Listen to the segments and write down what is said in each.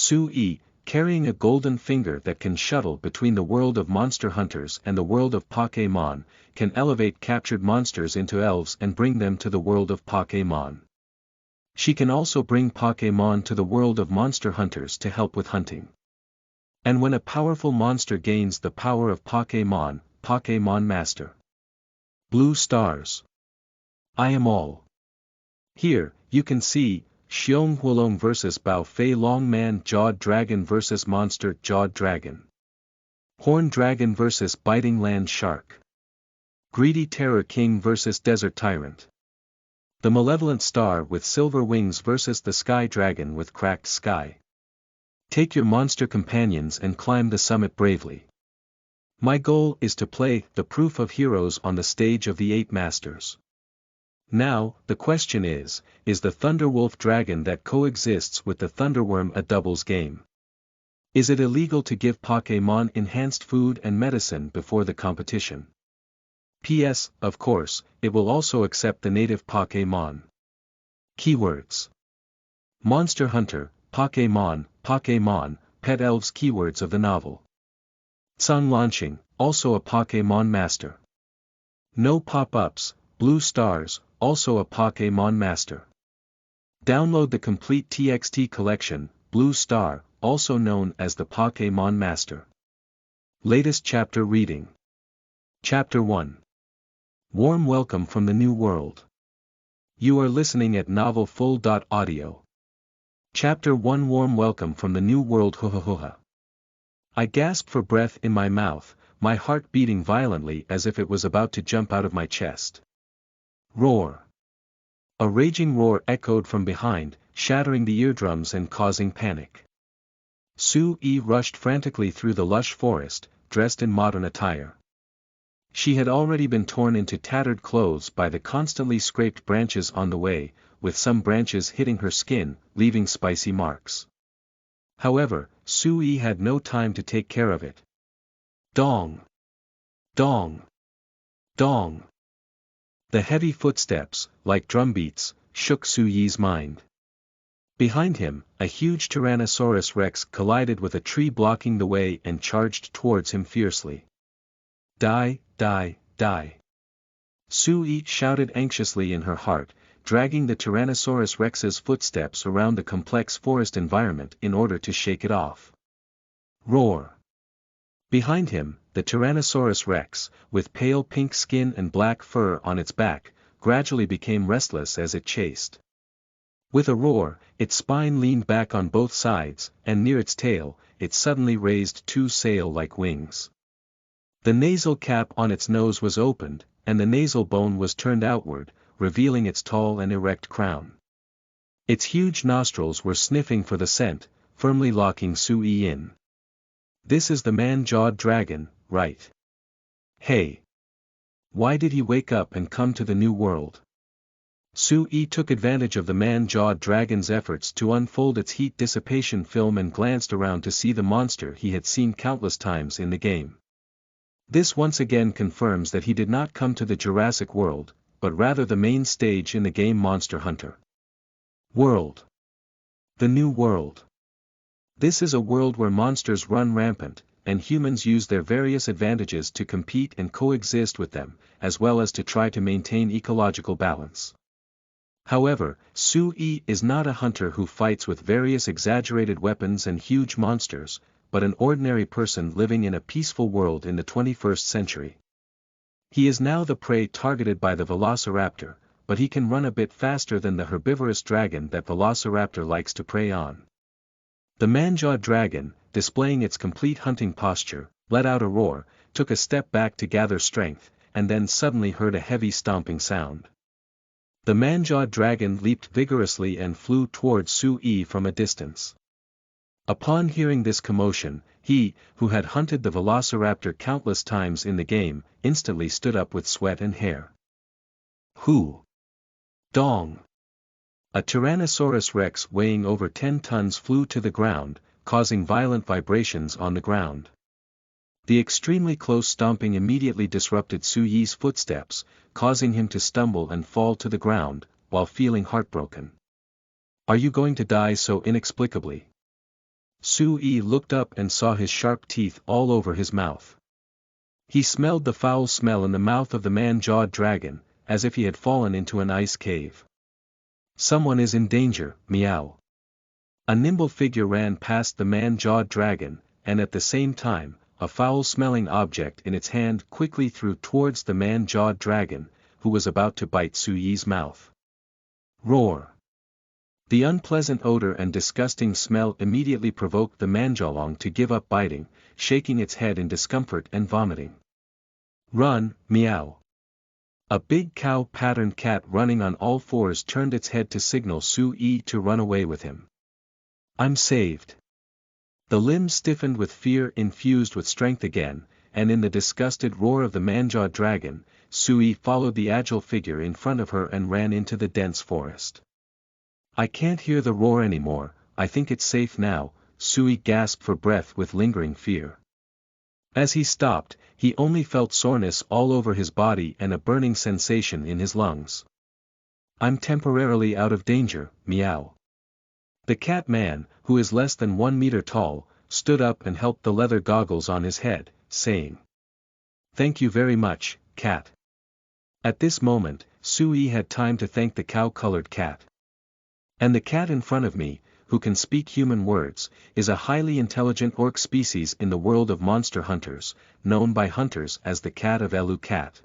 Su-yi, carrying a golden finger that can shuttle between the world of monster hunters and the world of Pokémon, can elevate captured monsters into elves and bring them to the world of Pokémon. She can also bring Pokémon to the world of monster hunters to help with hunting. And when a powerful monster gains the power of Pokémon, Pokémon Master. Blue stars. I am all. Here, you can see, Xiong Huolong vs Bao Fei Long Man Jawed Dragon vs Monster Jawed Dragon. Horn Dragon vs Biting Land Shark. Greedy Terror King vs Desert Tyrant. The Malevolent Star with Silver Wings vs the Sky Dragon with Cracked Sky. Take your monster companions and climb the summit bravely. My goal is to play the Proof of Heroes on the stage of the 8 Masters. Now, the question is the Thunderwolf Dragon that coexists with the Thunderworm a doubles game? Is it illegal to give Pokémon enhanced food and medicine before the competition? P.S. Of course, it will also accept the native Pokémon. Keywords. Monster Hunter, Pokémon, Pokémon, Pet Elves. Keywords of the novel. Cang Lanxing, also a Pokémon Master. No pop-ups, blue stars, also a Pokémon Master. Download the complete TXT collection, Blue Star, also known as the Pokémon Master. Latest chapter reading. Chapter 1. Warm welcome from the New World. You are listening at novelfull.audio. Chapter 1. Warm welcome from the New World. I gasped for breath in my mouth, my heart beating violently as if it was about to jump out of my chest. Roar. A raging roar echoed from behind, shattering the eardrums and causing panic. Su-yi rushed frantically through the lush forest, dressed in modern attire. She had already been torn into tattered clothes by the constantly scraped branches on the way, with some branches hitting her skin, leaving spicy marks. However, Su-yi had no time to take care of it. Dong! Dong! Dong! The heavy footsteps, like drumbeats, shook Su-yi's mind. Behind him, a huge Tyrannosaurus Rex collided with a tree blocking the way and charged towards him fiercely. Die, die, die. Su-yi shouted anxiously in her heart, dragging the Tyrannosaurus Rex's footsteps around the complex forest environment in order to shake it off. Roar. Behind him, the Tyrannosaurus Rex, with pale pink skin and black fur on its back, gradually became restless as it chased. With a roar, its spine leaned back on both sides, and near its tail, it suddenly raised 2 sail-like wings. The nasal cap on its nose was opened, and the nasal bone was turned outward, revealing its tall and erect crown. Its huge nostrils were sniffing for the scent, firmly locking Su-yi in. This is the man-jawed dragon, right? Hey! Why did he wake up and come to the New World? Su-yi took advantage of the man-jawed dragon's efforts to unfold its heat dissipation film and glanced around to see the monster he had seen countless times in the game. This once again confirms that he did not come to the Jurassic World, but rather the main stage in the game Monster Hunter. World. The New World. This is a world where monsters run rampant, and humans use their various advantages to compete and coexist with them, as well as to try to maintain ecological balance. However, Su-yi is not a hunter who fights with various exaggerated weapons and huge monsters, but an ordinary person living in a peaceful world in the 21st century. He is now the prey targeted by the Velociraptor, but he can run a bit faster than the herbivorous dragon that Velociraptor likes to prey on. The man-jawed dragon, displaying its complete hunting posture, let out a roar, took a step back to gather strength, and then suddenly heard a heavy stomping sound. The man-jawed dragon leaped vigorously and flew towards Su-yi from a distance. Upon hearing this commotion, he, who had hunted the Velociraptor countless times in the game, instantly stood up with sweat and hair. Who? Dong! A Tyrannosaurus Rex weighing over 10 tons flew to the ground, causing violent vibrations on the ground. The extremely close stomping immediately disrupted Su-yi's footsteps, causing him to stumble and fall to the ground, while feeling heartbroken. Are you going to die so inexplicably? Su-yi looked up and saw his sharp teeth all over his mouth. He smelled the foul smell in the mouth of the man-jawed dragon, as if he had fallen into an ice cave. Someone is in danger, meow. A nimble figure ran past the man-jawed dragon, and at the same time, a foul-smelling object in its hand quickly threw towards the man-jawed dragon, who was about to bite Su-yi's mouth. Roar! The unpleasant odor and disgusting smell immediately provoked the manjalong to give up biting, shaking its head in discomfort and vomiting. Run, meow! A big cow-patterned cat running on all fours turned its head to signal Su-yi to run away with him. I'm saved. The limbs stiffened with fear infused with strength again, and in the disgusted roar of the man-jawed dragon, Su-yi followed the agile figure in front of her and ran into the dense forest. I can't hear the roar anymore, I think it's safe now, Su-yi gasped for breath with lingering fear. As he stopped, he only felt soreness all over his body and a burning sensation in his lungs. I'm temporarily out of danger, meow. The cat man, who is less than 1 meter tall, stood up and helped the leather goggles on his head, saying, Thank you very much, cat. At this moment, Su-yi had time to thank the cow-colored cat. And the cat in front of me, who can speak human words, is a highly intelligent orc species in the world of monster hunters, known by hunters as the cat of Elu cat.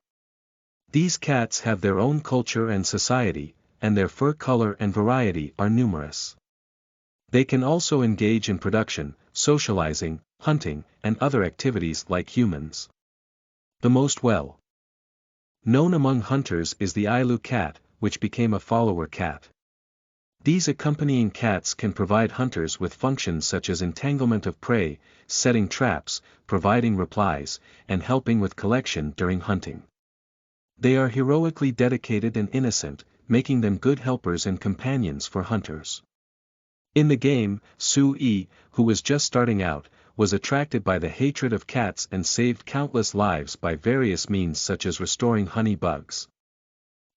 These cats have their own culture and society, and their fur color and variety are numerous. They can also engage in production, socializing, hunting, and other activities like humans. The most well known among hunters is the Ailu cat, which became a follower cat. These accompanying cats can provide hunters with functions such as entanglement of prey, setting traps, providing replies, and helping with collection during hunting. They are heroically dedicated and innocent, making them good helpers and companions for hunters. In the game, Su-yi, who was just starting out, was attracted by the hatred of cats and saved countless lives by various means such as restoring honey bugs.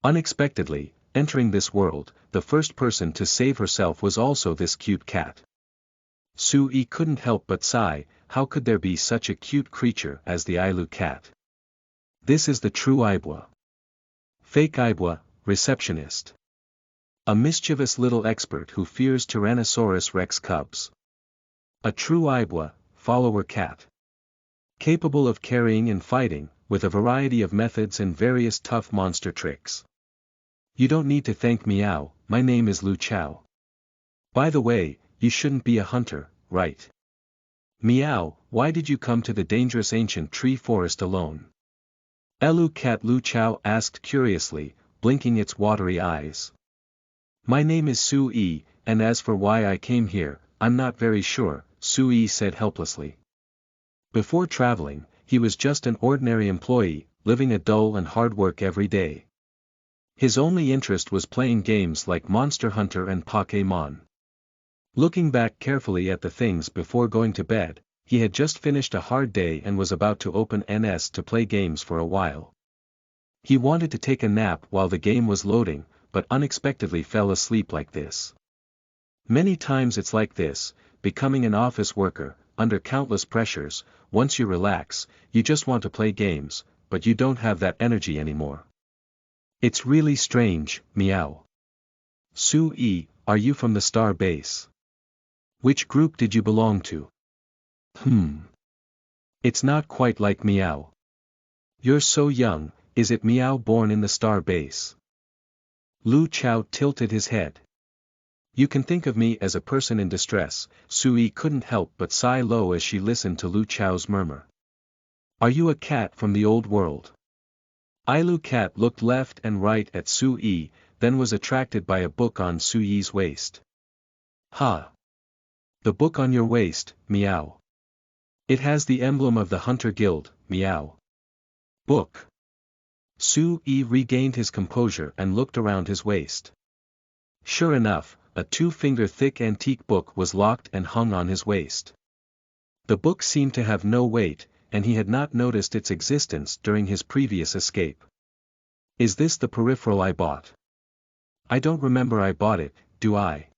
Unexpectedly, entering this world, the first person to save herself was also this cute cat. Su-yi couldn't help but sigh, how could there be such a cute creature as the Ailu cat? This is the true Ibwa. Fake Ibwa, receptionist. A mischievous little expert who fears Tyrannosaurus rex cubs. A true Ibwa, follower cat. Capable of carrying and fighting, with a variety of methods and various tough monster tricks. You don't need to thank meow, my name is Lu Chao. By the way, you shouldn't be a hunter, right? Meow, why did you come to the dangerous ancient tree forest alone? Elu cat Lu Chao asked curiously, blinking its watery eyes. My name is Su-yi, and as for why I came here, I'm not very sure, Su-yi said helplessly. Before traveling, he was just an ordinary employee, living a dull and hard work every day. His only interest was playing games like Monster Hunter and Pokémon. Looking back carefully at the things before going to bed, he had just finished a hard day and was about to open NS to play games for a while. He wanted to take a nap while the game was loading, but unexpectedly fell asleep like this. Many times it's like this, becoming an office worker, under countless pressures, once you relax, you just want to play games, but you don't have that energy anymore. It's really strange, meow. Su-yi, are you from the Star Base? Which group did you belong to? It's not quite like meow. You're so young, is it meow born in the Star Base? Lu Chao tilted his head. You can think of me as a person in distress, Su-yi couldn't help but sigh low as she listened to Lu Chao's murmur. Are you a cat from the old world? Ailu cat looked left and right at Su-yi, then was attracted by a book on Su-yi's waist. Ha! The book on your waist, meow. It has the emblem of the Hunter Guild, meow. Book. Su-yi regained his composure and looked around his waist. Sure enough, a 2-finger-thick antique book was locked and hung on his waist. The book seemed to have no weight, and he had not noticed its existence during his previous escape. Is this the peripheral I bought? I don't remember I bought it, do I?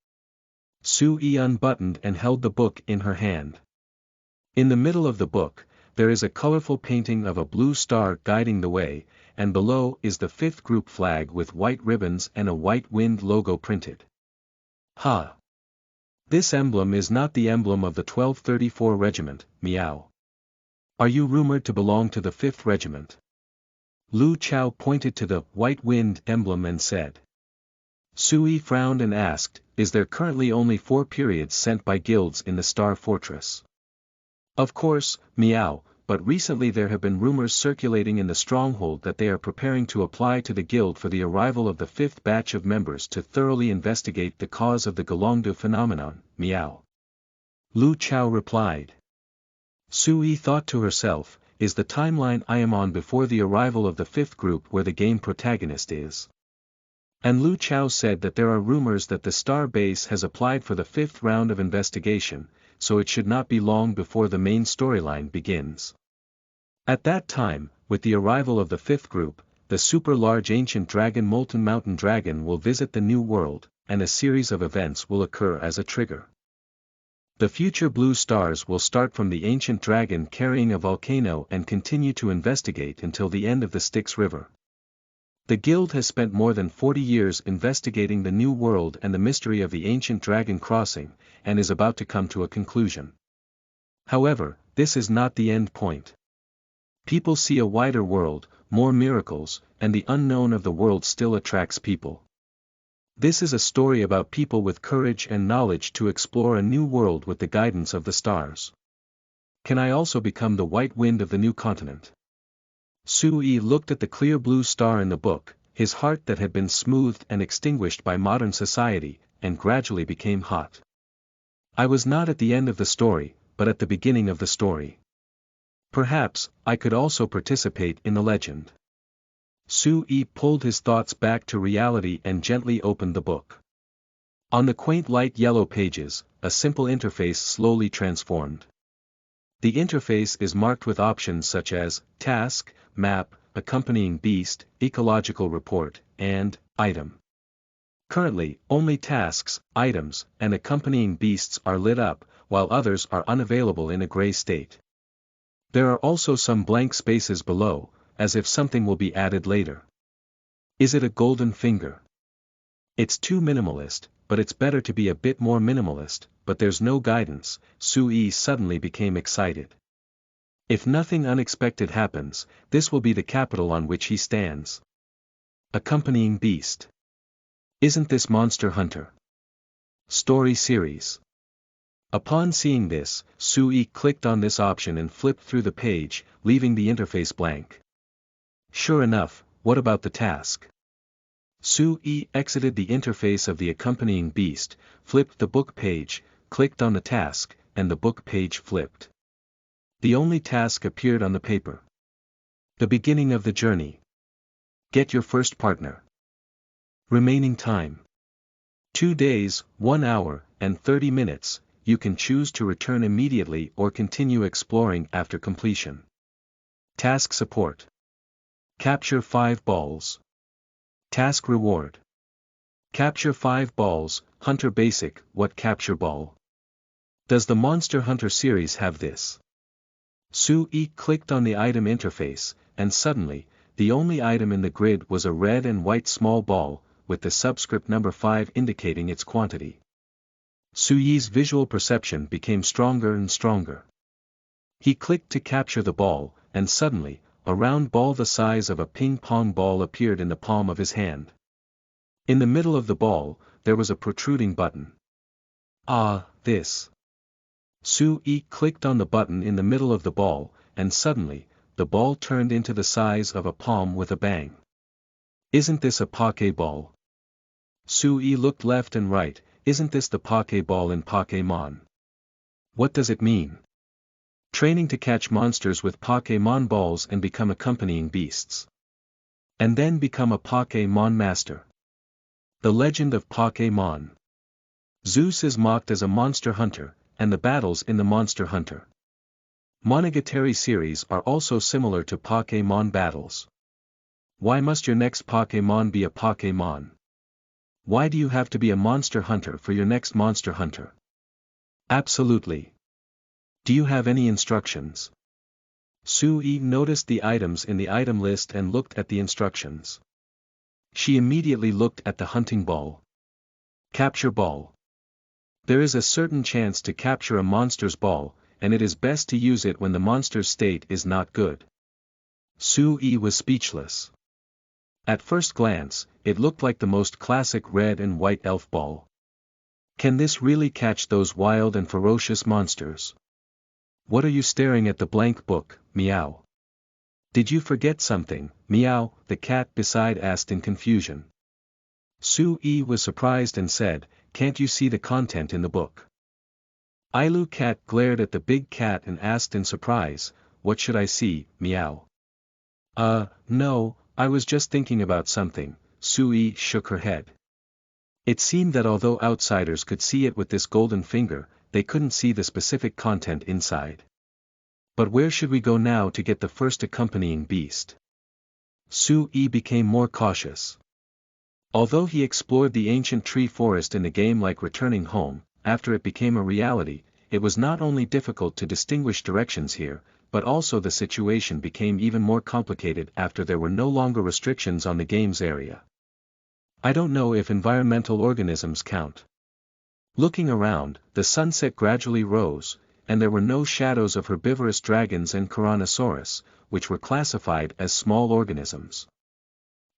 Sui unbuttoned and held the book in her hand. In the middle of the book, there is a colorful painting of a blue star guiding the way, and below is the 5th group flag with white ribbons and a white wind logo printed. Ha! This emblem is not the emblem of the 1234 Regiment, meow. Are you rumored to belong to the 5th Regiment? Lu Chao pointed to the white wind emblem and said. Sui frowned and asked, is there currently only 4 periods sent by guilds in the Star Fortress? Of course, meow, but recently there have been rumors circulating in the stronghold that they are preparing to apply to the guild for the arrival of the 5th batch of members to thoroughly investigate the cause of the Galongdu phenomenon, meow. Lu Chao replied. Sui thought to herself, is the timeline I am on before the arrival of the 5th group where the game protagonist is? And Lu Chao said that there are rumors that the Star Base has applied for the 5th round of investigation, so it should not be long before the main storyline begins. At that time, with the arrival of the 5th group, the super-large ancient dragon Molten Mountain Dragon will visit the New World, and a series of events will occur as a trigger. The future blue stars will start from the ancient dragon carrying a volcano and continue to investigate until the end of the Styx River. The guild has spent more than 40 years investigating the New World and the mystery of the ancient dragon crossing, and is about to come to a conclusion. However, this is not the end point. People see a wider world, more miracles, and the unknown of the world still attracts people. This is a story about people with courage and knowledge to explore a new world with the guidance of the stars. Can I also become the white wind of the new continent? Sui looked at the clear blue star in the book, his heart that had been smoothed and extinguished by modern society, and gradually became hot. I was not at the end of the story, but at the beginning of the story. Perhaps, I could also participate in the legend. Sui pulled his thoughts back to reality and gently opened the book. On the quaint light yellow pages, a simple interface slowly transformed. The interface is marked with options such as, task, map, accompanying beast, ecological report, and, item. Currently, only tasks, items, and accompanying beasts are lit up, while others are unavailable in a gray state. There are also some blank spaces below, as if something will be added later. Is it a golden finger? It's too minimalist, but it's better to be a bit more minimalist, but there's no guidance. Sui suddenly became excited. If nothing unexpected happens, this will be the capital on which he stands. Accompanying beast. Isn't this Monster Hunter? Story series. Upon seeing this, Sui clicked on this option and flipped through the page, leaving the interface blank. Sure enough, what about the task? Sui exited the interface of the accompanying beast, flipped the book page, clicked on the task, and the book page flipped. The only task appeared on the paper. The beginning of the journey. Get your first partner. Remaining time. 2 days, 1 hour, and 30 minutes, you can choose to return immediately or continue exploring after completion. Task support. Capture 5 balls. Task reward. Capture 5 balls, Hunter Basic. What capture ball? Does the Monster Hunter series have this? Sui clicked on the item interface, and suddenly, the only item in the grid was a red and white small ball, with the subscript number 5 indicating its quantity. Sui's visual perception became stronger and stronger. He clicked to capture the ball, and suddenly, a round ball the size of a ping-pong ball appeared in the palm of his hand. In the middle of the ball, there was a protruding button. Ah, this. Sui clicked on the button in the middle of the ball, and suddenly, the ball turned into the size of a palm with a bang. Isn't this a Pokeball? Sui looked left and right. Isn't this the Pokeball in Pokémon? What does it mean? Training to catch monsters with Pokémon balls and become accompanying beasts. And then become a Pokémon master. The legend of Pokémon. Zeus is mocked as a monster hunter, and the battles in the Monster Hunter Monogatari series are also similar to Pokémon battles. Why must your next Pokémon be a Pokémon? Why do you have to be a monster hunter for your next monster hunter? Absolutely. Do you have any instructions? Sui noticed the items in the item list and looked at the instructions. She immediately looked at the hunting ball. Capture ball. There is a certain chance to capture a monster's ball, and it is best to use it when the monster's state is not good. Sui was speechless. At first glance, it looked like the most classic red and white elf ball. Can this really catch those wild and ferocious monsters? What are you staring at the blank book, meow? Did you forget something, meow? The cat beside asked in confusion. Sui was surprised and said, can't you see the content in the book? Ailu cat glared at the big cat and asked in surprise, what should I see, meow? No, I was just thinking about something. Sui shook her head. It seemed that although outsiders could see it with this golden finger, they couldn't see the specific content inside. But where should we go now to get the first accompanying beast? Sui became more cautious. Although he explored the ancient tree forest in the game like returning home, after it became a reality, it was not only difficult to distinguish directions here, but also the situation became even more complicated after there were no longer restrictions on the game's area. I don't know if environmental organisms count. Looking around, the sunset gradually rose, and there were no shadows of herbivorous dragons and Tyrannosaurus, which were classified as small organisms.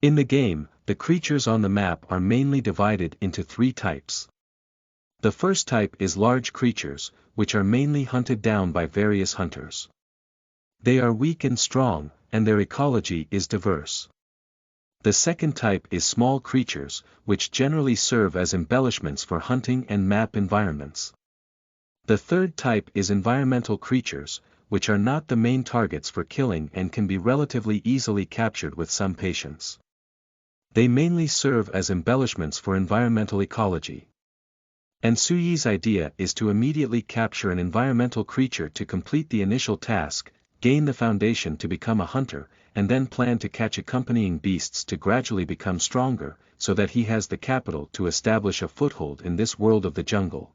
In the game, the creatures on the map are mainly divided into three types. The first type is large creatures, which are mainly hunted down by various hunters. They are weak and strong, and their ecology is diverse. The second type is small creatures, which generally serve as embellishments for hunting and map environments. The third type is environmental creatures, which are not the main targets for killing and can be relatively easily captured with some patience. They mainly serve as embellishments for environmental ecology. And Suyi's idea is to immediately capture an environmental creature to complete the initial task, gain the foundation to become a hunter, and then plan to catch accompanying beasts to gradually become stronger, so that he has the capital to establish a foothold in this world of the jungle.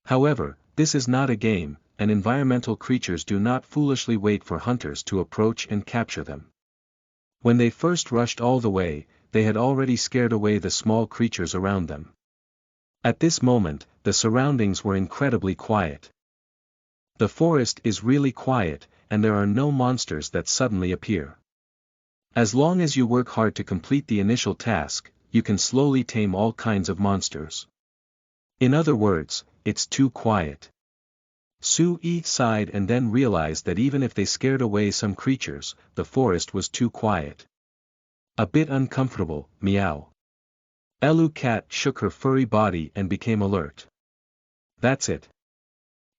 However, this is not a game, and environmental creatures do not foolishly wait for hunters to approach and capture them. When they first rushed all the way, they had already scared away the small creatures around them. At this moment, the surroundings were incredibly quiet. The forest is really quiet, and there are no monsters that suddenly appear. As long as you work hard to complete the initial task, you can slowly tame all kinds of monsters. In other words, it's too quiet. Sui sighed and then realized that even if they scared away some creatures, the forest was too quiet. A bit uncomfortable, meow. Elu cat shook her furry body and became alert. That's it.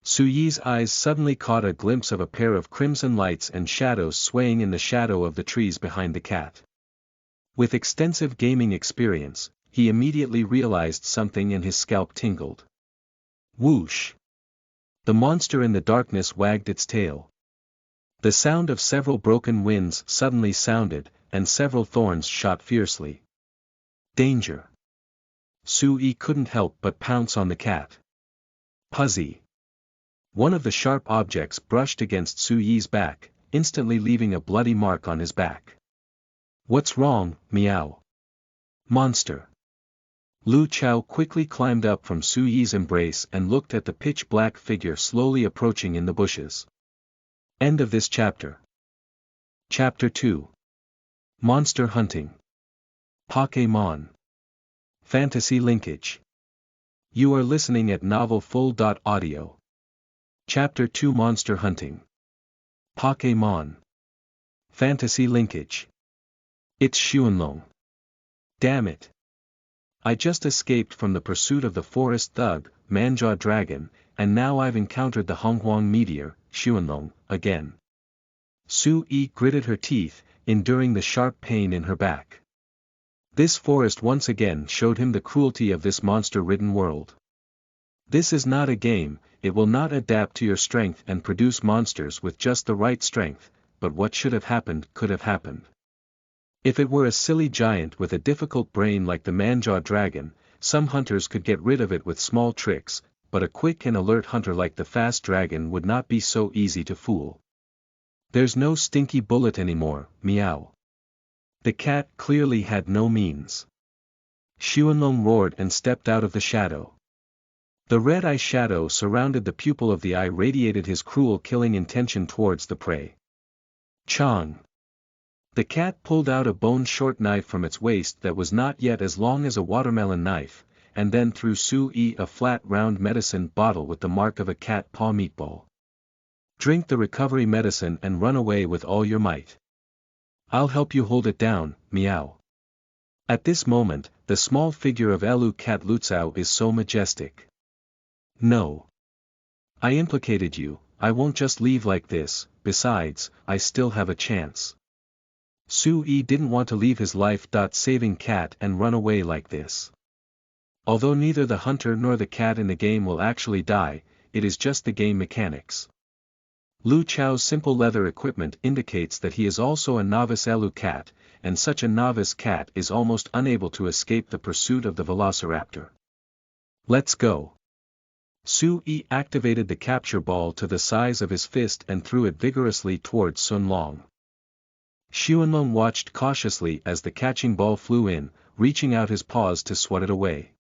Suyi's eyes suddenly caught a glimpse of a pair of crimson lights and shadows swaying in the shadow of the trees behind the cat. With extensive gaming experience, he immediately realized something and his scalp tingled. Whoosh! The monster in the darkness wagged its tail. The sound of several broken winds suddenly sounded, and several thorns shot fiercely. Danger! Sui couldn't help but pounce on the cat. Puzzy! One of the sharp objects brushed against Suyi's back, instantly leaving a bloody mark on his back. What's wrong, meow? Monster! Lu Chao quickly climbed up from Suyi's embrace and looked at the pitch-black figure slowly approaching in the bushes. End of this chapter. Chapter 2. Monster Hunting. Pokémon. Fantasy Linkage. You are listening at novelfull.audio. Chapter 2 Monster Hunting. Pokémon. Fantasy Linkage. It's Xuanlong. Damn it. I just escaped from the pursuit of the forest thug, Manjaw Dragon, and now I've encountered the Honghuang meteor, Xuanlong, again. Sui gritted her teeth, enduring the sharp pain in her back. This forest once again showed him the cruelty of this monster-ridden world. This is not a game, it will not adapt to your strength and produce monsters with just the right strength, but what should have happened could have happened. If it were a silly giant with a difficult brain like the manjaw dragon, some hunters could get rid of it with small tricks, but a quick and alert hunter like the fast dragon would not be so easy to fool. There's no stinky bullet anymore, meow. The cat clearly had no means. Xuanlong roared and stepped out of the shadow. The red-eye shadow surrounded the pupil of the eye, radiated his cruel killing intention towards the prey. Chang. The cat pulled out a bone-short knife from its waist that was not yet as long as a watermelon knife, and then threw Su-yi a flat round medicine bottle with the mark of a cat paw meatball. Drink the recovery medicine and run away with all your might. I'll help you hold it down, meow. At this moment, the small figure of Elu Cat Lutsao is so majestic. No. I implicated you, I won't just leave like this, besides, I still have a chance. Su-yi didn't want to leave his life-saving cat and run away like this. Although neither the hunter nor the cat in the game will actually die, it is just the game mechanics. Lu Chao's simple leather equipment indicates that he is also a novice Elu cat, and such a novice cat is almost unable to escape the pursuit of the velociraptor. Let's go. Su-yi activated the capture ball to the size of his fist and threw it vigorously towards Sun Long. Xuanlong watched cautiously as the catching ball flew in, reaching out his paws to swat it away.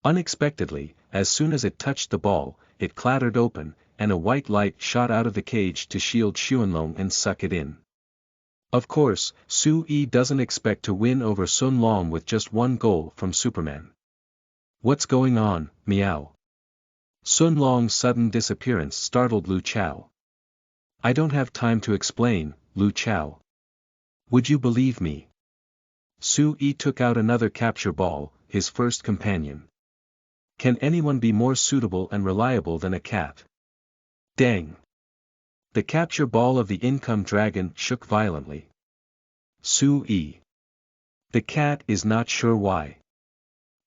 Unexpectedly, as soon as it touched the ball, it clattered open, and a white light shot out of the cage to shield Xuanlong and suck it in. Of course, Su-yi doesn't expect to win over Sun Long with just one goal from Superman. What's going on, meow? Sun Long's sudden disappearance startled Lu Chao. I don't have time to explain, Lu Chao. Would you believe me? Su-yi took out another capture ball, his first companion. Can anyone be more suitable and reliable than a cat? Dang! The capture ball of the income dragon shook violently. Su-yi. The cat is not sure why.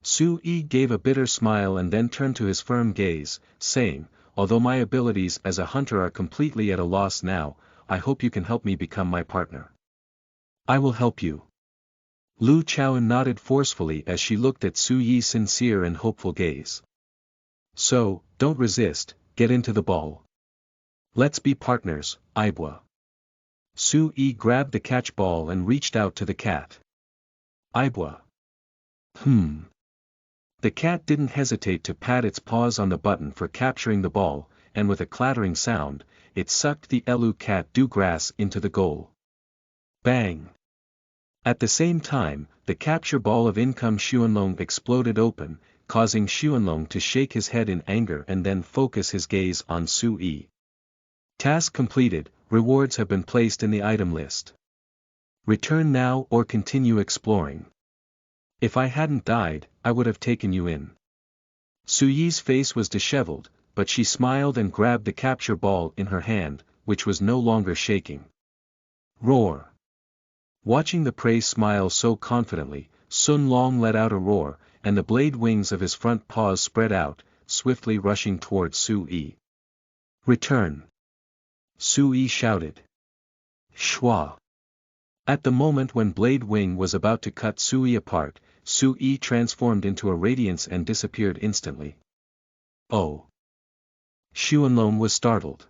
Su-yi gave a bitter smile and then turned to his firm gaze, saying, although my abilities as a hunter are completely at a loss now, I hope you can help me become my partner. I will help you. Lu Chao nodded forcefully as she looked at Su-yi's sincere and hopeful gaze. So, don't resist, get into the ball. Let's be partners, Ibwa. Su-yi grabbed the catch ball and reached out to the cat. Ibwa. The cat didn't hesitate to pat its paws on the button for capturing the ball, and with a clattering sound, it sucked the Elu cat Grass into the goal. Bang! At the same time, the capture ball of income Xuanlong exploded open, causing Xuanlong to shake his head in anger and then focus his gaze on Su-yi. Task completed, rewards have been placed in the item list. Return now or continue exploring. If I hadn't died, I would have taken you in. Su-yi's face was disheveled, but she smiled and grabbed the capture ball in her hand, which was no longer shaking. Roar! Watching the prey smile so confidently, Sun Long let out a roar, and the blade wings of his front paws spread out, swiftly rushing towards Su-yi. Return! Su-yi shouted. Shwa! At the moment when Blade Wing was about to cut Su-yi apart, Su-yi transformed into a radiance and disappeared instantly. Oh! Xuanlong was startled.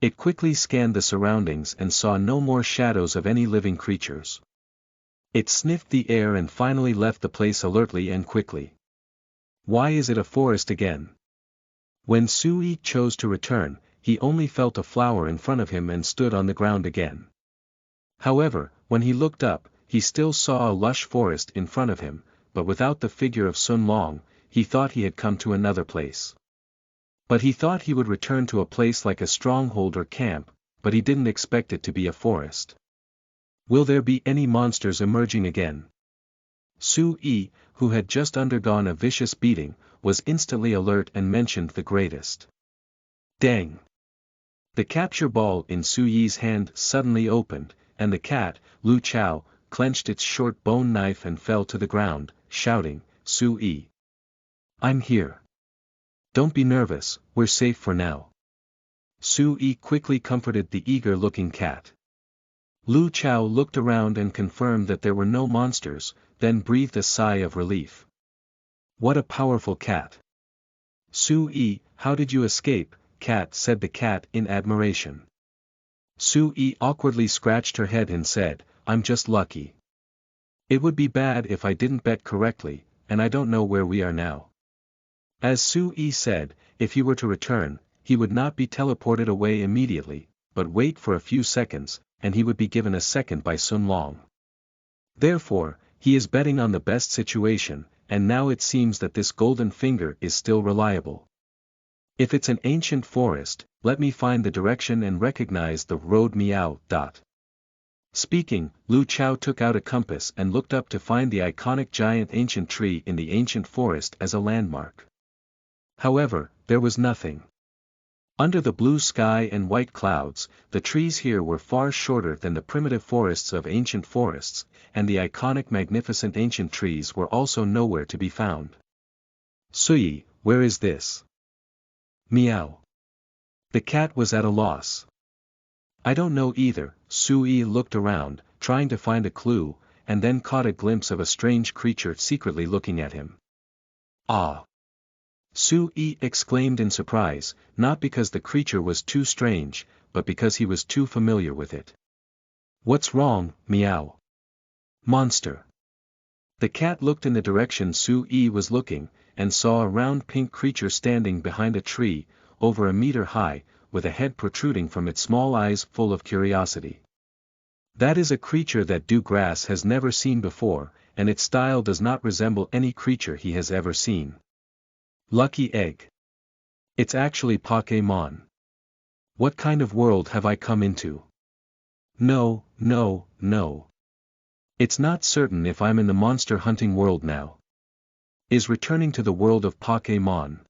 It quickly scanned the surroundings and saw no more shadows of any living creatures. It sniffed the air and finally left the place alertly and quickly. Why is it a forest again? When Su-yi chose to return, he only felt a flower in front of him and stood on the ground again. However, when he looked up, he still saw a lush forest in front of him, but without the figure of Sun Long, he thought he had come to another place. But he thought he would return to a place like a stronghold or camp, but he didn't expect it to be a forest. Will there be any monsters emerging again? Su-yi, who had just undergone a vicious beating, was instantly alert and mentioned the greatest. Dang! The capture ball in Su-yi's hand suddenly opened, and the cat, Lu Chao, clenched its short bone knife and fell to the ground, shouting, Su-yi. I'm here. Don't be nervous, we're safe for now. Su-yi quickly comforted the eager-looking cat. Lu Chao looked around and confirmed that there were no monsters, then breathed a sigh of relief. What a powerful cat. Su-yi, how did you escape, cat? Said the cat in admiration. Su-yi awkwardly scratched her head and said, I'm just lucky. It would be bad if I didn't bet correctly, and I don't know where we are now. As Su-yi said, if he were to return, he would not be teleported away immediately, but wait for a few seconds, and he would be given a second by Sun Long. Therefore, he is betting on the best situation, and now it seems that this golden finger is still reliable. If it's an ancient forest, let me find the direction and recognize the road. Meow. Speaking, Lu Chao took out a compass and looked up to find the iconic giant ancient tree in the ancient forest as a landmark. However, there was nothing. Under the blue sky and white clouds, the trees here were far shorter than the primitive forests of ancient forests, and the iconic magnificent ancient trees were also nowhere to be found. Suyi, where is this? Meow. The cat was at a loss. I don't know either. Suyi looked around, trying to find a clue, and then caught a glimpse of a strange creature secretly looking at him. Ah! Su-yi exclaimed in surprise, not because the creature was too strange, but because he was too familiar with it. What's wrong, meow? Monster. The cat looked in the direction Su-yi was looking, and saw a round pink creature standing behind a tree, over a meter high, with a head protruding from its small eyes full of curiosity. That is a creature that Du Grass has never seen before, and its style does not resemble any creature he has ever seen. Lucky egg. It's actually Pokémon. What kind of world have I come into? No. It's not certain if I'm in the monster hunting world now. Is returning to the world of Pokémon.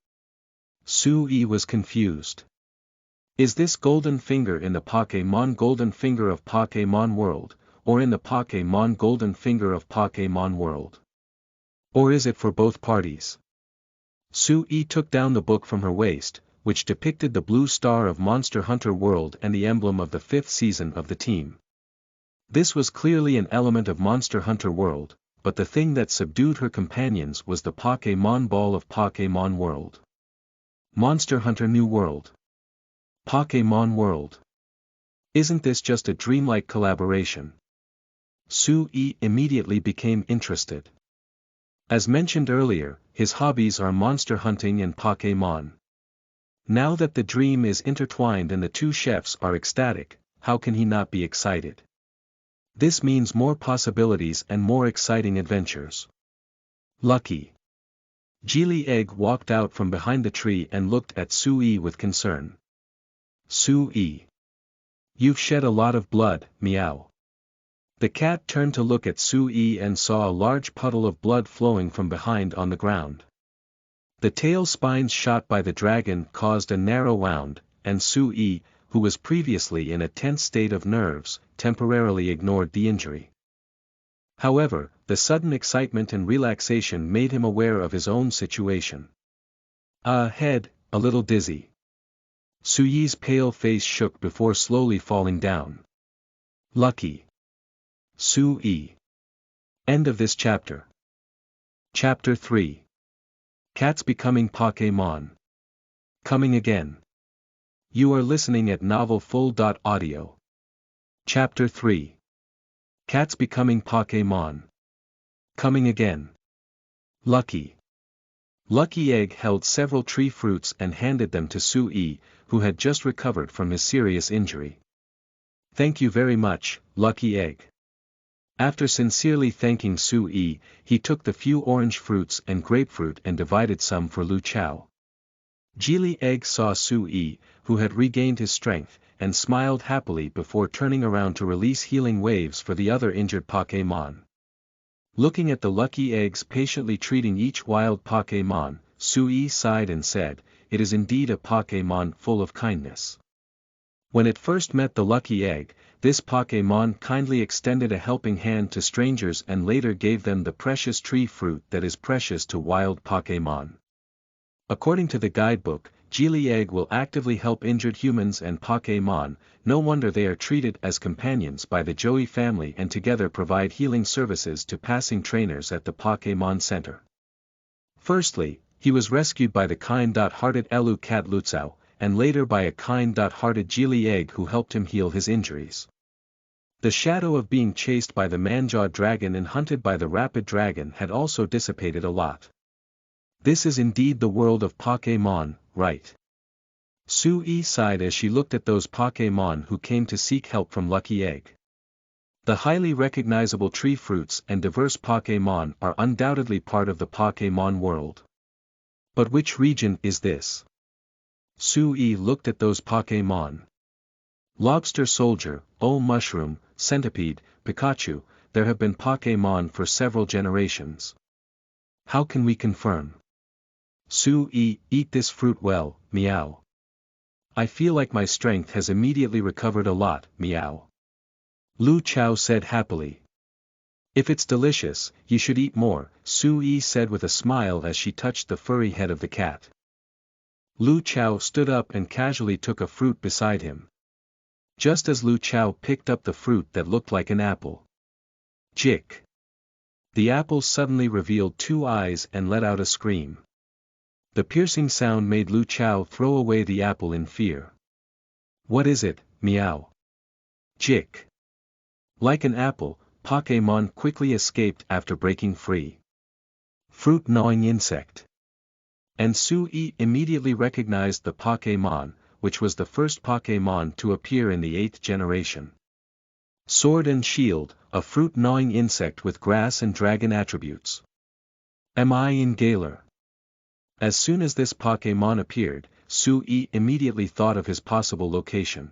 Su-yi was confused. Is this golden finger in the Pokémon golden finger of Pokémon world, or in the Pokémon golden finger of Pokémon world? Or is it for both parties? Su-yi took down the book from her waist, which depicted the blue star of Monster Hunter World and the emblem of the 5th season of the team. This was clearly an element of Monster Hunter World, but the thing that subdued her companions was the Pokémon Ball of Pokémon World. Monster Hunter New World. Pokémon World. Isn't this just a dreamlike collaboration? Su-yi immediately became interested. As mentioned earlier, his hobbies are monster hunting and Pokémon. Now that the dream is intertwined and the two chefs are ecstatic, how can he not be excited? This means more possibilities and more exciting adventures. Lucky. Geely Egg walked out from behind the tree and looked at Su-yi with concern. Su-yi. You've shed a lot of blood, meow. The cat turned to look at Su-yi and saw a large puddle of blood flowing from behind on the ground. The tail spines shot by the dragon caused a narrow wound, and Su-yi, who was previously in a tense state of nerves, temporarily ignored the injury. However, the sudden excitement and relaxation made him aware of his own situation. Head, a little dizzy. Su-yi's pale face shook before slowly falling down. Lucky. Su-yi. End of this chapter. Chapter 3. Cats becoming Pokémon. Coming again. You are listening at novelfull.audio. Chapter 3. Cats becoming Pokémon. Coming again. Lucky. Lucky Egg held several tree fruits and handed them to Su-yi, who had just recovered from his serious injury. Thank you very much, Lucky Egg. After sincerely thanking Su-yi, he took the few orange fruits and grapefruit and divided some for Lu Chao. Geely Egg saw Su-yi, who had regained his strength, and smiled happily before turning around to release healing waves for the other injured Pokémon. Looking at the Lucky Eggs patiently treating each wild Pokémon, Su-yi sighed and said, "It is indeed a Pokémon full of kindness." When it first met the Lucky Egg, this Pokémon kindly extended a helping hand to strangers and later gave them the precious tree fruit that is precious to wild Pokémon. According to the guidebook, Geely Egg will actively help injured humans and Pokémon. No wonder they are treated as companions by the Joey family and together provide healing services to passing trainers at the Pokémon Center. Firstly, he was rescued by the kind-hearted Elu Cat Lutzao, and later by a kind-hearted Geely Egg who helped him heal his injuries. The shadow of being chased by the man-jawed dragon and hunted by the rapid dragon had also dissipated a lot. This is indeed the world of Pokémon, right? Sue sighed as she looked at those Pokémon who came to seek help from Lucky Egg. The highly recognizable tree fruits and diverse Pokémon are undoubtedly part of the Pokémon world. But which region is this? Sue looked at those Pokémon. Lobster Soldier, Mushroom, Centipede, Pikachu, there have been Pokémon for several generations. How can we confirm? Sue eat this fruit well, meow. I feel like my strength has immediately recovered a lot, meow. Lu Chao said happily. If it's delicious, you should eat more, Sue said with a smile as she touched the furry head of the cat. Lu Chao stood up and casually took a fruit beside him. Just as Lu Chao picked up the fruit that looked like an apple. Jick. The apple suddenly revealed two eyes and let out a scream. The piercing sound made Lu Chao throw away the apple in fear. What is it, meow? Jick. Like an apple, Pokémon quickly escaped after breaking free. Fruit-gnawing insect. And Sue immediately recognized the Pokémon, which was the first Pokémon to appear in the 8th generation. Sword and Shield, a fruit-gnawing insect with grass and dragon attributes. Am I in Galar? As soon as this Pokémon appeared, Sue immediately thought of his possible location.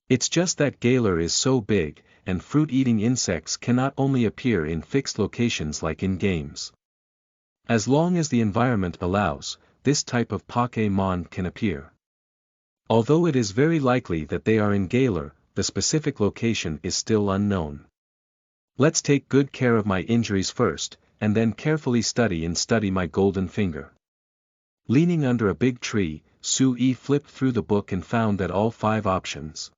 It's just that Galar is so big, and fruit-eating insects cannot only appear in fixed locations like in games. As long as the environment allows, this type of Pokémon can appear. Although it is very likely that they are in Galar, the specific location is still unknown. Let's take good care of my injuries first, and then carefully study my golden finger. Leaning under a big tree, Sue flipped through the book and found that all 5 options: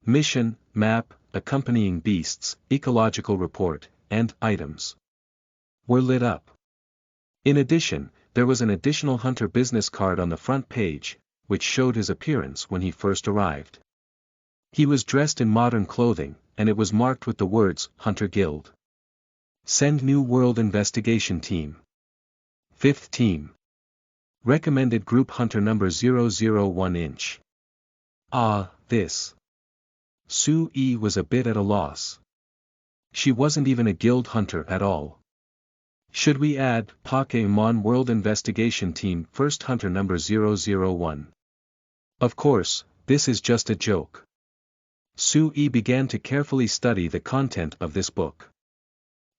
mission, map, accompanying beasts, ecological report, and items were lit up. In addition, there was an additional hunter business card on the front page, which showed his appearance when he first arrived. He was dressed in modern clothing, and it was marked with the words, Hunter Guild. Send New World Investigation Team. 5th Team. Recommended Group Hunter number 001 inch. This. Sue was a bit at a loss. She wasn't even a guild hunter at all. Should we add, Pokémon World Investigation Team First Hunter number 001? Of course, this is just a joke. Sue began to carefully study the content of this book.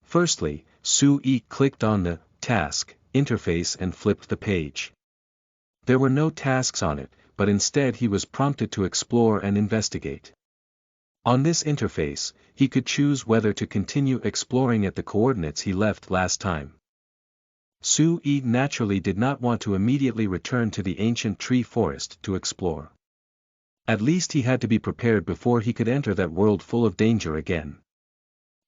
Firstly, Sue clicked on the task interface and flipped the page. There were no tasks on it, but instead he was prompted to explore and investigate. On this interface, he could choose whether to continue exploring at the coordinates he left last time. Sue naturally did not want to immediately return to the ancient tree forest to explore. At least he had to be prepared before he could enter that world full of danger again.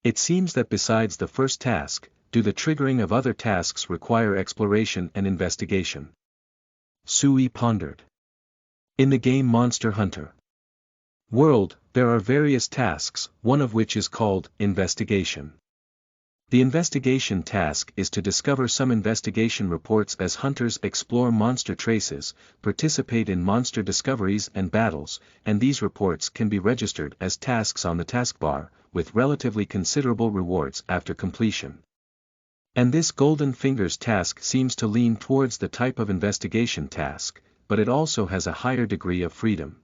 It seems that besides the first task, the triggering of other tasks require exploration and investigation. Sue pondered. In the game Monster Hunter World, there are various tasks, one of which is called investigation. The investigation task is to discover some investigation reports as hunters explore monster traces, participate in monster discoveries and battles, and these reports can be registered as tasks on the taskbar, with relatively considerable rewards after completion. And this Golden Fingers task seems to lean towards the type of investigation task, but it also has a higher degree of freedom.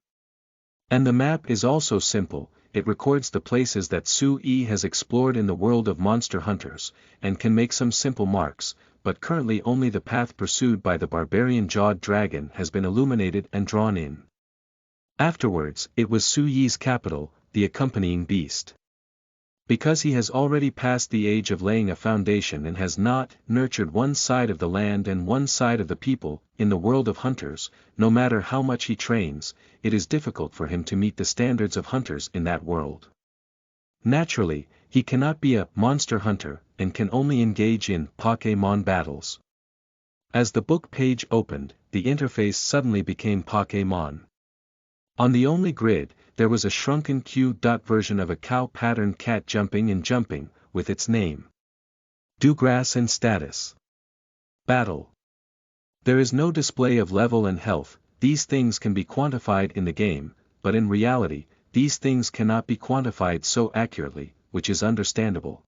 And the map is also simple, it records the places that Sue has explored in the world of monster hunters, and can make some simple marks, but currently only the path pursued by the barbarian-jawed dragon has been illuminated and drawn in. Afterwards, it was Sue's capital, the accompanying beast. Because he has already passed the age of laying a foundation and has not nurtured one side of the land and one side of the people, in the world of hunters, no matter how much he trains, it is difficult for him to meet the standards of hunters in that world. Naturally, he cannot be a monster hunter, and can only engage in Pokémon battles. As the book page opened, the interface suddenly became Pokémon. On the only grid, there was a shrunken Q-dot version of a cow-patterned cat jumping and jumping, with its name. Dewgrass and status. Battle. There is no display of level and health. These things can be quantified in the game, but in reality, these things cannot be quantified so accurately, which is understandable.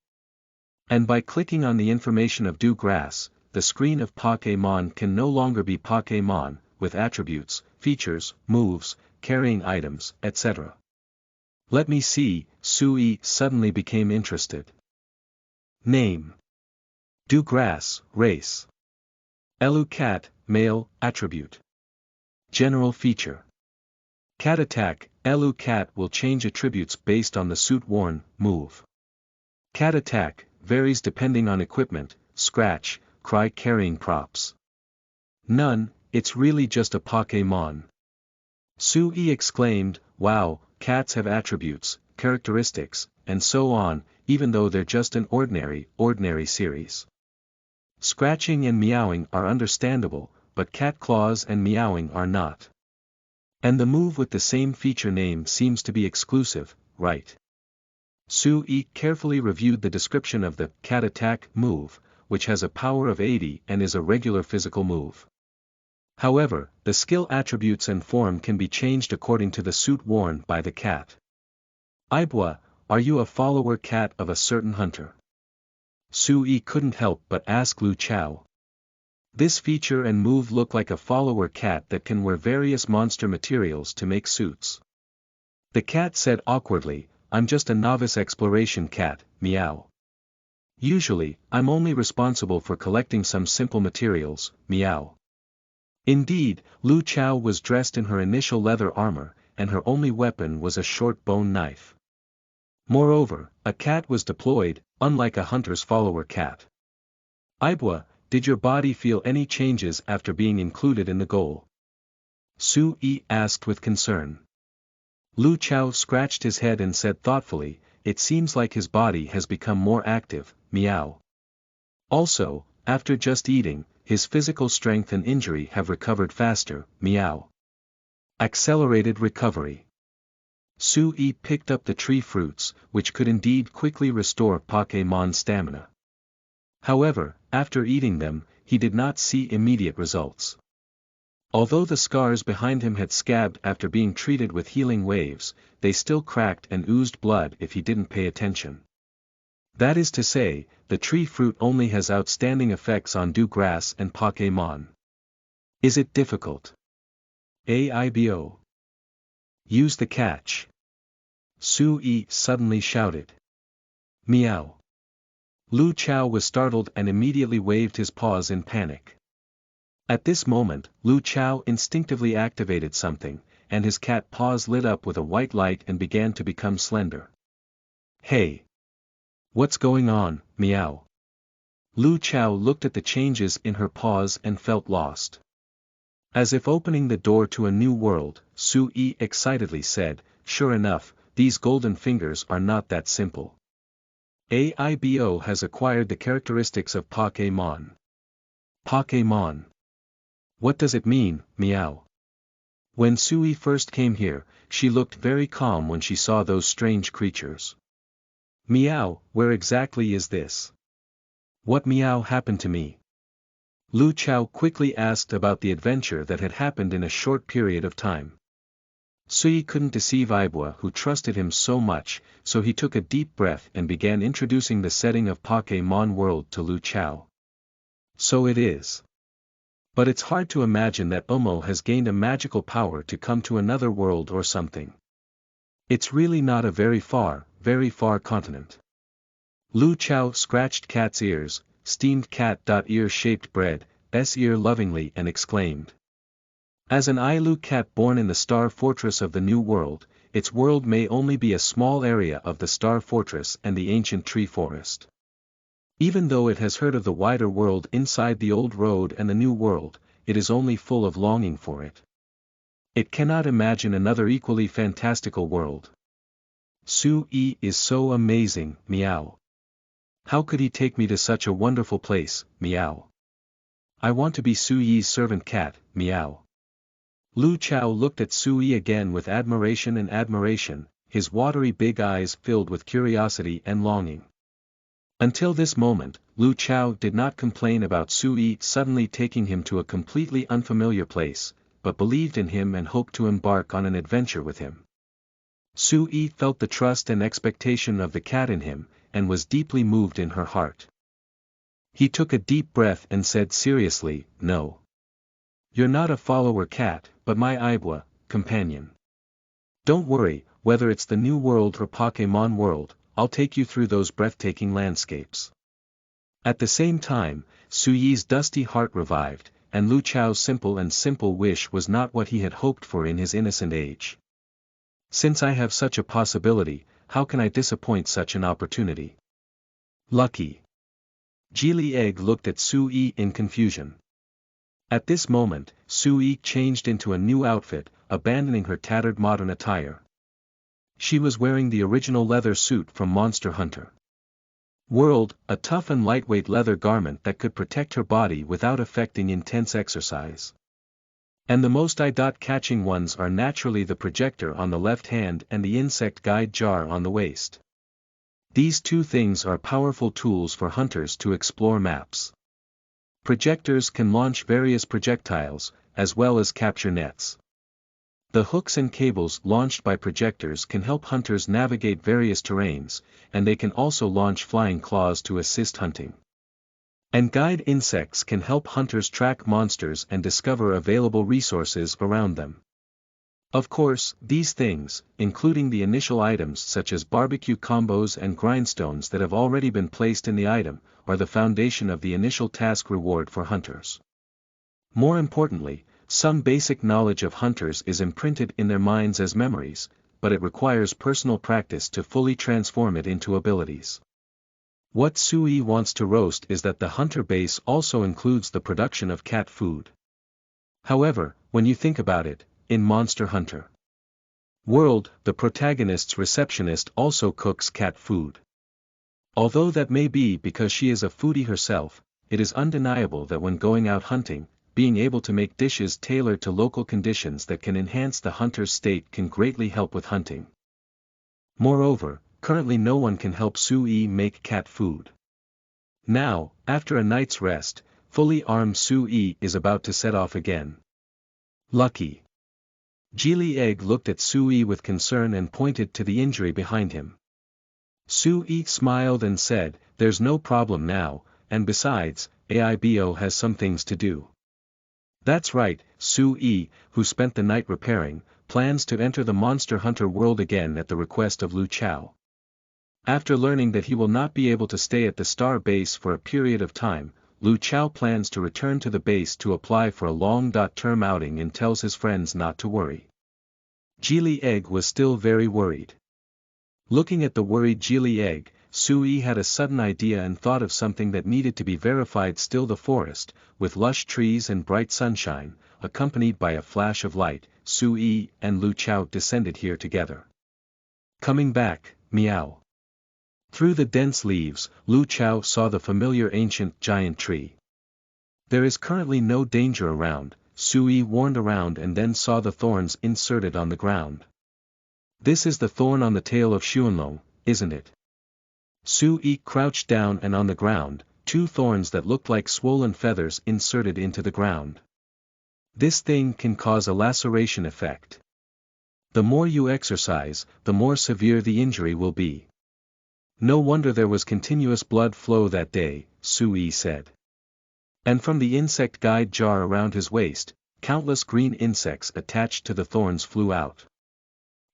And by clicking on the information of Dewgrass, the screen of Pokémon can no longer be Pokémon, with attributes, features, moves, carrying items, etc. Let me see, Sui suddenly became interested. Name. Dewgrass, race. Elu cat, male, attribute. General feature. Cat attack, Elu cat will change attributes based on the suit worn, move. Cat attack, varies depending on equipment, scratch, cry carrying props. None, it's really just a Pokémon. Sui exclaimed, wow, cats have attributes, characteristics, and so on, even though they're just an ordinary series. Scratching and meowing are understandable, but cat claws and meowing are not. And the move with the same feature name seems to be exclusive, right? Sui carefully reviewed the description of the cat attack move, which has a power of 80 and is a regular physical move. However, the skill attributes and form can be changed according to the suit worn by the cat. Ibwa, are you a follower cat of a certain hunter? Sui couldn't help but ask Lu Chao. This feature and move look like a follower cat that can wear various monster materials to make suits. The cat said awkwardly, I'm just a novice exploration cat, meow. Usually, I'm only responsible for collecting some simple materials, meow. Indeed, Lu Chao was dressed in her initial leather armor, and her only weapon was a short bone knife. Moreover, a cat was deployed, unlike a hunter's follower cat. Ibwa, did your body feel any changes after being included in the goal? Sui asked with concern. Lu Chao scratched his head and said thoughtfully, it seems like his body has become more active, meow. Also, after just eating, his physical strength and injury have recovered faster, meow. Accelerated recovery. Sui picked up the tree fruits, which could indeed quickly restore Pokémon stamina. However, after eating them, he did not see immediate results. Although the scars behind him had scabbed after being treated with healing waves, they still cracked and oozed blood if he didn't pay attention. That is to say, the tree fruit only has outstanding effects on Dewgrass and Pokémon. Is it difficult? AIBO. Use the catch. Sui suddenly shouted. Meow. Lu Chao was startled and immediately waved his paws in panic. At this moment, Lu Chao instinctively activated something, and his cat paws lit up with a white light and began to become slender. Hey! What's going on, meow? Lu Chao looked at the changes in her paws and felt lost. As if opening the door to a new world, Sui excitedly said, sure enough, these golden fingers are not that simple. AIBO has acquired the characteristics of Pokémon. Pokémon. What does it mean, meow? When Sui first came here, she looked very calm when she saw those strange creatures. Meow, where exactly is this? What meow happened to me? Lu Chao quickly asked about the adventure that had happened in a short period of time. Sui couldn't deceive Ibwa who trusted him so much, so he took a deep breath and began introducing the setting of Pokémon World to Lu Chao. So it is. But it's hard to imagine that Omo has gained a magical power to come to another world or something. It's really not a very far continent. Lu Chao scratched cat's ears, steamed cat-ear-shaped bread, ear lovingly and exclaimed. As an Ailu cat born in the star fortress of the New World, its world may only be a small area of the Star Fortress and the ancient tree forest. Even though it has heard of the wider world inside the old road and the new world, it is only full of longing for it. It cannot imagine another equally fantastical world. Sui is so amazing, meow. How could he take me to such a wonderful place, meow? I want to be Sui's servant cat, meow. Lu Chao looked at Sui again with admiration, his watery big eyes filled with curiosity and longing. Until this moment, Lu Chao did not complain about Sui suddenly taking him to a completely unfamiliar place, but believed in him and hoped to embark on an adventure with him. Sui felt the trust and expectation of the cat in him, and was deeply moved in her heart. He took a deep breath and said seriously, "No. You're not a follower cat, but my Ibwa, companion. Don't worry, whether it's the new world or Pokémon world, I'll take you through those breathtaking landscapes." At the same time, Sui's dusty heart revived, and Lu Chao's simple wish was not what he had hoped for in his innocent age. Since I have such a possibility, how can I disappoint such an opportunity? Lucky. Geely Egg looked at Sui in confusion. At this moment, Sui changed into a new outfit, abandoning her tattered modern attire. She was wearing the original leather suit from Monster Hunter World, a tough and lightweight leather garment that could protect her body without affecting intense exercise. And the most eye-catching ones are naturally the projector on the left hand and the insect guide jar on the waist. These two things are powerful tools for hunters to explore maps. Projectors can launch various projectiles, as well as capture nets. The hooks and cables launched by projectors can help hunters navigate various terrains, and they can also launch flying claws to assist hunting. And guide insects can help hunters track monsters and discover available resources around them. Of course, these things, including the initial items such as barbecue combos and grindstones that have already been placed in the item, are the foundation of the initial task reward for hunters. More importantly, some basic knowledge of hunters is imprinted in their minds as memories, but it requires personal practice to fully transform it into abilities. What Sui wants to roast is that the hunter base also includes the production of cat food. However, when you think about it, in Monster Hunter World, the protagonist's receptionist also cooks cat food. Although that may be because she is a foodie herself, it is undeniable that when going out hunting, being able to make dishes tailored to local conditions that can enhance the hunter's state can greatly help with hunting. Moreover, currently no one can help Sui make cat food. Now, after a night's rest, fully armed Sui is about to set off again. Lucky. Geely Egg looked at Sui with concern and pointed to the injury behind him. Sui smiled and said, "There's no problem now, and besides, Aibo has some things to do." That's right, Sui, who spent the night repairing, plans to enter the Monster Hunter world again at the request of Lu Chao. After learning that he will not be able to stay at the Star Base for a period of time, Lu Chao plans to return to the base to apply for a long-term outing and tells his friends not to worry. Geely Egg was still very worried. Looking at the worried Geely Egg, Sui had a sudden idea and thought of something that needed to be verified. Still the forest, with lush trees and bright sunshine, accompanied by a flash of light, Sui and Lu Chao descended here together. Coming back, meow. Through the dense leaves, Lu Chao saw the familiar ancient giant tree. There is currently no danger around, Sui warned around and then saw the thorns inserted on the ground. This is the thorn on the tail of Xuanlong, isn't it? Sui crouched down and on the ground, two thorns that looked like swollen feathers inserted into the ground. This thing can cause a laceration effect. The more you exercise, the more severe the injury will be. No wonder there was continuous blood flow that day, Sui said. And from the insect guide jar around his waist, countless green insects attached to the thorns flew out.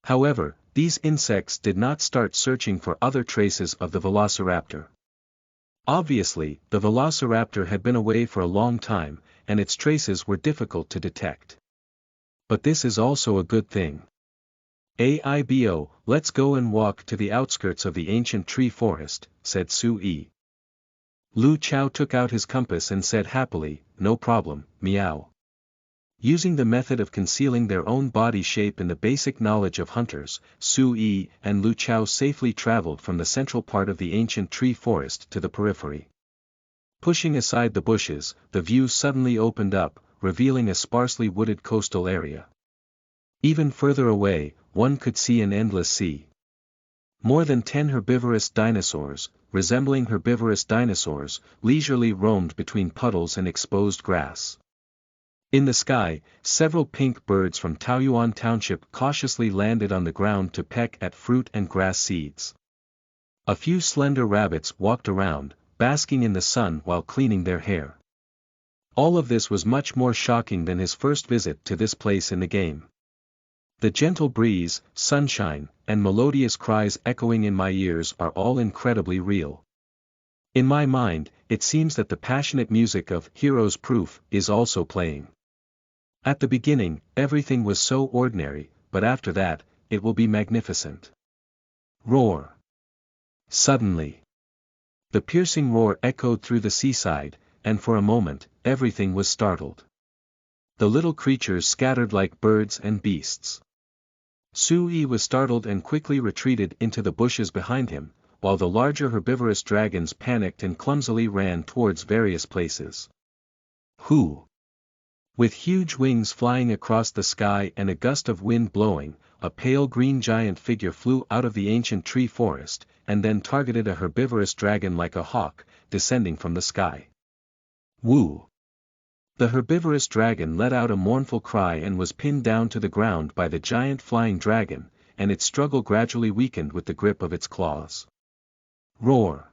However, these insects did not start searching for other traces of the velociraptor. Obviously, the velociraptor had been away for a long time, and its traces were difficult to detect. But this is also a good thing. "Aibo, let's go and walk to the outskirts of the ancient tree forest," said Sui. Lu Chao took out his compass and said happily, "No problem, meow." Using the method of concealing their own body shape in the basic knowledge of hunters, Sui and Lu Chao safely traveled from the central part of the ancient tree forest to the periphery. Pushing aside the bushes, the view suddenly opened up, revealing a sparsely wooded coastal area. Even further away, one could see an endless sea. More than 10 herbivorous dinosaurs, resembling herbivorous dinosaurs, leisurely roamed between puddles and exposed grass. In the sky, several pink birds from Taoyuan Township cautiously landed on the ground to peck at fruit and grass seeds. A few slender rabbits walked around, basking in the sun while cleaning their hair. All of this was much more shocking than his first visit to this place in the game. The gentle breeze, sunshine, and melodious cries echoing in my ears are all incredibly real. In my mind, it seems that the passionate music of Heroes Proof is also playing. At the beginning, everything was so ordinary, but after that, it will be magnificent. Roar. Suddenly, the piercing roar echoed through the seaside, and for a moment, everything was startled. The little creatures scattered like birds and beasts. Sui was startled and quickly retreated into the bushes behind him, while the larger herbivorous dragons panicked and clumsily ran towards various places. Who? With huge wings flying across the sky and a gust of wind blowing, a pale green giant figure flew out of the ancient tree forest, and then targeted a herbivorous dragon like a hawk, descending from the sky. Woo! The herbivorous dragon let out a mournful cry and was pinned down to the ground by the giant flying dragon, and its struggle gradually weakened with the grip of its claws. Roar!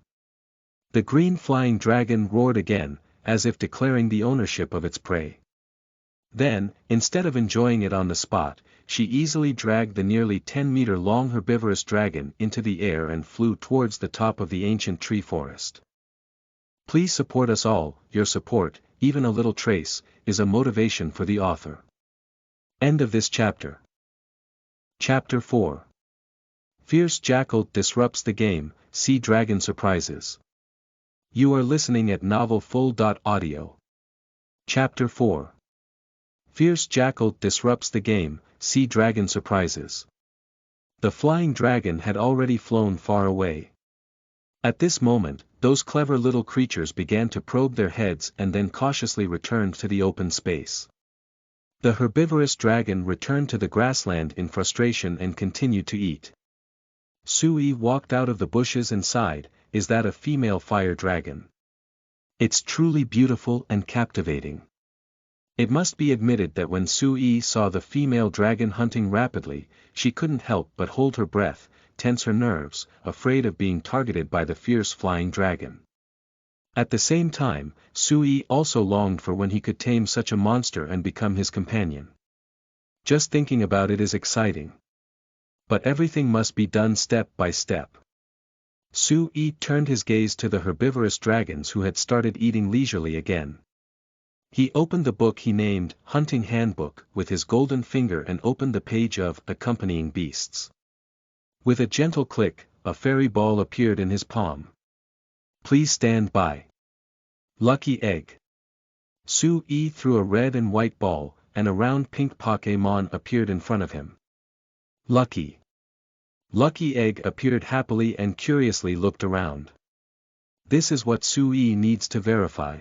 The green flying dragon roared again, as if declaring the ownership of its prey. Then, instead of enjoying it on the spot, she easily dragged the nearly 10-meter-long herbivorous dragon into the air and flew towards the top of the ancient tree forest. Please support us all. Your support, even a little trace, is a motivation for the author. End of this chapter. Chapter 4. Fierce Jackal disrupts the game, see Dragon Surprises. You are listening at novelfull.audio. Chapter 4. Fierce Jackal disrupts the game, see Dragon Surprises. The flying dragon had already flown far away. At this moment, those clever little creatures began to probe their heads and then cautiously returned to the open space. The herbivorous dragon returned to the grassland in frustration and continued to eat. Sui walked out of the bushes and sighed, "Is that a female fire dragon? It's truly beautiful and captivating." It must be admitted that when Sui saw the female dragon hunting rapidly, she couldn't help but hold her breath, tense her nerves, afraid of being targeted by the fierce flying dragon. At the same time, Sui also longed for when he could tame such a monster and become his companion. Just thinking about it is exciting. But everything must be done step by step. Sui turned his gaze to the herbivorous dragons who had started eating leisurely again. He opened the book he named Hunting Handbook with his golden finger and opened the page of Accompanying Beasts. With a gentle click, a fairy ball appeared in his palm. Please stand by. Lucky egg. Sui threw a red and white ball, and a round pink Pokémon appeared in front of him. Lucky. Lucky egg appeared happily and curiously looked around. This is what Sui needs to verify.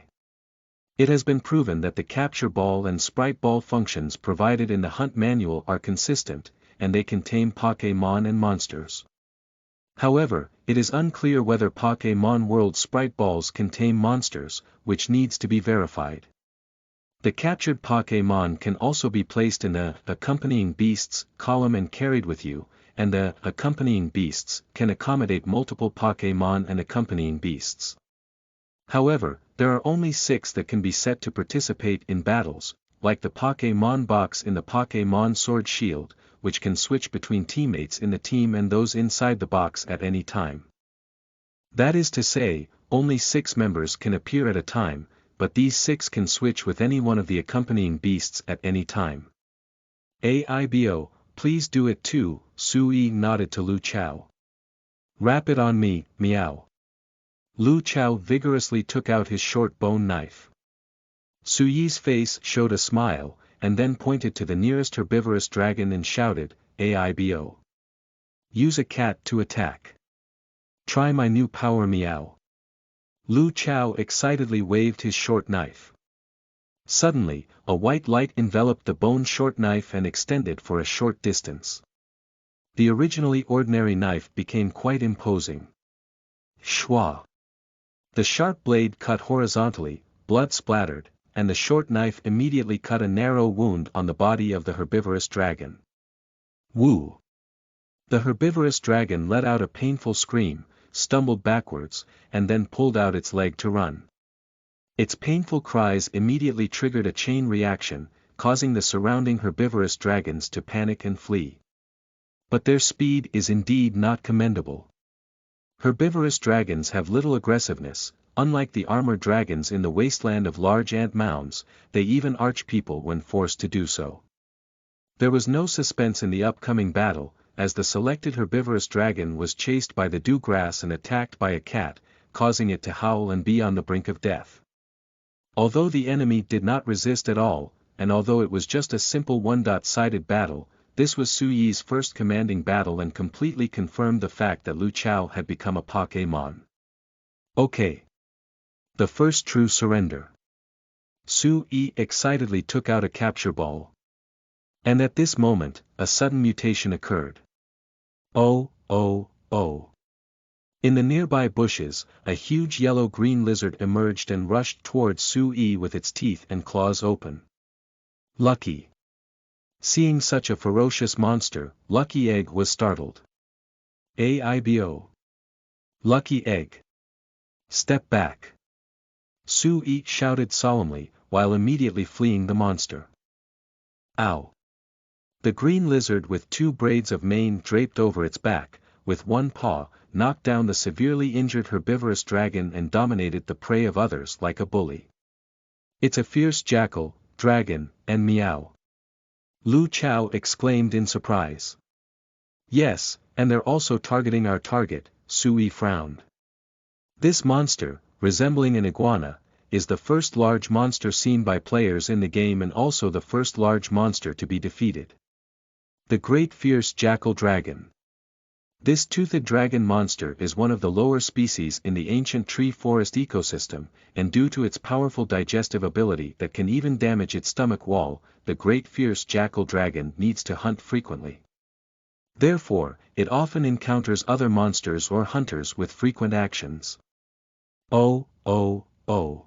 It has been proven that the capture ball and sprite ball functions provided in the hunt manual are consistent, and they can tame Pokémon and monsters. However, it is unclear whether Pokémon World sprite balls can tame monsters, which needs to be verified. The captured Pokémon can also be placed in the Accompanying Beasts column and carried with you, and the Accompanying Beasts can accommodate multiple Pokémon and Accompanying Beasts. However, there are only 6 that can be set to participate in battles, like the Pokémon box in the Pokémon Sword Shield, which can switch between teammates in the team and those inside the box at any time. That is to say, only 6 members can appear at a time, but these 6 can switch with any one of the accompanying beasts at any time. Aibo, please do it too, Sui nodded to Lu Chao. Wrap it on me, meow. Lu Chao vigorously took out his short bone knife. Suyi's face showed a smile, and then pointed to the nearest herbivorous dragon and shouted, "Aibo. Use a cat to attack. Try my new power, meow." Lu Chao excitedly waved his short knife. Suddenly, a white light enveloped the bone short knife and extended for a short distance. The originally ordinary knife became quite imposing. Shwa! The sharp blade cut horizontally, blood splattered, and the short knife immediately cut a narrow wound on the body of the herbivorous dragon. Woo! The herbivorous dragon let out a painful scream, stumbled backwards, and then pulled out its leg to run. Its painful cries immediately triggered a chain reaction, causing the surrounding herbivorous dragons to panic and flee. But their speed is indeed not commendable. Herbivorous dragons have little aggressiveness. Unlike the armored dragons in the wasteland of large ant mounds, they even arch people when forced to do so. There was no suspense in the upcoming battle, as the selected herbivorous dragon was chased by the dew grass and attacked by a cat, causing it to howl and be on the brink of death. Although the enemy did not resist at all, and although it was just a simple one-sided battle, this was Suyi's first commanding battle and completely confirmed the fact that Lu Chao had become a Pokémon. Okay. The first true surrender. Su-yi excitedly took out a capture ball. And at this moment, a sudden mutation occurred. Oh, oh, oh. In the nearby bushes, a huge yellow-green lizard emerged and rushed towards Su-yi with its teeth and claws open. Lucky. Seeing such a ferocious monster, Lucky Egg was startled. Aibo. Lucky Egg. Step back. Su-yi shouted solemnly, while immediately fleeing the monster. Ow! The green lizard with two braids of mane draped over its back, with one paw, knocked down the severely injured herbivorous dragon and dominated the prey of others like a bully. It's a fierce jackal, dragon, and meow. Lu Chao exclaimed in surprise. Yes, and they're also targeting our target, Sui frowned. This monster, resembling an iguana, is the first large monster seen by players in the game and also the first large monster to be defeated. The Great Fierce Jackal Dragon. This toothed dragon monster is one of the lower species in the ancient tree forest ecosystem, and due to its powerful digestive ability that can even damage its stomach wall, the Great Fierce Jackal Dragon needs to hunt frequently. Therefore, it often encounters other monsters or hunters with frequent actions. Oh, oh, oh.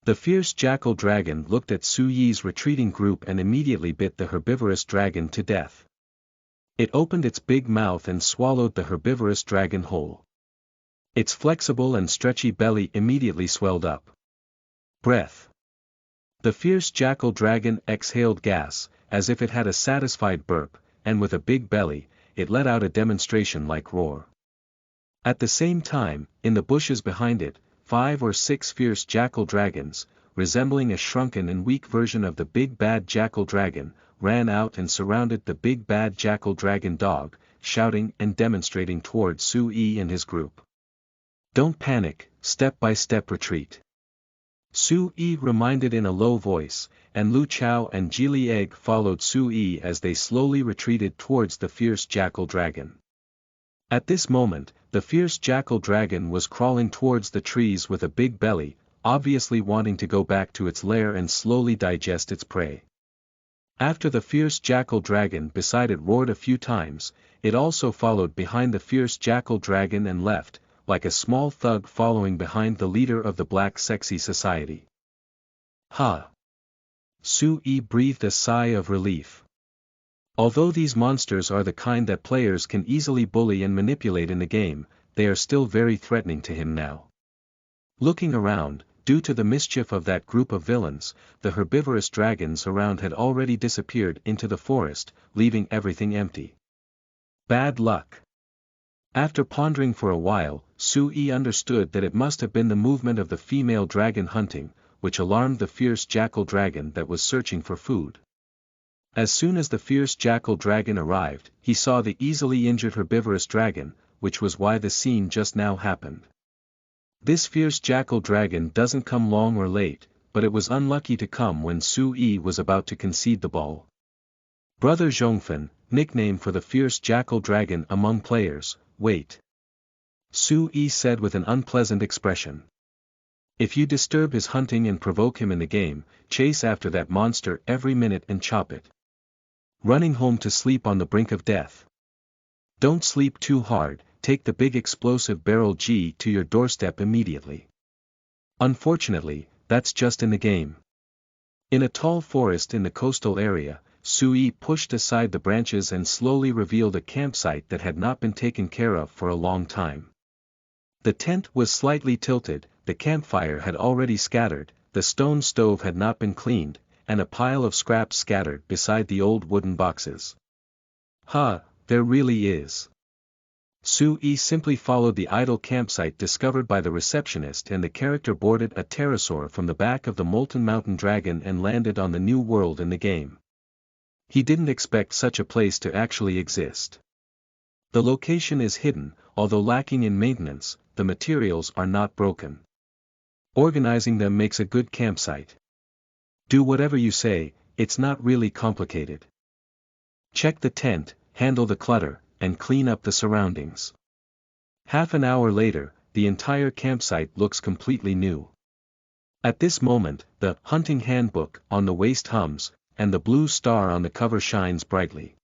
The fierce jackal dragon looked at Su-yi's retreating group and immediately bit the herbivorous dragon to death. It opened its big mouth and swallowed the herbivorous dragon whole. Its flexible and stretchy belly immediately swelled up. Breath. The fierce jackal dragon exhaled gas, as if it had a satisfied burp, and with a big belly, it let out a demonstration-like roar. At the same time, in the bushes behind it, 5 or 6 fierce jackal dragons, resembling a shrunken and weak version of the big bad jackal dragon, ran out and surrounded the big bad jackal dragon dog, shouting and demonstrating towards Su-yi and his group. Don't panic, step-by-step retreat. Su-yi reminded in a low voice, and Lu Chao and Jili Egg followed Su-yi as they slowly retreated towards the fierce jackal dragon. At this moment, the fierce jackal dragon was crawling towards the trees with a big belly, obviously wanting to go back to its lair and slowly digest its prey. After the fierce jackal dragon beside it roared a few times, it also followed behind the fierce jackal dragon and left, like a small thug following behind the leader of the Black Sexy Society. Ha! Su-yi breathed a sigh of relief. Although these monsters are the kind that players can easily bully and manipulate in the game, they are still very threatening to him now. Looking around, due to the mischief of that group of villains, the herbivorous dragons around had already disappeared into the forest, leaving everything empty. Bad luck. After pondering for a while, Su-yi understood that it must have been the movement of the female dragon hunting, which alarmed the fierce jackal dragon that was searching for food. As soon as the fierce jackal dragon arrived, he saw the easily injured herbivorous dragon, which was why the scene just now happened. This fierce jackal dragon doesn't come long or late, but it was unlucky to come when Su-yi was about to concede the ball. Brother Zhongfen, nickname for the fierce jackal dragon among players, wait. Su-yi said with an unpleasant expression. If you disturb his hunting and provoke him in the game, chase after that monster every minute and chop it. Running home to sleep on the brink of death. Don't sleep too hard, take the big explosive barrel G to your doorstep immediately. Unfortunately, that's just in the game. In a tall forest in the coastal area, Su-yi pushed aside the branches and slowly revealed a campsite that had not been taken care of for a long time. The tent was slightly tilted, the campfire had already scattered, the stone stove had not been cleaned, and a pile of scraps scattered beside the old wooden boxes. There really is. Su-yi simply followed the idle campsite discovered by the receptionist, and the character boarded a pterosaur from the back of the molten mountain dragon and landed on the new world in the game. He didn't expect such a place to actually exist. The location is hidden, although lacking in maintenance, the materials are not broken. Organizing them makes a good campsite. Do whatever you say, it's not really complicated. Check the tent, handle the clutter, and clean up the surroundings. Half an hour later, the entire campsite looks completely new. At this moment, the hunting handbook on the waist hums, and the blue star on the cover shines brightly.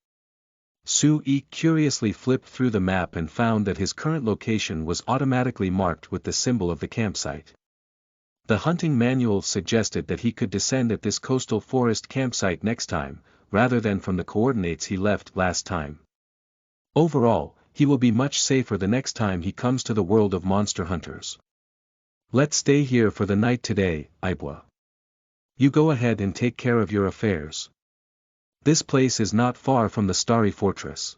Su-yi curiously flipped through the map and found that his current location was automatically marked with the symbol of the campsite. The hunting manual suggested that he could descend at this coastal forest campsite next time, rather than from the coordinates he left last time. Overall, he will be much safer the next time he comes to the world of monster hunters. Let's stay here for the night today, Ibwa. You go ahead and take care of your affairs. This place is not far from the Starry Fortress.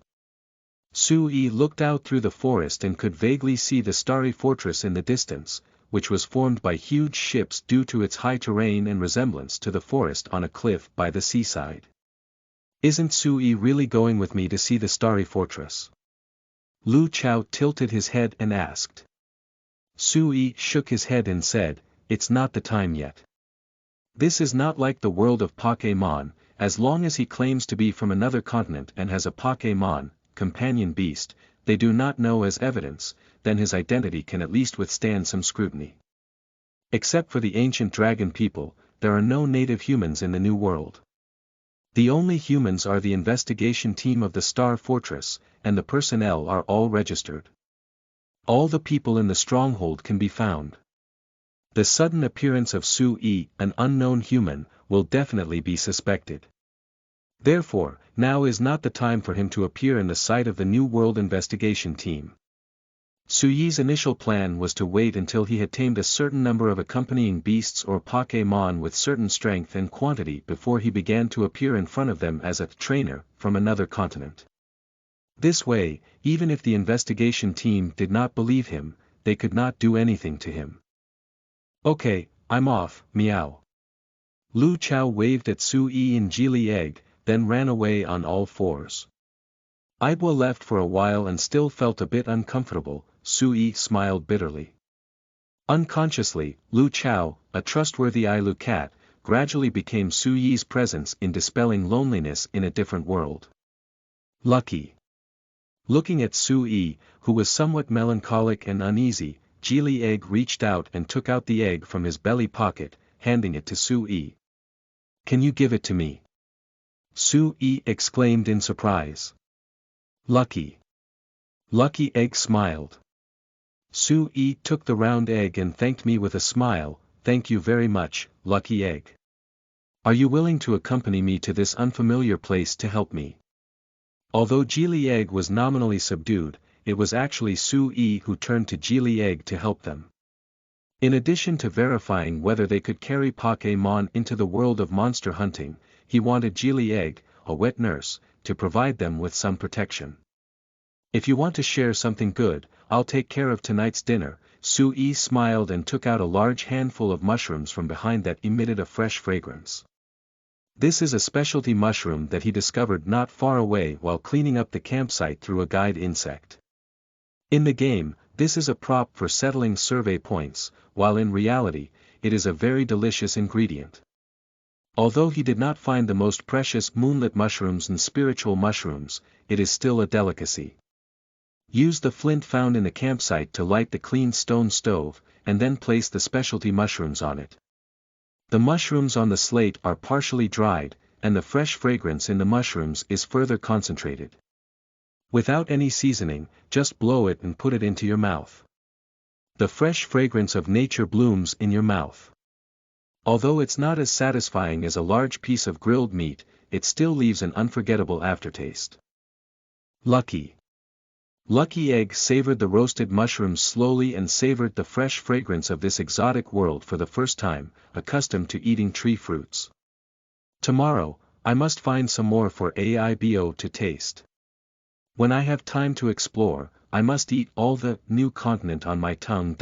Su-yi looked out through the forest and could vaguely see the Starry Fortress in the distance, which was formed by huge ships due to its high terrain and resemblance to the forest on a cliff by the seaside. Isn't Su-yi really going with me to see the Starry Fortress? Lu Chao tilted his head and asked. Su-yi shook his head and said, it's not the time yet. This is not like the world of Pokémon. As long as he claims to be from another continent and has a Pokémon, companion beast, they do not know as evidence, then his identity can at least withstand some scrutiny. Except for the ancient dragon people, there are no native humans in the New World. The only humans are the investigation team of the Star Fortress, and the personnel are all registered. All the people in the stronghold can be found. The sudden appearance of Su-yi, an unknown human, will definitely be suspected. Therefore, now is not the time for him to appear in the sight of the New World investigation team. Su-yi's initial plan was to wait until he had tamed a certain number of accompanying beasts or Pokémon with certain strength and quantity before he began to appear in front of them as a trainer from another continent. This way, even if the investigation team did not believe him, they could not do anything to him. Okay, I'm off, meow. Lu Chao waved at Su-yi and Geely Egg, then ran away on all fours. Ibwa left for a while and still felt a bit uncomfortable. Su-yi smiled bitterly. Unconsciously, Lu Chao, a trustworthy Ailu cat, gradually became Su-yi's presence in dispelling loneliness in a different world. Lucky. Looking at Su-yi, who was somewhat melancholic and uneasy, Geely Egg reached out and took out the egg from his belly pocket, handing it to Su-yi. Can you give it to me? Su-yi exclaimed in surprise. Lucky. Lucky Egg smiled. Su-yi took the round egg and thanked me with a smile. Thank you very much, Lucky Egg. Are you willing to accompany me to this unfamiliar place to help me? Although Geely Egg was nominally subdued, it was actually Su-yi who turned to Geely Egg to help them. In addition to verifying whether they could carry Pokémon into the world of monster hunting, he wanted Geely Egg, a wet nurse, to provide them with some protection. If you want to share something good, I'll take care of tonight's dinner. Su-yi smiled and took out a large handful of mushrooms from behind that emitted a fresh fragrance. This is a specialty mushroom that he discovered not far away while cleaning up the campsite through a guide insect. In the game, this is a prop for settling survey points, while in reality, it is a very delicious ingredient. Although he did not find the most precious moonlit mushrooms and spiritual mushrooms, it is still a delicacy. Use the flint found in the campsite to light the clean stone stove, and then place the specialty mushrooms on it. The mushrooms on the slate are partially dried, and the fresh fragrance in the mushrooms is further concentrated. Without any seasoning, just blow it and put it into your mouth. The fresh fragrance of nature blooms in your mouth. Although it's not as satisfying as a large piece of grilled meat, it still leaves an unforgettable aftertaste. Lucky. Lucky Egg savored the roasted mushrooms slowly and savored the fresh fragrance of this exotic world for the first time, accustomed to eating tree fruits. Tomorrow, I must find some more for Aibo to taste. When I have time to explore, I must eat all the new continent on my tongue.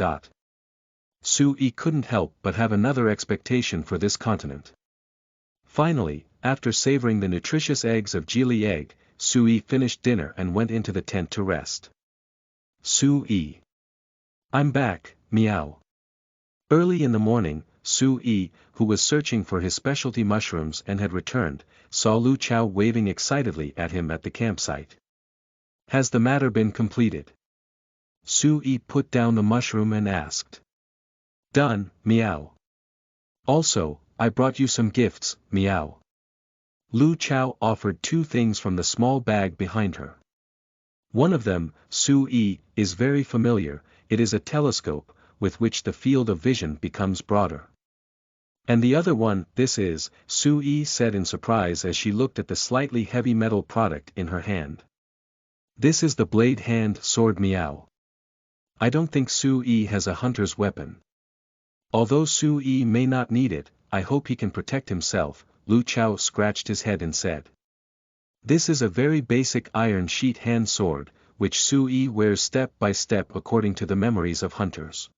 Sui couldn't help but have another expectation for this continent. Finally, after savoring the nutritious eggs of Geely Egg, Sui finished dinner and went into the tent to rest. Sui. I'm back, meow. Early in the morning, Sui, who was searching for his specialty mushrooms and had returned, saw Lu Chao waving excitedly at him at the campsite. Has the matter been completed? Sui put down the mushroom and asked. Done, meow. Also, I brought you some gifts, meow. Lu Chao offered two things from the small bag behind her. One of them, Sui, is very familiar, it is a telescope, with which the field of vision becomes broader. And the other one, this is, Sui said in surprise as she looked at the slightly heavy metal product in her hand. This is the blade hand sword meow. I don't think Sui has a hunter's weapon. Although Sui may not need it, I hope he can protect himself. Lu Chao scratched his head and said. This is a very basic iron sheet hand sword, which Sui wears step by step according to the memories of hunters.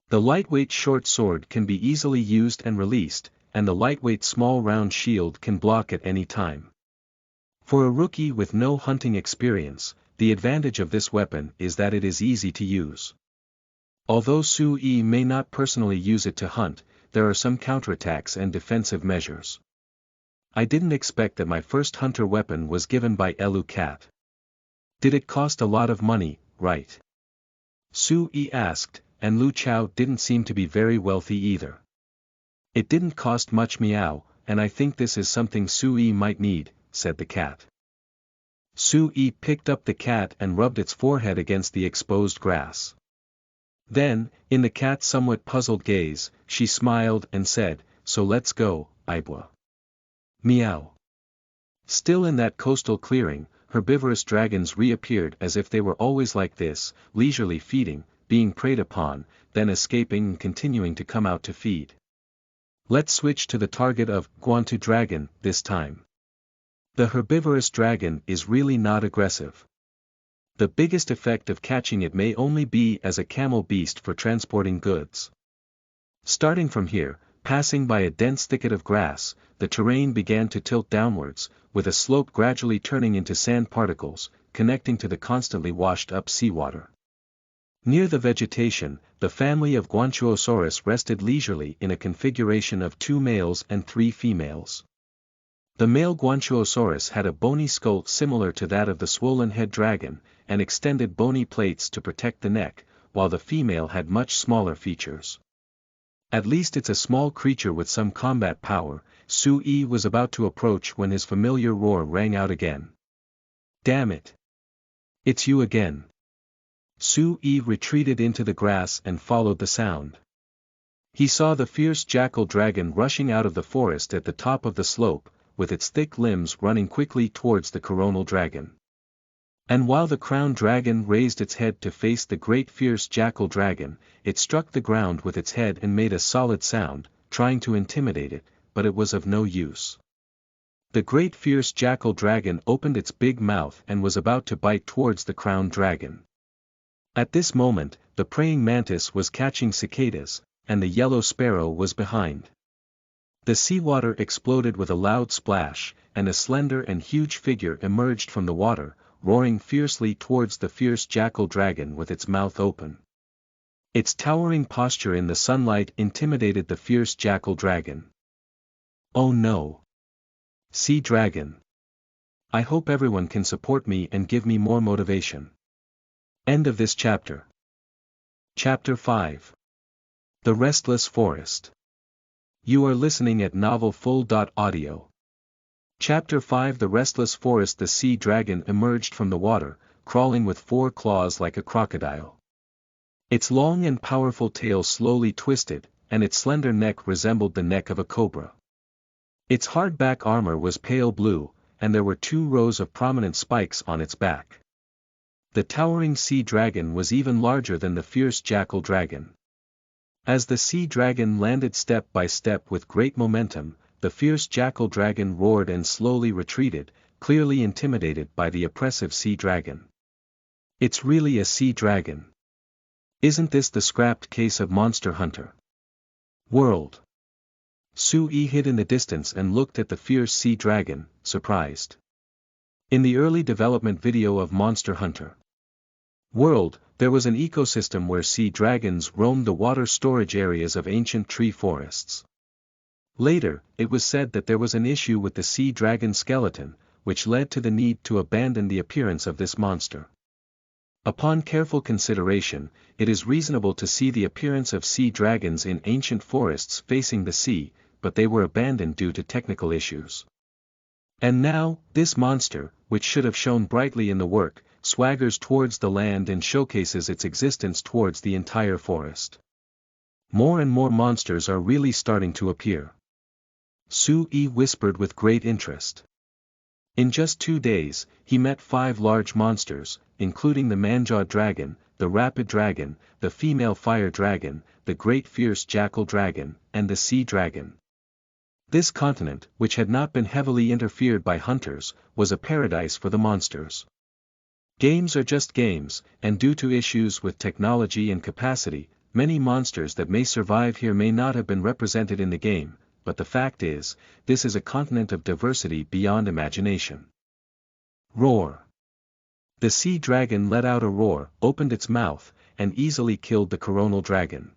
The lightweight short sword can be easily used and released, and the lightweight small round shield can block at any time. For a rookie with no hunting experience, the advantage of this weapon is that it is easy to use. Although Sui may not personally use it to hunt, there are some counterattacks and defensive measures. I didn't expect that my first hunter weapon was given by Elu Cat. Did it cost a lot of money, right? Sui asked, and Lu Chao didn't seem to be very wealthy either. It didn't cost much meow, and I think this is something Sui might need, said the cat. Sui picked up the cat and rubbed its forehead against the exposed grass. Then, in the cat's somewhat puzzled gaze, she smiled and said, so let's go, Ibwa. Meow. Still in that coastal clearing, herbivorous dragons reappeared as if they were always like this, leisurely feeding, being preyed upon, then escaping and continuing to come out to feed. Let's switch to the target of Guantu dragon this time. The herbivorous dragon is really not aggressive. The biggest effect of catching it may only be as a camel beast for transporting goods. Starting from here, passing by a dense thicket of grass, the terrain began to tilt downwards, with a slope gradually turning into sand particles, connecting to the constantly washed-up seawater. Near the vegetation, the family of Guanchuosaurus rested leisurely in a configuration of 2 males and 3 females. The male Guanchuosaurus had a bony skull similar to that of the swollen-head dragon, and extended bony plates to protect the neck, while the female had much smaller features. At least it's a small creature with some combat power. Sui was about to approach when his familiar roar rang out again. Damn it! It's you again. Sui retreated into the grass and followed the sound. He saw the fierce jackal dragon rushing out of the forest at the top of the slope, with its thick limbs running quickly towards the coronal dragon. And while the crown dragon raised its head to face the great fierce jackal dragon, it struck the ground with its head and made a solid sound, trying to intimidate it, but it was of no use. The great fierce jackal dragon opened its big mouth and was about to bite towards the crown dragon. At this moment, the praying mantis was catching cicadas, and the yellow sparrow was behind. The seawater exploded with a loud splash, and a slender and huge figure emerged from the water, roaring fiercely towards the fierce jackal dragon with its mouth open. Its towering posture in the sunlight intimidated the fierce jackal dragon. Oh no! Sea dragon! I hope everyone can support me and give me more motivation. End of this chapter. Chapter 5. The Restless Forest. You are listening at novelfull.audio. Chapter 5. The Restless Forest. The sea dragon emerged from the water, crawling with 4 claws like a crocodile. Its long and powerful tail slowly twisted, and its slender neck resembled the neck of a cobra. Its hard back armor was pale blue, and there were 2 rows of prominent spikes on its back. The towering sea dragon was even larger than the fierce jackal dragon. As the sea dragon landed step by step with great momentum, the fierce jackal dragon roared and slowly retreated, clearly intimidated by the oppressive sea dragon. It's really a sea dragon. Isn't this the scrapped case of Monster Hunter World? Sui hid in the distance and looked at the fierce sea dragon, surprised. In the early development video of Monster Hunter World, there was an ecosystem where sea dragons roamed the water storage areas of ancient tree forests. Later, it was said that there was an issue with the sea dragon skeleton, which led to the need to abandon the appearance of this monster. Upon careful consideration, it is reasonable to see the appearance of sea dragons in ancient forests facing the sea, but they were abandoned due to technical issues. And now, this monster, which should have shone brightly in the work, swaggers towards the land and showcases its existence towards the entire forest. More and more monsters are really starting to appear. Sui whispered with great interest. In just 2 days, he met 5 large monsters, including the Manjaw dragon, the rapid dragon, the female fire dragon, the great fierce jackal dragon, and the sea dragon. This continent, which had not been heavily interfered by hunters, was a paradise for the monsters. Games are just games, and due to issues with technology and capacity, many monsters that may survive here may not have been represented in the game, but the fact is, this is a continent of diversity beyond imagination. Roar. The sea dragon let out a roar, opened its mouth, and easily killed the coronal dragon.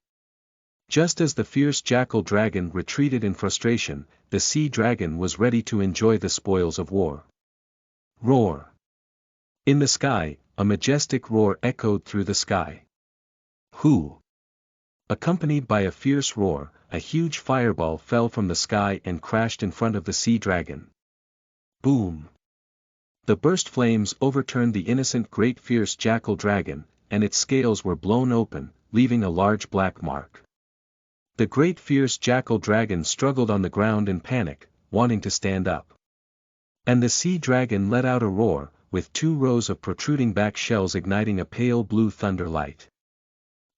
Just as the fierce jackal dragon retreated in frustration, the sea dragon was ready to enjoy the spoils of war. Roar. In the sky, a majestic roar echoed through the sky. Hoo! Accompanied by a fierce roar, a huge fireball fell from the sky and crashed in front of the sea dragon. Boom! The burst flames overturned the innocent great fierce jackal dragon, and its scales were blown open, leaving a large black mark. The great fierce jackal dragon struggled on the ground in panic, wanting to stand up. And the sea dragon let out a roar, with 2 rows of protruding back shells igniting a pale blue thunder light.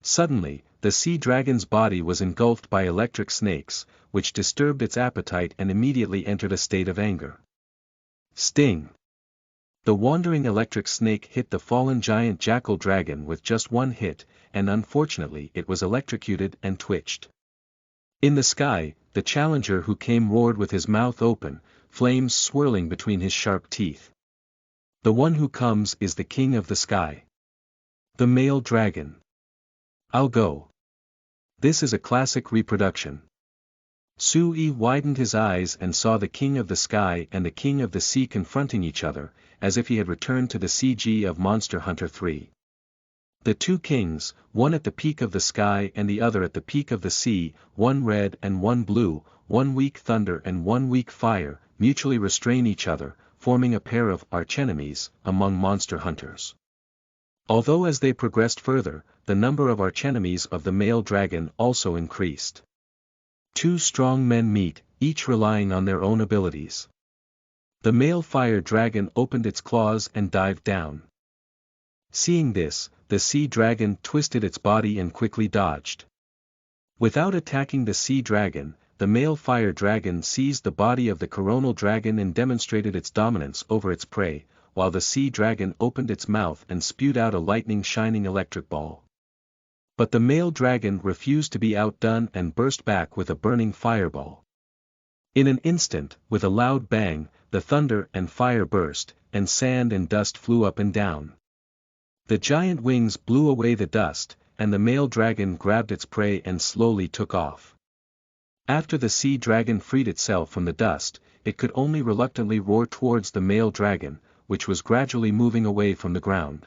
Suddenly, the sea dragon's body was engulfed by electric snakes, which disturbed its appetite and immediately entered a state of anger. Sting! The wandering electric snake hit the fallen giant jackal dragon with just 1 hit, and unfortunately it was electrocuted and twitched. In the sky, the challenger who came roared with his mouth open, flames swirling between his sharp teeth. The one who comes is the king of the sky. The male dragon. I'll go. This is a classic reproduction. Sui widened his eyes and saw the king of the sky and the king of the sea confronting each other, as if he had returned to the CG of Monster Hunter 3. The 2 kings, one at the peak of the sky and the other at the peak of the sea, one red and one blue, one weak thunder and one weak fire, mutually restrain each other, forming a pair of archenemies among monster hunters. Although as they progressed further, the number of archenemies of the male dragon also increased. 2 strong men meet, each relying on their own abilities. The male fire dragon opened its claws and dived down. Seeing this, the sea dragon twisted its body and quickly dodged. Without attacking the sea dragon, the male fire dragon seized the body of the coronal dragon and demonstrated its dominance over its prey, while the sea dragon opened its mouth and spewed out a lightning-shining electric ball. But the male dragon refused to be outdone and burst back with a burning fireball. In an instant, with a loud bang, the thunder and fire burst, and sand and dust flew up and down. The giant wings blew away the dust, and the male dragon grabbed its prey and slowly took off. After the sea dragon freed itself from the dust, it could only reluctantly roar towards the male dragon, which was gradually moving away from the ground.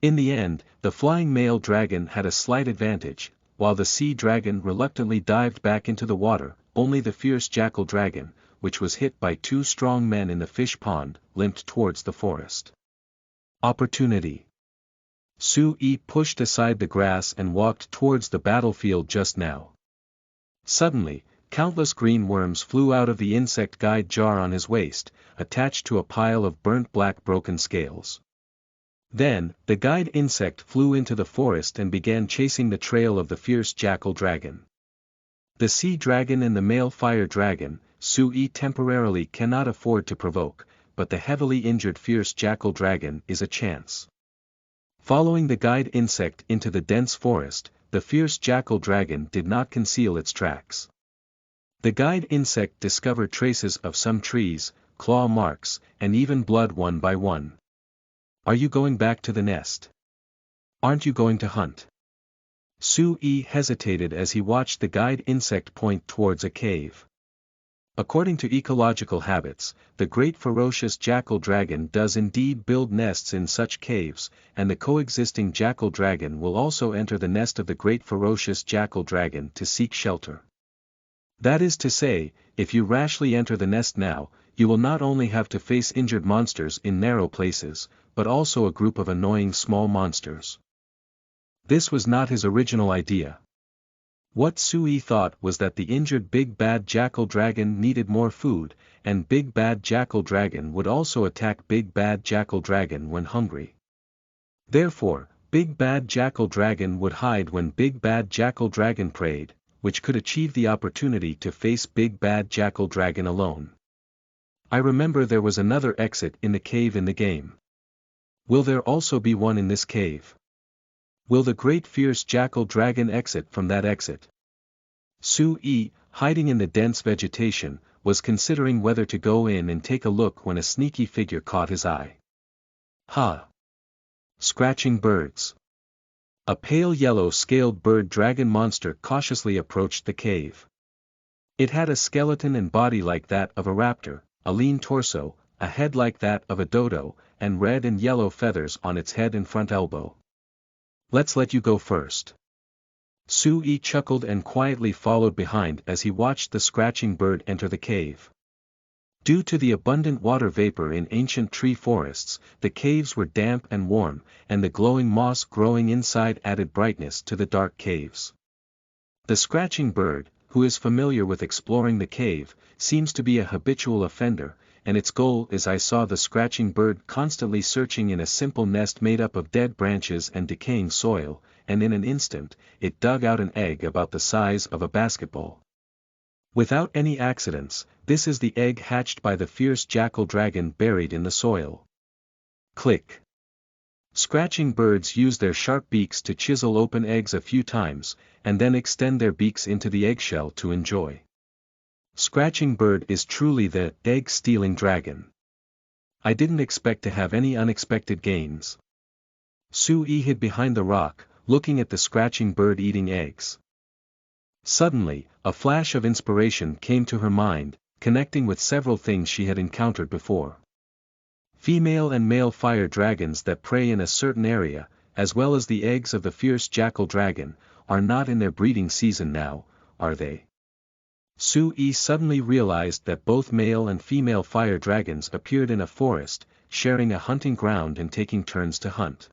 In the end, the flying male dragon had a slight advantage, while the sea dragon reluctantly dived back into the water. Only the fierce jackal dragon, which was hit by two strong men in the fish pond, limped towards the forest. Opportunity. Su-yi pushed aside the grass and walked towards the battlefield just now. Suddenly, countless green worms flew out of the insect guide jar on his waist, attached to a pile of burnt black broken scales. Then, the guide insect flew into the forest and began chasing the trail of the fierce jackal dragon. The sea dragon and the male fire dragon, Su-yi temporarily cannot afford to provoke, but the heavily injured fierce jackal dragon is a chance. Following the guide insect into the dense forest, the fierce jackal dragon did not conceal its tracks. The guide insect discovered traces of some trees, claw marks, and even blood one by one. Are you going back to the nest? Aren't you going to hunt? Su-yi hesitated as he watched the guide insect point towards a cave. According to ecological habits, the great ferocious jackal dragon does indeed build nests in such caves, and the coexisting jackal dragon will also enter the nest of the great ferocious jackal dragon to seek shelter. That is to say, if you rashly enter the nest now, you will not only have to face injured monsters in narrow places, but also a group of annoying small monsters. This was not his original idea. What Su-yi thought was that the injured big bad jackal dragon needed more food, and big bad jackal dragon would also attack big bad jackal dragon when hungry. Therefore, big bad jackal dragon would hide when big bad jackal dragon preyed, which could achieve the opportunity to face big bad jackal dragon alone. I remember there was another exit in the cave in the game. Will there also be one in this cave? Will the great fierce jackal dragon exit from that exit? Su-yi, hiding in the dense vegetation, was considering whether to go in and take a look when a sneaky figure caught his eye. Ha! Scratching birds. A pale yellow scaled bird dragon monster cautiously approached the cave. It had a skeleton and body like that of a raptor, a lean torso, a head like that of a dodo, and red and yellow feathers on its head and front elbow. Let's let you go first. Su-yi chuckled and quietly followed behind as he watched the scratching bird enter the cave. Due to the abundant water vapor in ancient tree forests, the caves were damp and warm, and the glowing moss growing inside added brightness to the dark caves. The scratching bird, who is familiar with exploring the cave, seems to be a habitual offender, and its goal is I saw the scratching bird constantly searching in a simple nest made up of dead branches and decaying soil, and in an instant, it dug out an egg about the size of a basketball. Without any accidents, this is the egg hatched by the fierce jackal dragon buried in the soil. Click. Scratching birds use their sharp beaks to chisel open eggs a few times, and then extend their beaks into the eggshell to enjoy. Scratching bird is truly the egg-stealing dragon. I didn't expect to have any unexpected gains. Su-yi hid behind the rock, looking at the scratching bird eating eggs. Suddenly, a flash of inspiration came to her mind, connecting with several things she had encountered before. Female and male fire dragons that prey in a certain area, as well as the eggs of the fierce jackal dragon, are not in their breeding season now, are they? Su-yi suddenly realized that both male and female fire dragons appeared in a forest, sharing a hunting ground and taking turns to hunt.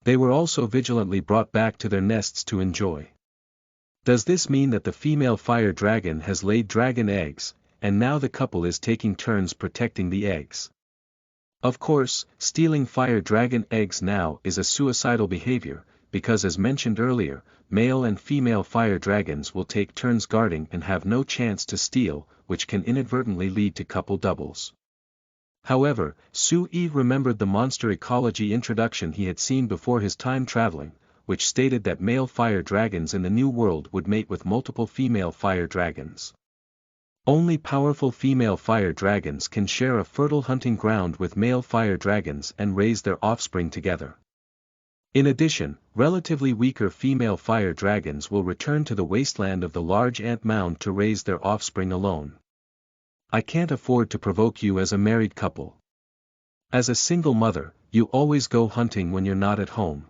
They were also vigilantly brought back to their nests to enjoy. Does this mean that the female fire dragon has laid dragon eggs, and now the couple is taking turns protecting the eggs? Of course, stealing fire dragon eggs now is a suicidal behavior, because as mentioned earlier, male and female fire dragons will take turns guarding and have no chance to steal, which can inadvertently lead to couple doubles. However, Su-yi remembered the monster ecology introduction he had seen before his time traveling, which stated that male fire dragons in the New World would mate with multiple female fire dragons. Only powerful female fire dragons can share a fertile hunting ground with male fire dragons and raise their offspring together. In addition, relatively weaker female fire dragons will return to the wasteland of the large ant mound to raise their offspring alone. I can't afford to provoke you as a married couple. As a single mother, you always go hunting when you're not at home.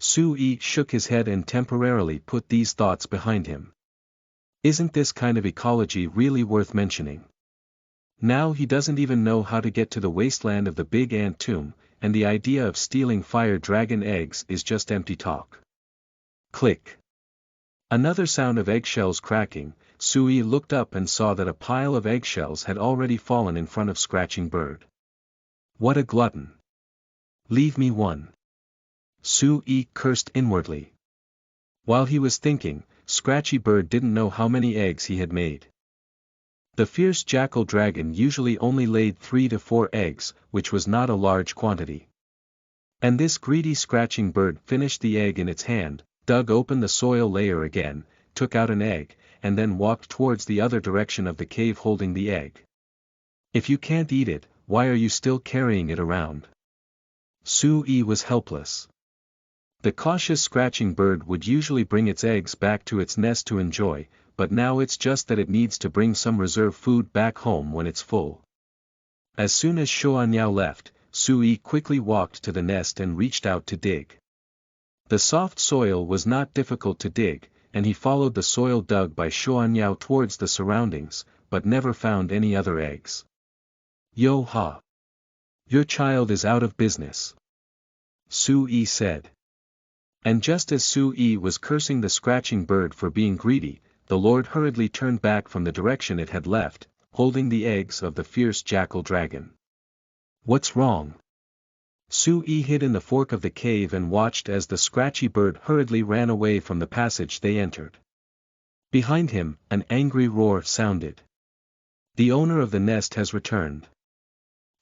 Sui shook his head and temporarily put these thoughts behind him. Isn't this kind of ecology really worth mentioning? Now he doesn't even know how to get to the wasteland of the big ant tomb, and the idea of stealing fire dragon eggs is just empty talk. Click. Another sound of eggshells cracking. Sui looked up and saw that a pile of eggshells had already fallen in front of Scratching Bird. What a glutton. Leave me one. Sui cursed inwardly. While he was thinking, Scratchy Bird didn't know how many eggs he had made. The fierce jackal dragon usually only laid 3 to 4 eggs, which was not a large quantity. And this greedy Scratching Bird finished the egg in its hand, dug open the soil layer again, took out an egg, and then walked towards the other direction of the cave holding the egg. If you can't eat it, why are you still carrying it around? Sui was helpless. The cautious Scratching Bird would usually bring its eggs back to its nest to enjoy, but now it's just that it needs to bring some reserve food back home when it's full. As soon as Shoanyao left, Sui quickly walked to the nest and reached out to dig. The soft soil was not difficult to dig, and he followed the soil dug by Shoanyao towards the surroundings, but never found any other eggs. Yo ha! Your child is out of business. Sui said. And just as Sui was cursing the Scratching Bird for being greedy, the Lord hurriedly turned back from the direction it had left, holding the eggs of the fierce jackal dragon. What's wrong? Sui hid in the fork of the cave and watched as the Scratchy Bird hurriedly ran away from the passage they entered. Behind him, an angry roar sounded. The owner of the nest has returned.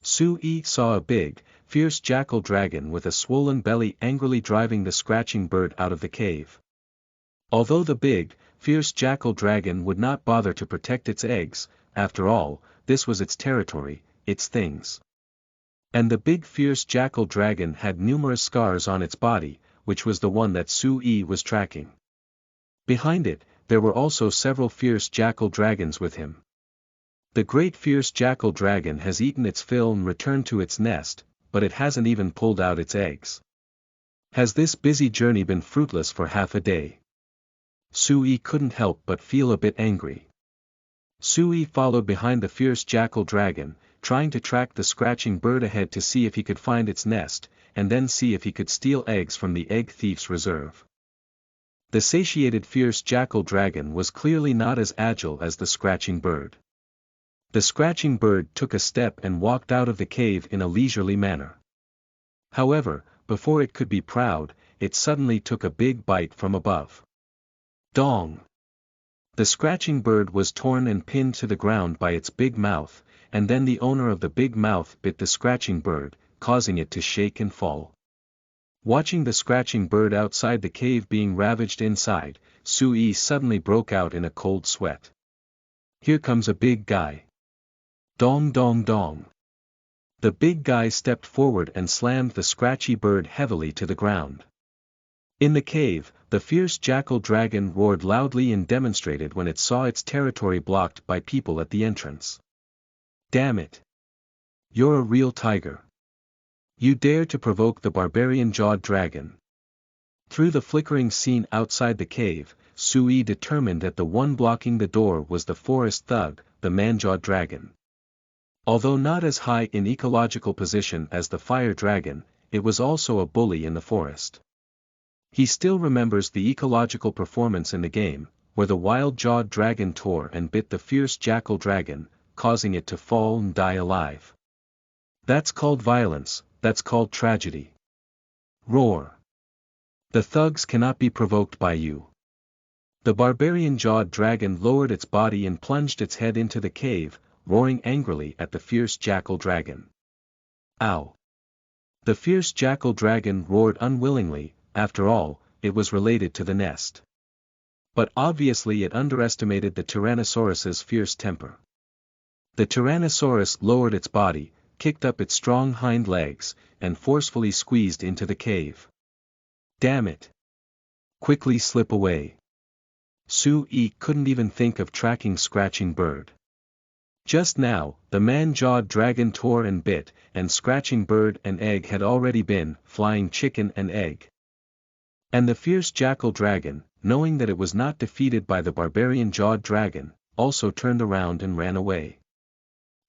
Sui saw a big, fierce jackal dragon with a swollen belly angrily driving the Scratching Bird out of the cave. Although the big, fierce jackal dragon would not bother to protect its eggs, after all, this was its territory, its things. And the big fierce jackal dragon had numerous scars on its body, which was the one that Sui was tracking. Behind it, there were also several fierce jackal dragons with him. The great fierce jackal dragon has eaten its fill and returned to its nest, but it hasn't even pulled out its eggs. Has this busy journey been fruitless for half a day? Sui couldn't help but feel a bit angry. Sui followed behind the fierce jackal dragon, trying to track the Scratching Bird ahead to see if he could find its nest, and then see if he could steal eggs from the egg thief's reserve. The satiated fierce jackal dragon was clearly not as agile as the Scratching Bird. The Scratching Bird took a step and walked out of the cave in a leisurely manner. However, before it could be proud, it suddenly took a big bite from above. Dong! The Scratching Bird was torn and pinned to the ground by its big mouth, and then the owner of the big mouth bit the Scratching Bird, causing it to shake and fall. Watching the Scratching Bird outside the cave being ravaged inside, Sui suddenly broke out in a cold sweat. Here comes a big guy. Dong dong dong. The big guy stepped forward and slammed the Scratchy Bird heavily to the ground. In the cave, the fierce jackal dragon roared loudly and demonstrated when it saw its territory blocked by people at the entrance. Damn it! You're a real tiger. You dare to provoke the barbarian-jawed dragon. Through the flickering scene outside the cave, Sui determined that the one blocking the door was the forest thug, the man-jawed dragon. Although not as high in ecological position as the fire dragon, it was also a bully in the forest. He still remembers the ecological performance in the game, where the wild-jawed dragon tore and bit the fierce jackal dragon, causing it to fall and die alive. That's called violence, that's called tragedy. Roar! The thugs cannot be provoked by you. The barbarian-jawed dragon lowered its body and plunged its head into the cave, roaring angrily at the fierce jackal dragon. Ow! The fierce jackal dragon roared unwillingly, after all, it was related to the nest. But obviously it underestimated the Tyrannosaurus's fierce temper. The Tyrannosaurus lowered its body, kicked up its strong hind legs, and forcefully squeezed into the cave. Damn it! Quickly slip away. Sui couldn't even think of tracking Scratching Bird. Just now, the man-jawed dragon tore and bit, and Scratching Bird and Egg had already been flying chicken and egg. And the fierce jackal dragon, knowing that it was not defeated by the barbarian-jawed dragon, also turned around and ran away.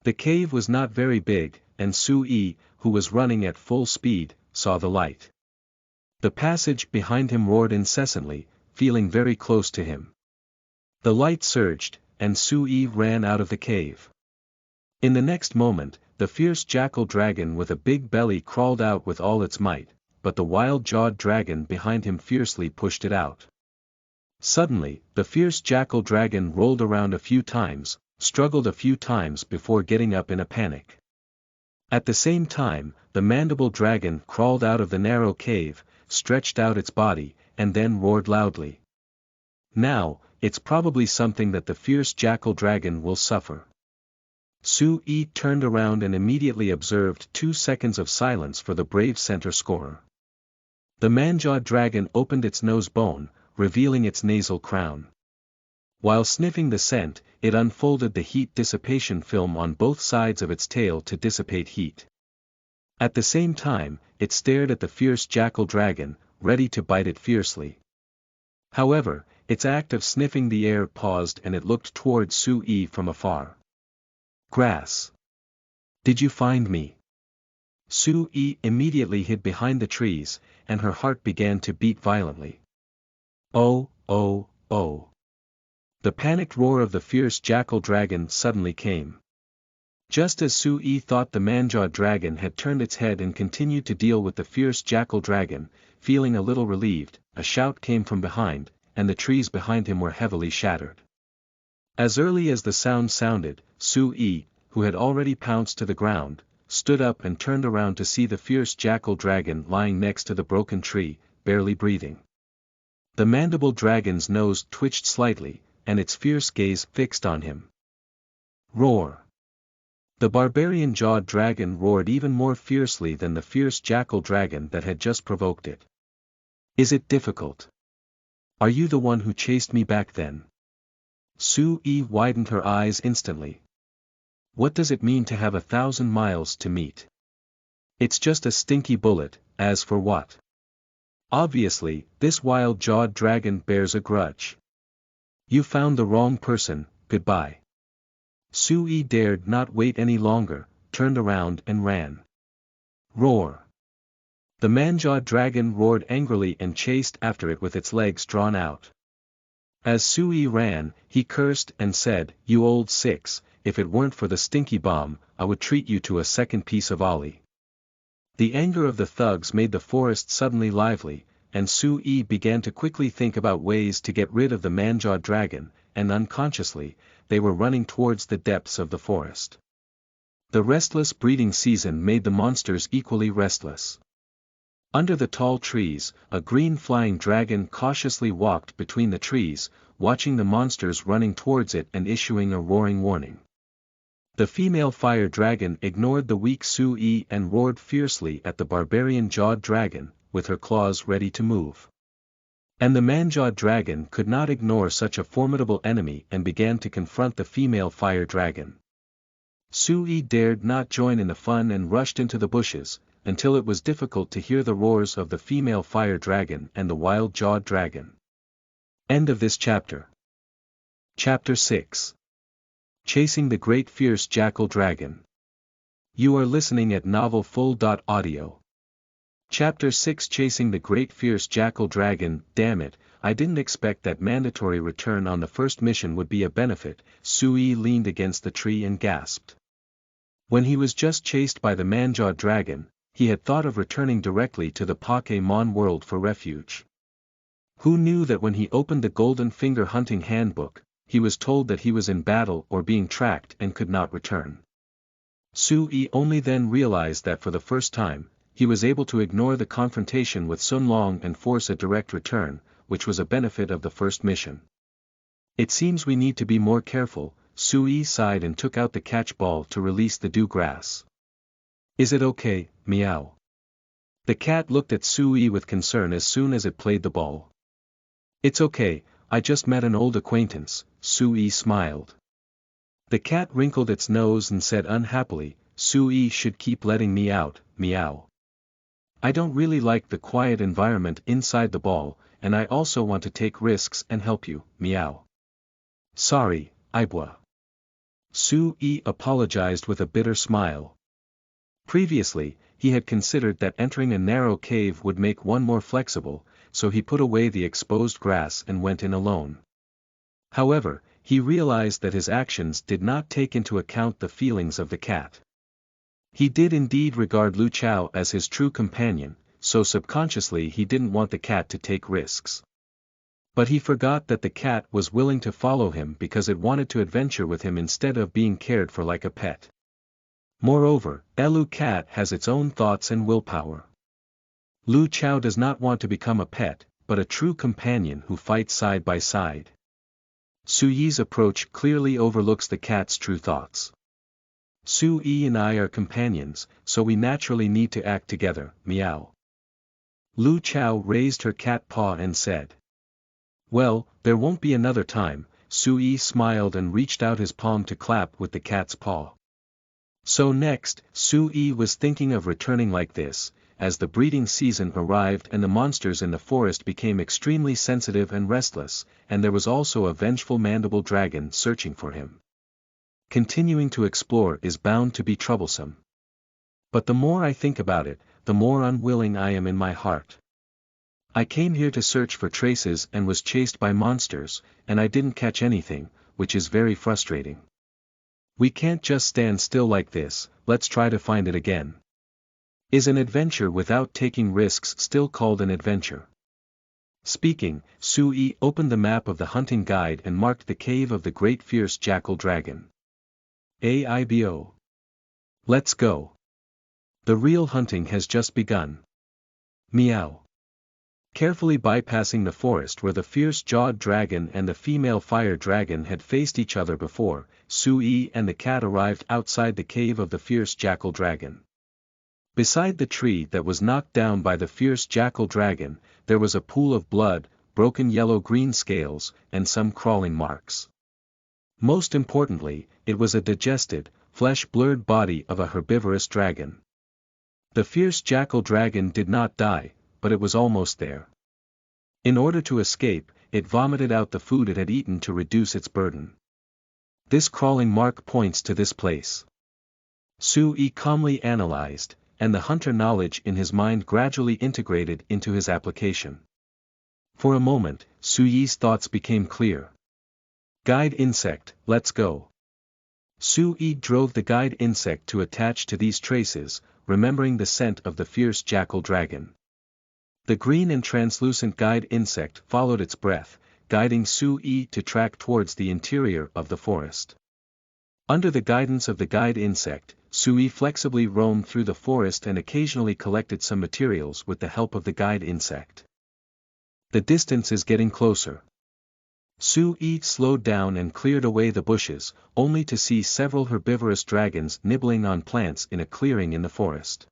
The cave was not very big, and Sui, who was running at full speed, saw the light. The passage behind him roared incessantly, feeling very close to him. The light surged, and Sui ran out of the cave. In the next moment, the fierce jackal dragon with a big belly crawled out with all its might, but the wild-jawed dragon behind him fiercely pushed it out. Suddenly, the fierce jackal dragon rolled around a few times, struggled a few times before getting up in a panic. At the same time, the mandible dragon crawled out of the narrow cave, stretched out its body, and then roared loudly. Now, it's probably something that the fierce jackal dragon will suffer. Sui turned around and immediately observed 2 seconds of silence for the brave center scorer. The man-jawed dragon opened its nose bone, revealing its nasal crown. While sniffing the scent, it unfolded the heat dissipation film on both sides of its tail to dissipate heat. At the same time, it stared at the fierce jackal dragon, ready to bite it fiercely. However, its act of sniffing the air paused and it looked toward Sui from afar. Grass. Did you find me? Sui immediately hid behind the trees, and her heart began to beat violently. Oh, oh, oh. The panicked roar of the fierce jackal dragon suddenly came. Just as Sui thought the man-jawed dragon had turned its head and continued to deal with the fierce jackal dragon, feeling a little relieved, a shout came from behind, and the trees behind him were heavily shattered. As early as the sound sounded, Sui, who had already pounced to the ground, stood up and turned around to see the fierce jackal dragon lying next to the broken tree, barely breathing. The mandible dragon's nose twitched slightly, and its fierce gaze fixed on him. Roar! The barbarian-jawed dragon roared even more fiercely than the fierce jackal dragon that had just provoked it. Is it difficult? Are you the one who chased me back then? Sui widened her eyes instantly. What does it mean to have 1,000 miles to meet? It's just a stinky bullet, as for what? Obviously, this wild-jawed dragon bears a grudge. You found the wrong person, goodbye. Sui dared not wait any longer, turned around and ran. Roar! The man-jawed dragon roared angrily and chased after it with its legs drawn out. As Sui ran, he cursed and said, "You old six, if it weren't for the stinky bomb, I would treat you to a second piece of ollie." The anger of the thugs made the forest suddenly lively, and Sui began to quickly think about ways to get rid of the man-jawed dragon, and unconsciously, they were running towards the depths of the forest. The restless breeding season made the monsters equally restless. Under the tall trees, a green flying dragon cautiously walked between the trees, watching the monsters running towards it and issuing a roaring warning. The female fire dragon ignored the weak Sui and roared fiercely at the barbarian-jawed dragon, with her claws ready to move. And the man-jawed dragon could not ignore such a formidable enemy and began to confront the female fire dragon. Sui dared not join in the fun and rushed into the bushes, until it was difficult to hear the roars of the female fire dragon and the wild-jawed dragon. End of this chapter. Chapter 6. Chasing the Great Fierce Jackal Dragon. You are listening at novelfull.audio. Chapter 6 Chasing the Great Fierce Jackal Dragon. Damn it, I didn't expect that mandatory return on the first mission would be a benefit. Sui leaned against the tree and gasped. When he was just chased by the man-jawed dragon, he had thought of returning directly to the Pokémon world for refuge. Who knew that when he opened the Golden Finger hunting handbook, he was told that he was in battle or being tracked and could not return. Sui only then realized that for the first time, he was able to ignore the confrontation with Sun Long and force a direct return, which was a benefit of the first mission. It seems we need to be more careful, Sui sighed and took out the catch ball to release the dew grass. Is it okay, meow? The cat looked at Sui with concern as soon as it played the ball. It's okay, I just met an old acquaintance, Sui smiled. The cat wrinkled its nose and said unhappily, Sui should keep letting me out, meow. I don't really like the quiet environment inside the ball, and I also want to take risks and help you, meow. Sorry, Ibwa. Sui apologized with a bitter smile. Previously, he had considered that entering a narrow cave would make one more flexible, so he put away the exposed grass and went in alone. However, he realized that his actions did not take into account the feelings of the cat. He did indeed regard Lu Chao as his true companion, so subconsciously he didn't want the cat to take risks. But he forgot that the cat was willing to follow him because it wanted to adventure with him instead of being cared for like a pet. Moreover, Lu cat has its own thoughts and willpower. Lu Chao does not want to become a pet, but a true companion who fights side by side. Suyi's approach clearly overlooks the cat's true thoughts. Sui and I are companions, so we naturally need to act together, meow. Lu Chao raised her cat paw and said. Well, there won't be another time, Sui smiled and reached out his palm to clap with the cat's paw. So next, Sui was thinking of returning like this, as the breeding season arrived and the monsters in the forest became extremely sensitive and restless, and there was also a vengeful mandible dragon searching for him. Continuing to explore is bound to be troublesome. But the more I think about it, the more unwilling I am in my heart. I came here to search for traces and was chased by monsters, and I didn't catch anything, which is very frustrating. We can't just stand still like this, let's try to find it again. Is an adventure without taking risks still called an adventure? Speaking, Sui opened the map of the hunting guide and marked the cave of the great fierce jackal dragon. AIBO. Let's go. The real hunting has just begun. Meow. Carefully bypassing the forest where the fierce-jawed dragon and the female fire dragon had faced each other before, Sui and the cat arrived outside the cave of the fierce jackal dragon. Beside the tree that was knocked down by the fierce jackal dragon, there was a pool of blood, broken yellow-green scales, and some crawling marks. Most importantly, it was a digested, flesh-blurred body of a herbivorous dragon. The fierce jackal dragon did not die, but it was almost there. In order to escape, it vomited out the food it had eaten to reduce its burden. This crawling mark points to this place. Sui calmly analyzed, and the hunter knowledge in his mind gradually integrated into his application. For a moment, Sui's thoughts became clear. Guide insect, let's go. Sui drove the guide insect to attach to these traces, remembering the scent of the fierce jackal dragon. The green and translucent guide insect followed its breath, guiding Sui to track towards the interior of the forest. Under the guidance of the guide insect, Sui flexibly roamed through the forest and occasionally collected some materials with the help of the guide insect. The distance is getting closer. Sui slowed down and cleared away the bushes, only to see several herbivorous dragons nibbling on plants in a clearing in the forest.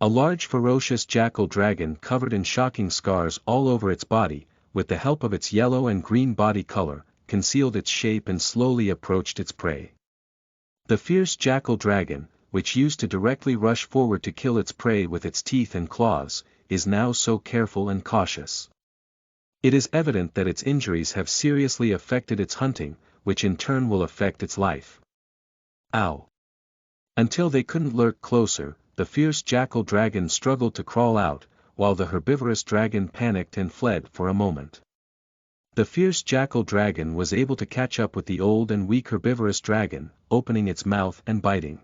A large ferocious jackal dragon covered in shocking scars all over its body, with the help of its yellow and green body color, concealed its shape and slowly approached its prey. The fierce jackal dragon, which used to directly rush forward to kill its prey with its teeth and claws, is now so careful and cautious. It is evident that its injuries have seriously affected its hunting, which in turn will affect its life. Ow! Until they couldn't lurk closer, the fierce jackal dragon struggled to crawl out, while the herbivorous dragon panicked and fled for a moment. The fierce jackal dragon was able to catch up with the old and weak herbivorous dragon, opening its mouth and biting.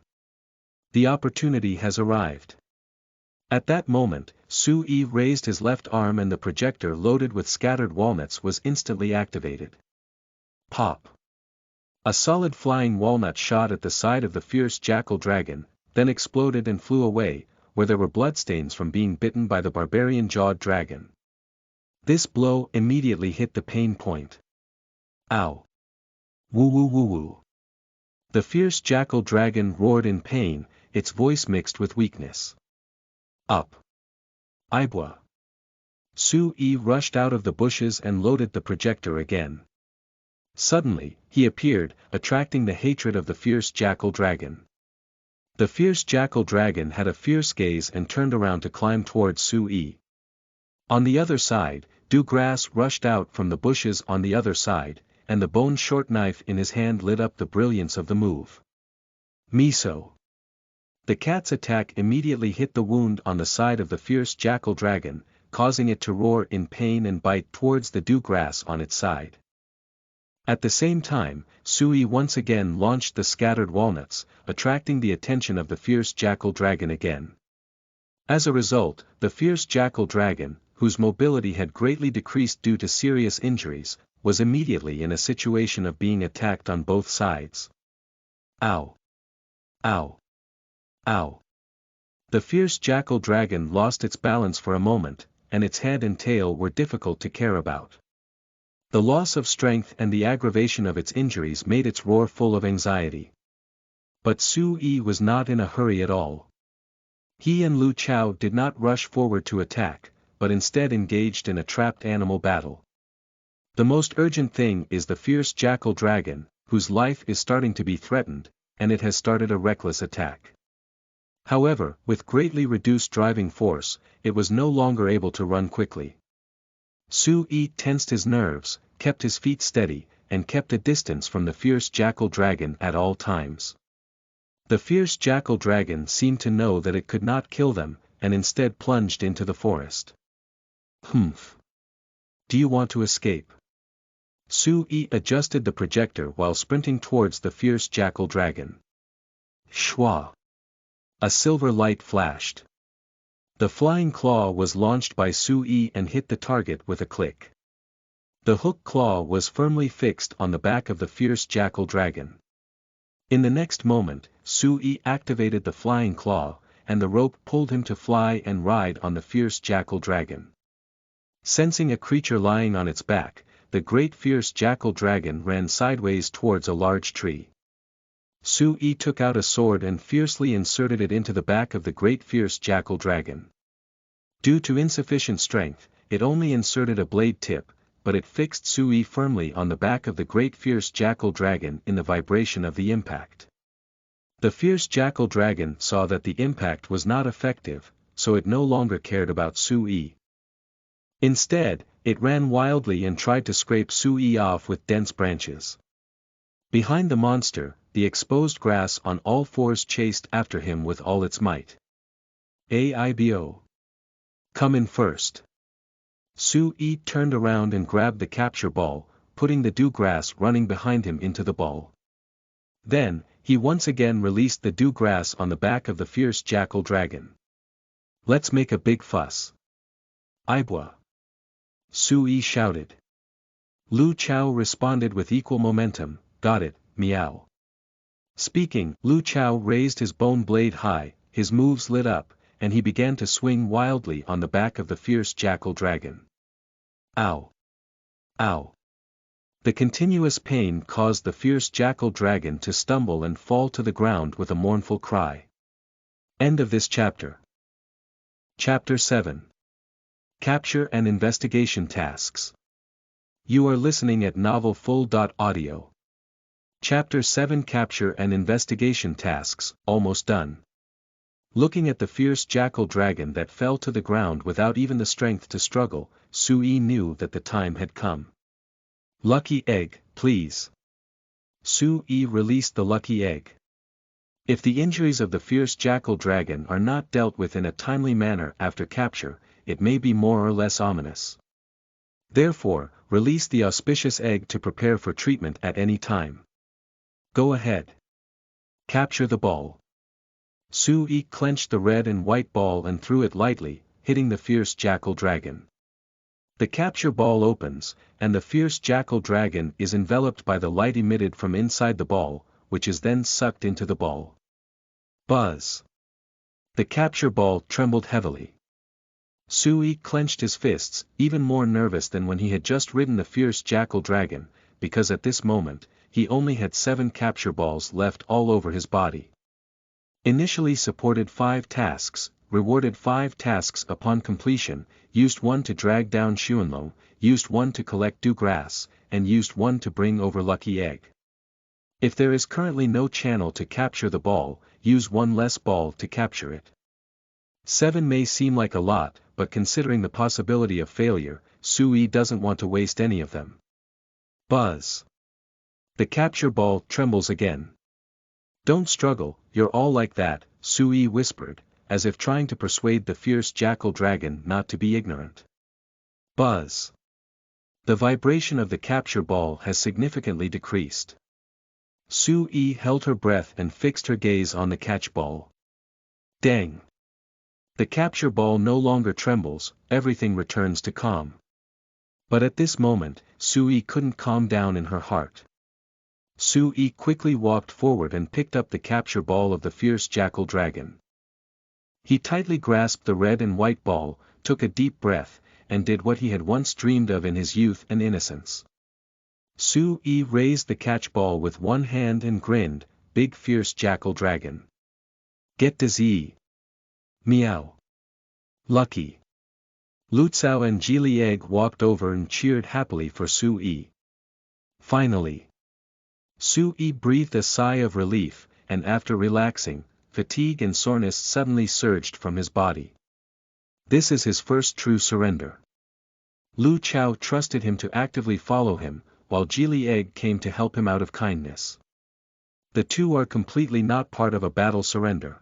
The opportunity has arrived. At that moment, Sui raised his left arm and the projector loaded with scattered walnuts was instantly activated. Pop! A solid flying walnut shot at the side of the fierce jackal dragon, then exploded and flew away, where there were bloodstains from being bitten by the barbarian-jawed dragon. This blow immediately hit the pain point. Ow! Woo woo woo woo. The fierce jackal dragon roared in pain, its voice mixed with weakness. Up! Ibwa! Su-yi rushed out of the bushes and loaded the projector again. Suddenly, he appeared, attracting the hatred of the fierce jackal dragon. The fierce jackal dragon had a fierce gaze and turned around to climb towards Su-yi. On the other side, Dew-grass rushed out from the bushes on the other side, and the bone-short knife in his hand lit up the brilliance of the move. Miso. The cat's attack immediately hit the wound on the side of the fierce jackal dragon, causing it to roar in pain and bite towards the dew-grass on its side. At the same time, Su-yi once again launched the scattered walnuts, attracting the attention of the fierce jackal dragon again. As a result, the fierce jackal dragon, whose mobility had greatly decreased due to serious injuries, was immediately in a situation of being attacked on both sides. Ow! Ow! Ow! The fierce jackal dragon lost its balance for a moment, and its head and tail were difficult to care about. The loss of strength and the aggravation of its injuries made its roar full of anxiety. But Su-yi was not in a hurry at all. He and Lu Chao did not rush forward to attack, but instead engaged in a trapped animal battle. The most urgent thing is the fierce jackal dragon, whose life is starting to be threatened, and it has started a reckless attack. However, with greatly reduced driving force, it was no longer able to run quickly. Su-yi tensed his nerves, kept his feet steady, and kept a distance from the fierce jackal dragon at all times. The fierce jackal dragon seemed to know that it could not kill them, and instead plunged into the forest. Humph! Do you want to escape? Su-yi adjusted the projector while sprinting towards the fierce jackal dragon. Shwa! A silver light flashed. The flying claw was launched by Su-yi and hit the target with a click. The hook claw was firmly fixed on the back of the fierce jackal dragon. In the next moment, Su-yi activated the flying claw, and the rope pulled him to fly and ride on the fierce jackal dragon. Sensing a creature lying on its back, the great fierce jackal dragon ran sideways towards a large tree. Su-yi took out a sword and fiercely inserted it into the back of the great fierce jackal dragon. Due to insufficient strength, it only inserted a blade tip, but it fixed Su-yi firmly on the back of the great fierce jackal dragon in the vibration of the impact. The fierce jackal dragon saw that the impact was not effective, so it no longer cared about Su-yi. Instead, it ran wildly and tried to scrape Su-yi off with dense branches. Behind the monster, the exposed grass on all fours chased after him with all its might. Aibo! Come in first. Su-yi turned around and grabbed the capture ball, putting the dew-grass running behind him into the ball. Then, he once again released the dew-grass on the back of the fierce jackal dragon. Let's make a big fuss. Ibwa! Su-yi shouted. Lu Chao responded with equal momentum, got it, meow. Speaking, Lu Chao raised his bone blade high, his moves lit up, and he began to swing wildly on the back of the fierce jackal dragon. Ow! Ow! The continuous pain caused the fierce jackal dragon to stumble and fall to the ground with a mournful cry. End of this chapter. Chapter 7. Capture and Investigation Tasks. You are listening at novelfull.audio. Chapter 7 Capture and Investigation Tasks, almost done. Looking at the fierce jackal dragon that fell to the ground without even the strength to struggle, Su-yi knew that the time had come. Lucky egg, please. Su-yi released the lucky egg. If the injuries of the fierce jackal dragon are not dealt with in a timely manner after capture, it may be more or less ominous. Therefore, release the auspicious egg to prepare for treatment at any time. Go ahead. Capture the ball. Su-yi clenched the red and white ball and threw it lightly, hitting the fierce jackal dragon. The capture ball opens, and the fierce jackal dragon is enveloped by the light emitted from inside the ball, which is then sucked into the ball. Buzz! The capture ball trembled heavily. Su-yi clenched his fists, even more nervous than when he had just ridden the fierce jackal dragon, because at this moment, he only had 7 capture balls left all over his body. Initially supported 5 tasks, rewarded 5 tasks upon completion, used 1 to drag down Xuanlong, used 1 to collect dew grass, and used 1 to bring over lucky egg. If there is currently no channel to capture the ball, use 1 less ball to capture it. 7 may seem like a lot, but considering the possibility of failure, Sui doesn't want to waste any of them. Buzz. The capture ball trembles again. Don't struggle, you're all like that, Sui whispered, as if trying to persuade the fierce jackal dragon not to be ignorant. Buzz. The vibration of the capture ball has significantly decreased. Sui held her breath and fixed her gaze on the catch ball. Dang. The capture ball no longer trembles, everything returns to calm. But at this moment, Sui couldn't calm down in her heart. Sui quickly walked forward and picked up the capture ball of the fierce jackal dragon. He tightly grasped the red and white ball, took a deep breath, and did what he had once dreamed of in his youth and innocence. Sui raised the catch ball with one hand and grinned, "Big fierce jackal dragon. Get dizzy. Meow. Lucky." Lu Cao and Ji Lieg walked over and cheered happily for Sui. Finally. Sui breathed a sigh of relief, and after relaxing, fatigue and soreness suddenly surged from his body. This is his first true surrender. Lu Cao trusted him to actively follow him, while Ji Lieg came to help him out of kindness. The two are completely not part of a battle surrender.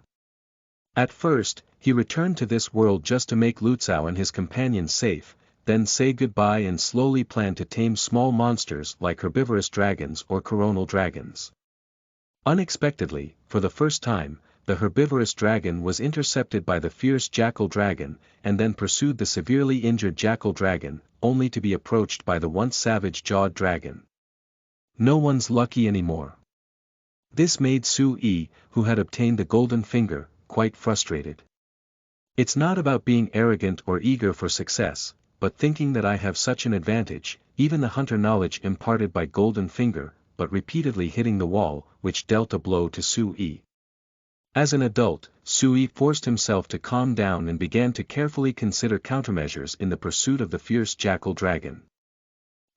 At first, he returned to this world just to make Lu Cao and his companions safe, then say goodbye and slowly plan to tame small monsters like herbivorous dragons or coronal dragons. Unexpectedly, for the first time, the herbivorous dragon was intercepted by the fierce jackal dragon, and then pursued the severely injured jackal dragon, only to be approached by the once savage-jawed dragon. No one's lucky anymore. This made Sui, who had obtained the golden finger, quite frustrated. It's not about being arrogant or eager for success, but thinking that I have such an advantage, even the hunter knowledge imparted by golden finger, but repeatedly hitting the wall, which dealt a blow to Sui. As an adult, Sui forced himself to calm down and began to carefully consider countermeasures in the pursuit of the fierce jackal dragon.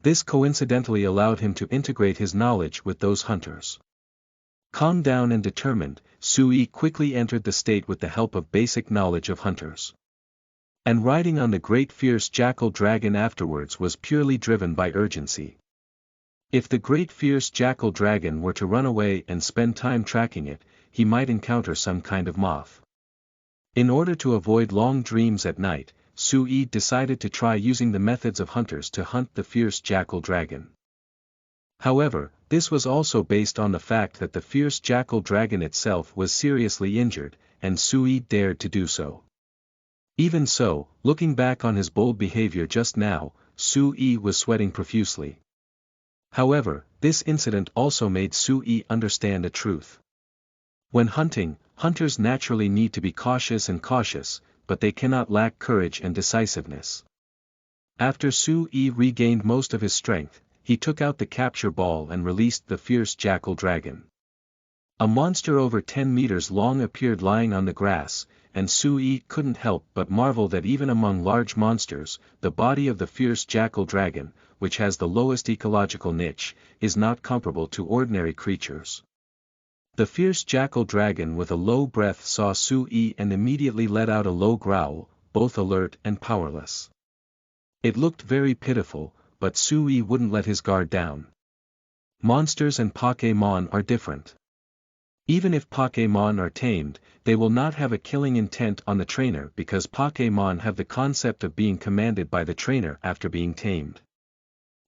This coincidentally allowed him to integrate his knowledge with those hunters. Calmed down and determined, Sui quickly entered the state with the help of basic knowledge of hunters. And riding on the great fierce jackal dragon afterwards was purely driven by urgency. If the great fierce jackal dragon were to run away and spend time tracking it, he might encounter some kind of moth. In order to avoid long dreams at night, Sui decided to try using the methods of hunters to hunt the fierce jackal dragon. However, this was also based on the fact that the fierce jackal dragon itself was seriously injured, and Sui dared to do so. Even so, looking back on his bold behavior just now, Sui was sweating profusely. However, this incident also made Sui understand a truth. When hunting, hunters naturally need to be cautious, but they cannot lack courage and decisiveness. After Sui regained most of his strength, he took out the capture ball and released the fierce jackal dragon. A monster over 10 meters long appeared lying on the grass, and Sui couldn't help but marvel that even among large monsters, the body of the fierce jackal dragon, which has the lowest ecological niche, is not comparable to ordinary creatures. The fierce jackal dragon with a low breath saw Sui and immediately let out a low growl, both alert and powerless. It looked very pitiful, but Sui wouldn't let his guard down. Monsters and Pokémon are different. Even if Pokémon are tamed, they will not have a killing intent on the trainer because Pokémon have the concept of being commanded by the trainer after being tamed.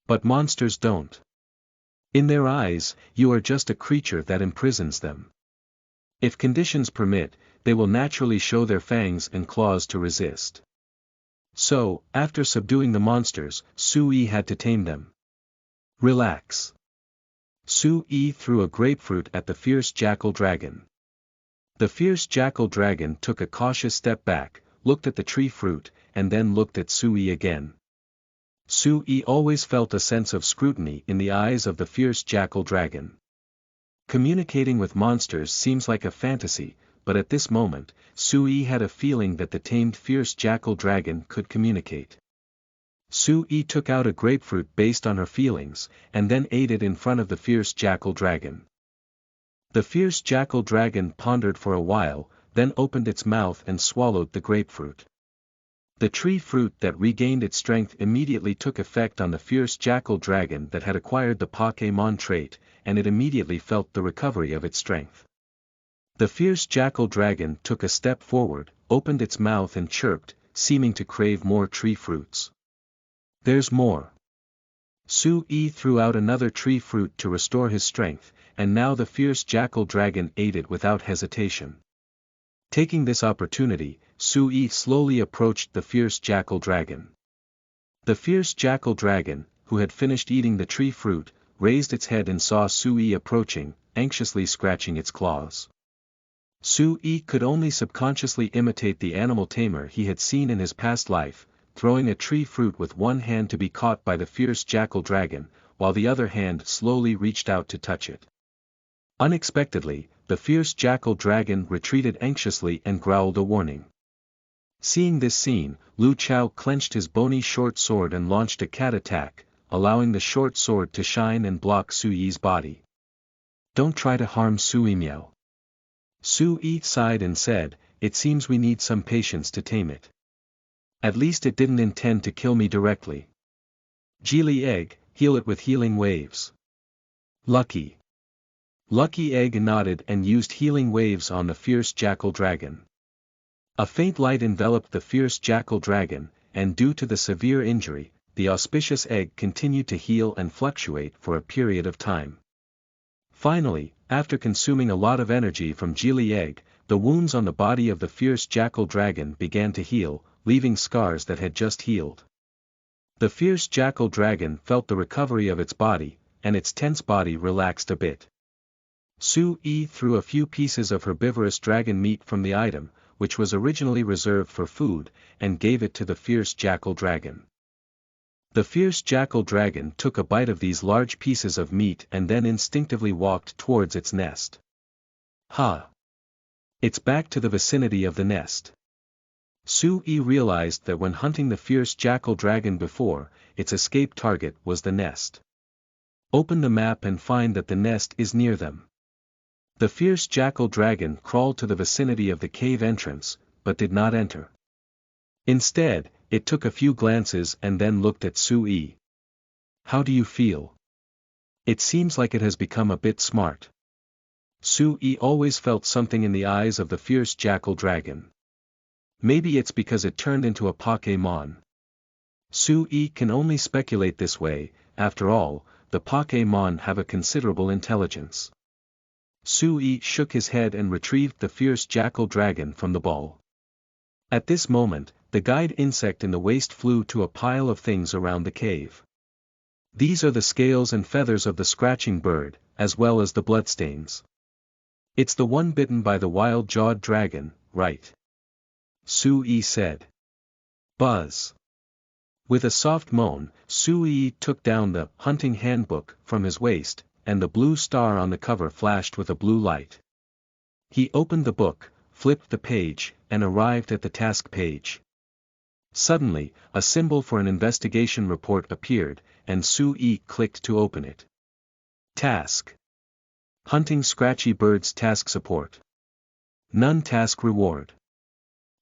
But monsters don't. In their eyes, you are just a creature that imprisons them. If conditions permit, they will naturally show their fangs and claws to resist. So, after subduing the monsters, Sui had to tame them. Relax. Sui threw a grapefruit at the fierce jackal dragon. The fierce jackal dragon took a cautious step back, looked at the tree fruit, and then looked at Sui again. Su-yi always felt a sense of scrutiny in the eyes of the fierce jackal dragon. Communicating with monsters seems like a fantasy, but at this moment, Su-yi had a feeling that the tamed fierce jackal dragon could communicate. Su-yi took out a grapefruit based on her feelings, and then ate it in front of the fierce jackal dragon. The fierce jackal dragon pondered for a while, then opened its mouth and swallowed the grapefruit. The tree fruit that regained its strength immediately took effect on the fierce jackal dragon that had acquired the Pokémon trait, and it immediately felt the recovery of its strength. The fierce jackal dragon took a step forward, opened its mouth and chirped, seeming to crave more tree fruits. "There's more." Su-yi threw out another tree fruit to restore his strength, and now the fierce jackal dragon ate it without hesitation. Taking this opportunity, Su-yi slowly approached the fierce jackal dragon. The fierce jackal dragon, who had finished eating the tree fruit, raised its head and saw Su-yi approaching, anxiously scratching its claws. Su-yi could only subconsciously imitate the animal tamer he had seen in his past life, throwing a tree fruit with one hand to be caught by the fierce jackal dragon, while the other hand slowly reached out to touch it. Unexpectedly, the fierce jackal dragon retreated anxiously and growled a warning. Seeing this scene, Lu Chao clenched his bony short sword and launched a cat attack, allowing the short sword to shine and block Su-yi's body. "Don't try to harm Su-yi Miao." Su-yi sighed and said, "It seems we need some patience to tame it. At least it didn't intend to kill me directly. Geely Egg, heal it with healing waves." "Lucky." Lucky Egg nodded and used healing waves on the fierce jackal dragon. A faint light enveloped the fierce jackal dragon, and due to the severe injury, the auspicious egg continued to heal and fluctuate for a period of time. Finally, after consuming a lot of energy from Geely Egg, the wounds on the body of the fierce jackal dragon began to heal, leaving scars that had just healed. The fierce jackal dragon felt the recovery of its body, and its tense body relaxed a bit. Su-yi threw a few pieces of herbivorous dragon meat from the item, which was originally reserved for food, and gave it to the fierce jackal dragon. The fierce jackal dragon took a bite of these large pieces of meat and then instinctively walked towards its nest. "Ha! It's back to the vicinity of the nest." Su-yi realized that when hunting the fierce jackal dragon before, its escape target was the nest. Open the map and find that the nest is near them. The fierce jackal dragon crawled to the vicinity of the cave entrance, but did not enter. Instead, it took a few glances and then looked at Su-yi. "How do you feel? It seems like it has become a bit smart." Su-yi always felt something in the eyes of the fierce jackal dragon. Maybe it's because it turned into a Pokémon. Su-yi can only speculate this way. After all, the Pokémon have a considerable intelligence. Su-yi shook his head and retrieved the fierce jackal dragon from the ball. At this moment, the guide insect in the waist flew to a pile of things around the cave. "These are the scales and feathers of the scratching bird, as well as the bloodstains. It's the one bitten by the wild-jawed dragon, right?" Su-yi said. "Buzz." With a soft moan, Su-yi took down the hunting handbook from his waist, and the blue star on the cover flashed with a blue light. He opened the book, flipped the page, and arrived at the task page. Suddenly, a symbol for an investigation report appeared, and Su-yi clicked to open it. Task: Hunting Scratchy Birds. Task Support. None. Task Reward: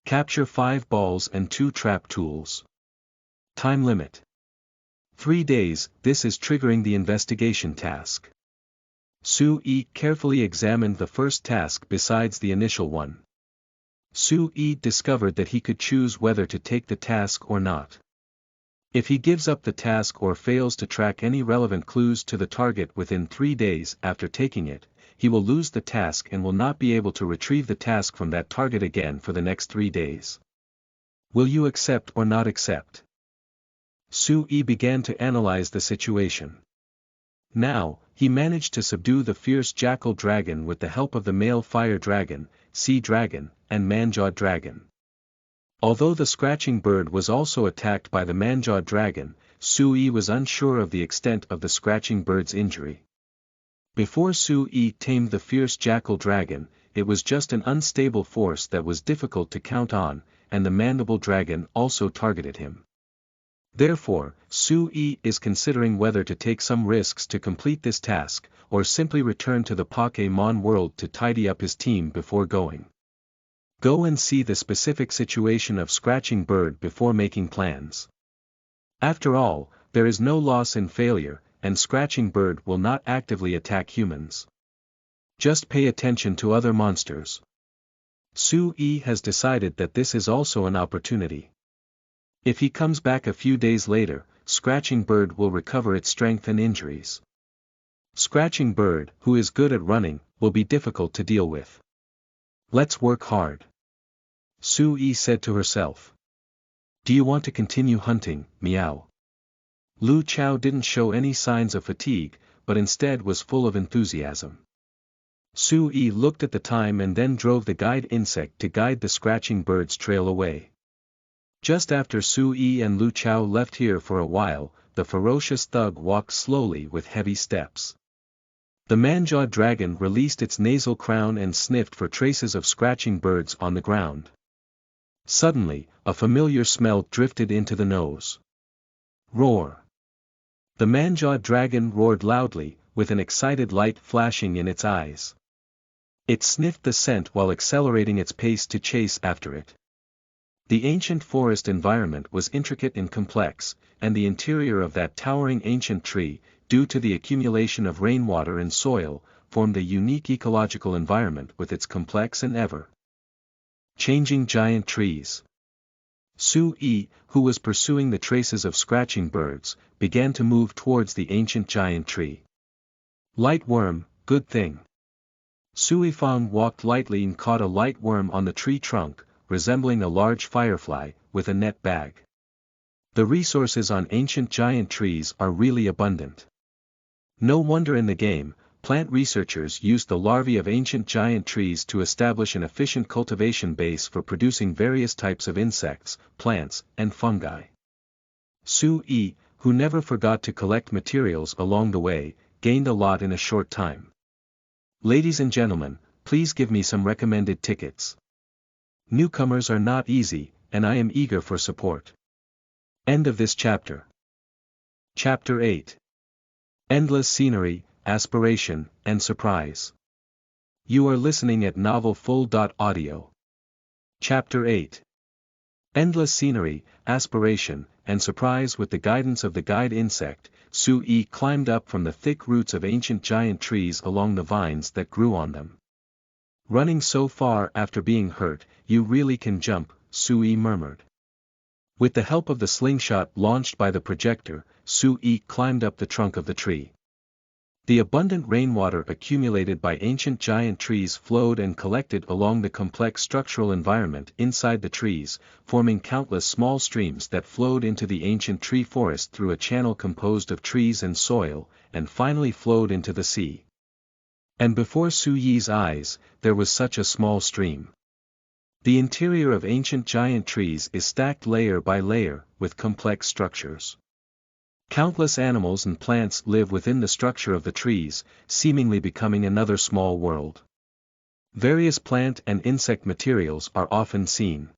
Capture 5 balls and 2 trap tools. Time limit: 3 days. This is triggering the investigation task. Su-yi carefully examined the first task besides the initial one. Su-yi discovered that he could choose whether to take the task or not. If he gives up the task or fails to track any relevant clues to the target within 3 days after taking it, he will lose the task and will not be able to retrieve the task from that target again for the next 3 days. Will you accept or not accept? Su-yi began to analyze the situation. Now, he managed to subdue the fierce jackal dragon with the help of the male fire dragon, sea dragon, and man-jawed dragon. Although the scratching bird was also attacked by the man-jawed dragon, Sui was unsure of the extent of the scratching bird's injury. Before Sui tamed the fierce jackal dragon, it was just an unstable force that was difficult to count on, and the mandible dragon also targeted him. Therefore, Sui is considering whether to take some risks to complete this task, or simply return to the Pokémon world to tidy up his team before going. Go and see the specific situation of Scratching Bird before making plans. After all, there is no loss in failure, and Scratching Bird will not actively attack humans. Just pay attention to other monsters. Sui has decided that this is also an opportunity. If he comes back a few days later, Scratching Bird will recover its strength and injuries. Scratching Bird, who is good at running, will be difficult to deal with. Let's work hard. Sui said to herself. Do you want to continue hunting, Meow? Lu Chao didn't show any signs of fatigue, but instead was full of enthusiasm. Sui looked at the time and then drove the guide insect to guide the Scratching Bird's trail away. Just after Sui and Lu Chao left here for a while, the ferocious thug walked slowly with heavy steps. The man-jawed dragon released its nasal crown and sniffed for traces of Scratching Birds on the ground. Suddenly, a familiar smell drifted into the nose. Roar! The man-jawed dragon roared loudly, with an excited light flashing in its eyes. It sniffed the scent while accelerating its pace to chase after it. The ancient forest environment was intricate and complex, and the interior of that towering ancient tree, due to the accumulation of rainwater and soil, formed a unique ecological environment with its complex and ever-changing giant trees. Sui, who was pursuing the traces of Scratching Birds, began to move towards the ancient giant tree. Light worm, good thing. Sui Fang walked lightly and caught a light worm on the tree trunk, resembling a large firefly, with a net bag. The resources on ancient giant trees are really abundant. No wonder in the game, plant researchers used the larvae of ancient giant trees to establish an efficient cultivation base for producing various types of insects, plants, and fungi. Sui, who never forgot to collect materials along the way, gained a lot in a short time. Ladies and gentlemen, please give me some recommended tickets. Newcomers are not easy, and I am eager for support. End of this chapter. Chapter 8. Endless Scenery, Aspiration, and Surprise. You are listening at novelfull.audio. Chapter 8. Endless Scenery, Aspiration, and Surprise. With the guidance of the guide insect, Sui climbed up from the thick roots of ancient giant trees along the vines that grew on them. Running so far after being hurt, you really can jump, Sui murmured. With the help of the slingshot launched by the projector, Sui climbed up the trunk of the tree. The abundant rainwater accumulated by ancient giant trees flowed and collected along the complex structural environment inside the trees, forming countless small streams that flowed into the ancient tree forest through a channel composed of trees and soil, and finally flowed into the sea. And before Sui's eyes, there was such a small stream. The interior of ancient giant trees is stacked layer by layer, with complex structures. Countless animals and plants live within the structure of the trees, seemingly becoming another small world. Various plant and insect materials are often seen.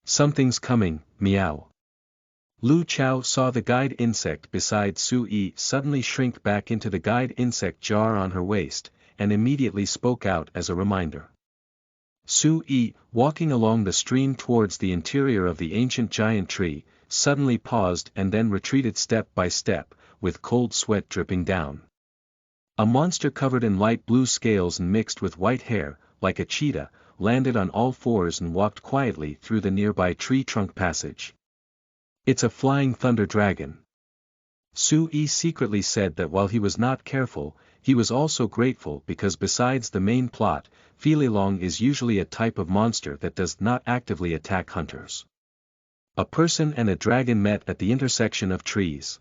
Something's coming, meow. Lu Chao saw the guide insect beside Sui suddenly shrink back into the guide insect jar on her waist, and immediately spoke out as a reminder. Sui, walking along the stream towards the interior of the ancient giant tree, suddenly paused and then retreated step by step, with cold sweat dripping down. A monster covered in light blue scales and mixed with white hair, like a cheetah, landed on all fours and walked quietly through the nearby tree trunk passage. It's a flying thunder dragon. Sui secretly said that while he was not careful, he was also grateful because besides the main plot, Officialdom is usually a type of monster that does not actively attack hunters. A person and a dragon met at the intersection of trees.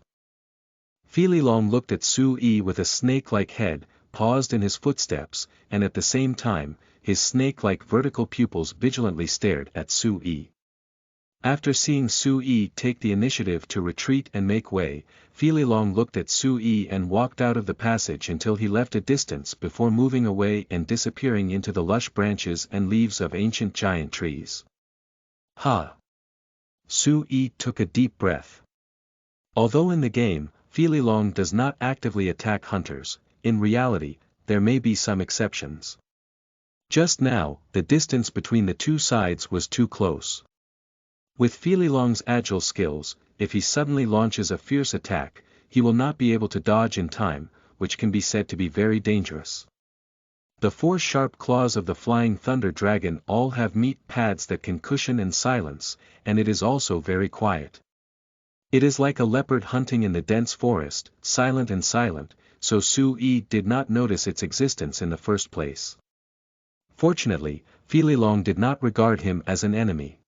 Officialdom looked at Sui with a snake-like head, paused in his footsteps, and at the same time, his snake-like vertical pupils vigilantly stared at Sui. After seeing Su Yi take the initiative to retreat and make way, Fililong looked at Su Yi and walked out of the passage until he left a distance before moving away and disappearing into the lush branches and leaves of ancient giant trees. Ha! Su Yi took a deep breath. Although in the game, Fililong does not actively attack hunters, in reality, there may be some exceptions. Just now, the distance between the two sides was too close. With Fililong's agile skills, if he suddenly launches a fierce attack, he will not be able to dodge in time, which can be said to be very dangerous. The 4 sharp claws of the flying thunder dragon all have meat pads that can cushion and silence, and it is also very quiet. It is like a leopard hunting in the dense forest, silent, so Su Yi did not notice its existence in the first place. Fortunately, Fililong did not regard him as an enemy.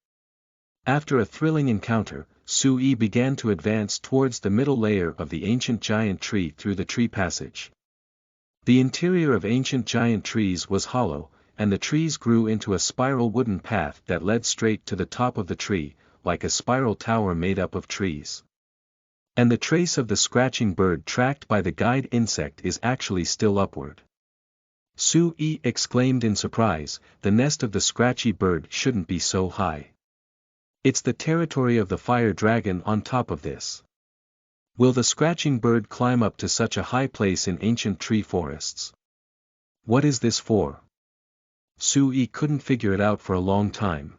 After a thrilling encounter, Su Yi began to advance towards the middle layer of the ancient giant tree through the tree passage. The interior of ancient giant trees was hollow, and the trees grew into a spiral wooden path that led straight to the top of the tree, like a spiral tower made up of trees. And the trace of the scratching bird tracked by the guide insect is actually still upward. Su Yi exclaimed in surprise, the nest of the scratchy bird shouldn't be so high. It's the territory of the fire dragon on top of this. Will the scratching bird climb up to such a high place in ancient tree forests? What is this for? Su Yi couldn't figure it out for a long time.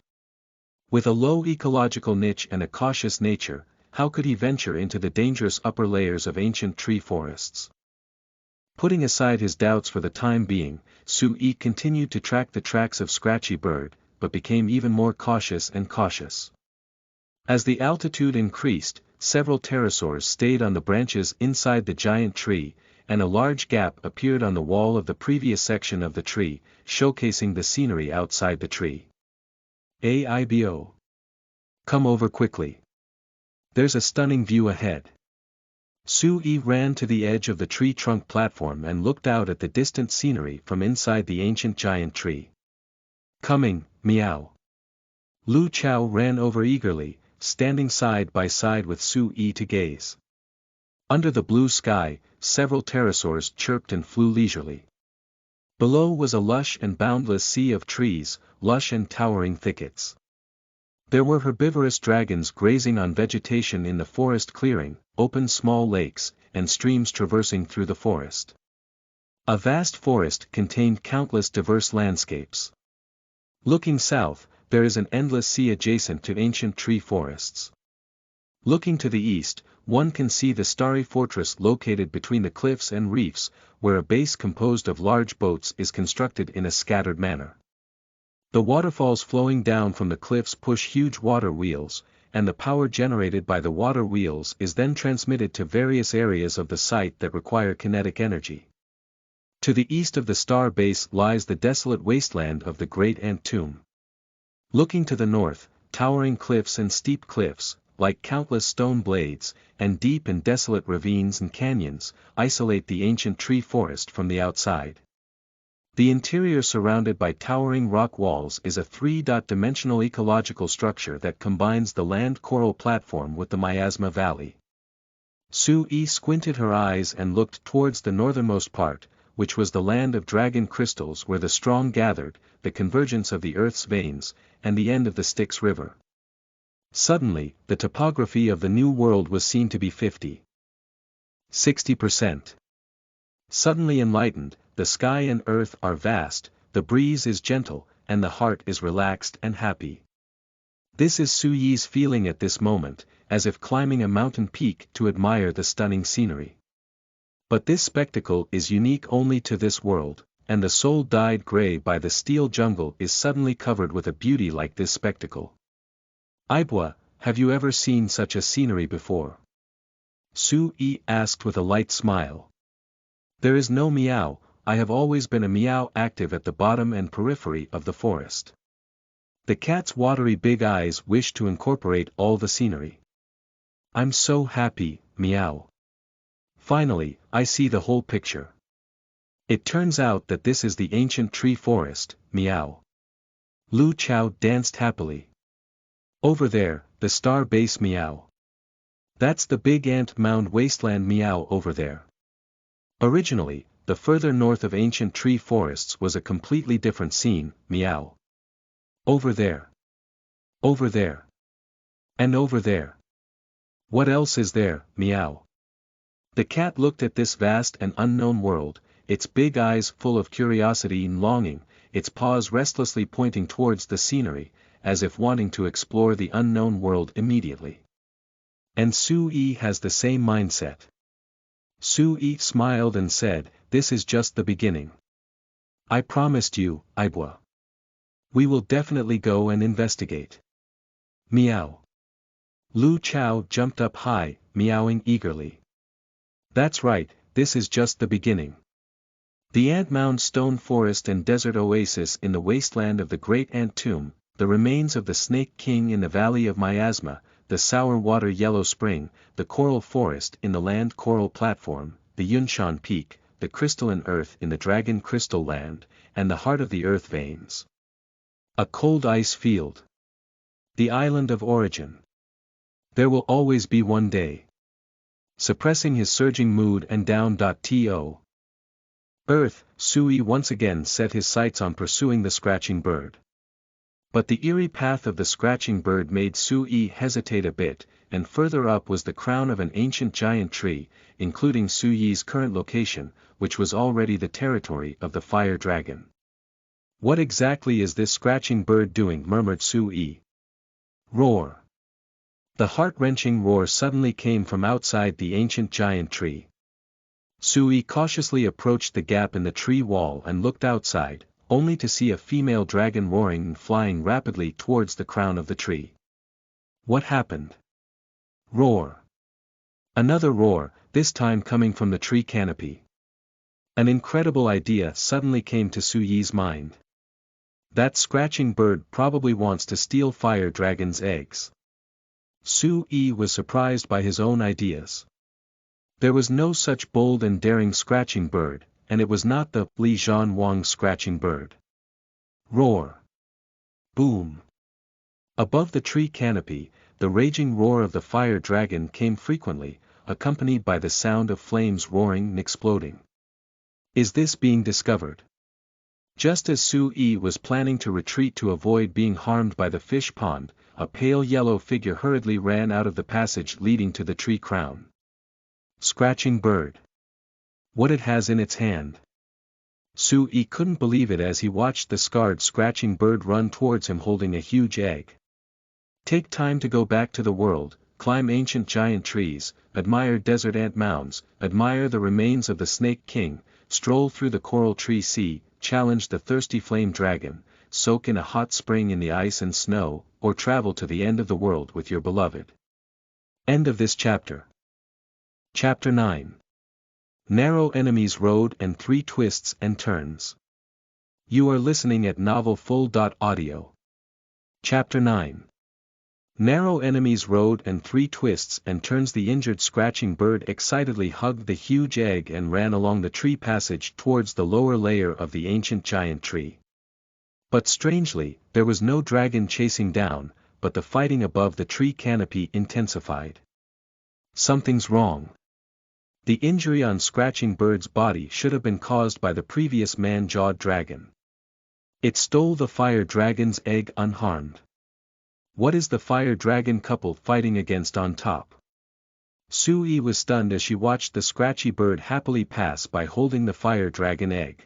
With a low ecological niche and a cautious nature, how could he venture into the dangerous upper layers of ancient tree forests? Putting aside his doubts for the time being, Su Yi continued to track the tracks of Scratchy Bird, but became even more cautious and cautious. As the altitude increased, several pterosaurs stayed on the branches inside the giant tree, and a large gap appeared on the wall of the previous section of the tree, showcasing the scenery outside the tree. AIBO. Come over quickly. There's a stunning view ahead. Su Yi ran to the edge of the tree trunk platform and looked out at the distant scenery from inside the ancient giant tree. Coming, meow. Lu Chao ran over eagerly, standing side by side with Su Yi to gaze. Under the blue sky, several pterosaurs chirped and flew leisurely. Below was a lush and boundless sea of trees, lush and towering thickets. There were herbivorous dragons grazing on vegetation in the forest clearing, open small lakes, and streams traversing through the forest. A vast forest contained countless diverse landscapes. Looking south, there is an endless sea adjacent to ancient tree forests. Looking to the east, one can see the starry fortress located between the cliffs and reefs, where a base composed of large boats is constructed in a scattered manner. The waterfalls flowing down from the cliffs push huge water wheels, and the power generated by the water wheels is then transmitted to various areas of the site that require kinetic energy. To the east of the star base lies the desolate wasteland of the Great Ant Tomb. Looking to the north, towering cliffs and steep cliffs, like countless stone blades, and deep and desolate ravines and canyons, isolate the ancient tree forest from the outside. The interior surrounded by towering rock walls is a 3-dimensional ecological structure that combines the land coral platform with the Miasma Valley. Su Yi squinted her eyes and looked towards the northernmost part, which was the land of dragon crystals where the strong gathered, the convergence of the earth's veins, and the end of the Styx River. Suddenly, the topography of the new world was seen to be 60%. Suddenly enlightened, the sky and earth are vast, the breeze is gentle, and the heart is relaxed and happy. This is Su Yi's feeling at this moment, as if climbing a mountain peak to admire the stunning scenery. But this spectacle is unique only to this world, and the soul dyed gray by the steel jungle is suddenly covered with a beauty like this spectacle. Ibwa, have you ever seen such a scenery before? Su Yi asked with a light smile. There is no meow, I have always been a meow active at the bottom and periphery of the forest. The cat's watery big eyes wish to incorporate all the scenery. I'm so happy, meow. Finally, I see the whole picture. It turns out that this is the ancient tree forest, meow. Lu Chao danced happily. Over there, the star base meow. That's the big ant mound wasteland meow over there. Originally, the further north of ancient tree forests was a completely different scene, meow. Over there. Over there. And over there. What else is there, meow? The cat looked at this vast and unknown world, its big eyes full of curiosity and longing, its paws restlessly pointing towards the scenery, as if wanting to explore the unknown world immediately. And Sui has the same mindset. Sui smiled and said, "This is just the beginning. I promised you, Ibwa. We will definitely go and investigate." Meow. Lu Chao jumped up high, meowing eagerly. "That's right, this is just the beginning. The ant mound stone forest and desert oasis in the wasteland of the great ant tomb, the remains of the snake king in the valley of miasma, the sour water yellow spring, the coral forest in the land coral platform, the Yunshan peak, the crystalline earth in the dragon crystal land, and the heart of the earth veins. A cold ice field. The island of origin. There will always be one day." Suppressing his surging mood and down.to earth, Sui once again set his sights on pursuing the scratching bird. But the eerie path of the scratching bird made Sui hesitate a bit, and further up was the crown of an ancient giant tree, including Sui's current location, which was already the territory of the fire dragon. "What exactly is this scratching bird doing?" murmured Sui. Roar. The heart-wrenching roar suddenly came from outside the ancient giant tree. Sui cautiously approached the gap in the tree wall and looked outside, only to see a female dragon roaring and flying rapidly towards the crown of the tree. What happened? Roar. Another roar, this time coming from the tree canopy. An incredible idea suddenly came to Sui's mind. That scratching bird probably wants to steal fire dragon's eggs. Sui was surprised by his own ideas. There was no such bold and daring scratching bird, and it was not the Li Zhan Wang scratching bird. Roar. Boom. Above the tree canopy, the raging roar of the fire dragon came frequently, accompanied by the sound of flames roaring and exploding. Is this being discovered? Just as Sui was planning to retreat to avoid being harmed by the fish pond, a pale yellow figure hurriedly ran out of the passage leading to the tree crown. Scratching bird. What it has in its hand. Sui couldn't believe it as he watched the scarred scratching bird run towards him holding a huge egg. Take time to go back to the world, climb ancient giant trees, admire desert ant mounds, admire the remains of the snake king, stroll through the coral tree sea, challenge the thirsty flame dragon, soak in a hot spring in the ice and snow, or travel to the end of the world with your beloved. End of this chapter. Chapter 9. Narrow Enemies Road and Three Twists and Turns. You are listening at novelfull.audio. Chapter 9. Narrow Enemies Road and Three Twists and Turns. The injured scratching bird excitedly hugged the huge egg and ran along the tree passage towards the lower layer of the ancient giant tree. But strangely, there was no dragon chasing down, but the fighting above the tree canopy intensified. Something's wrong. The injury on Scratching Bird's body should have been caused by the previous man-jawed dragon. It stole the fire dragon's egg unharmed. What is the fire dragon couple fighting against on top? Sui was stunned as she watched the scratchy bird happily pass by holding the fire dragon egg.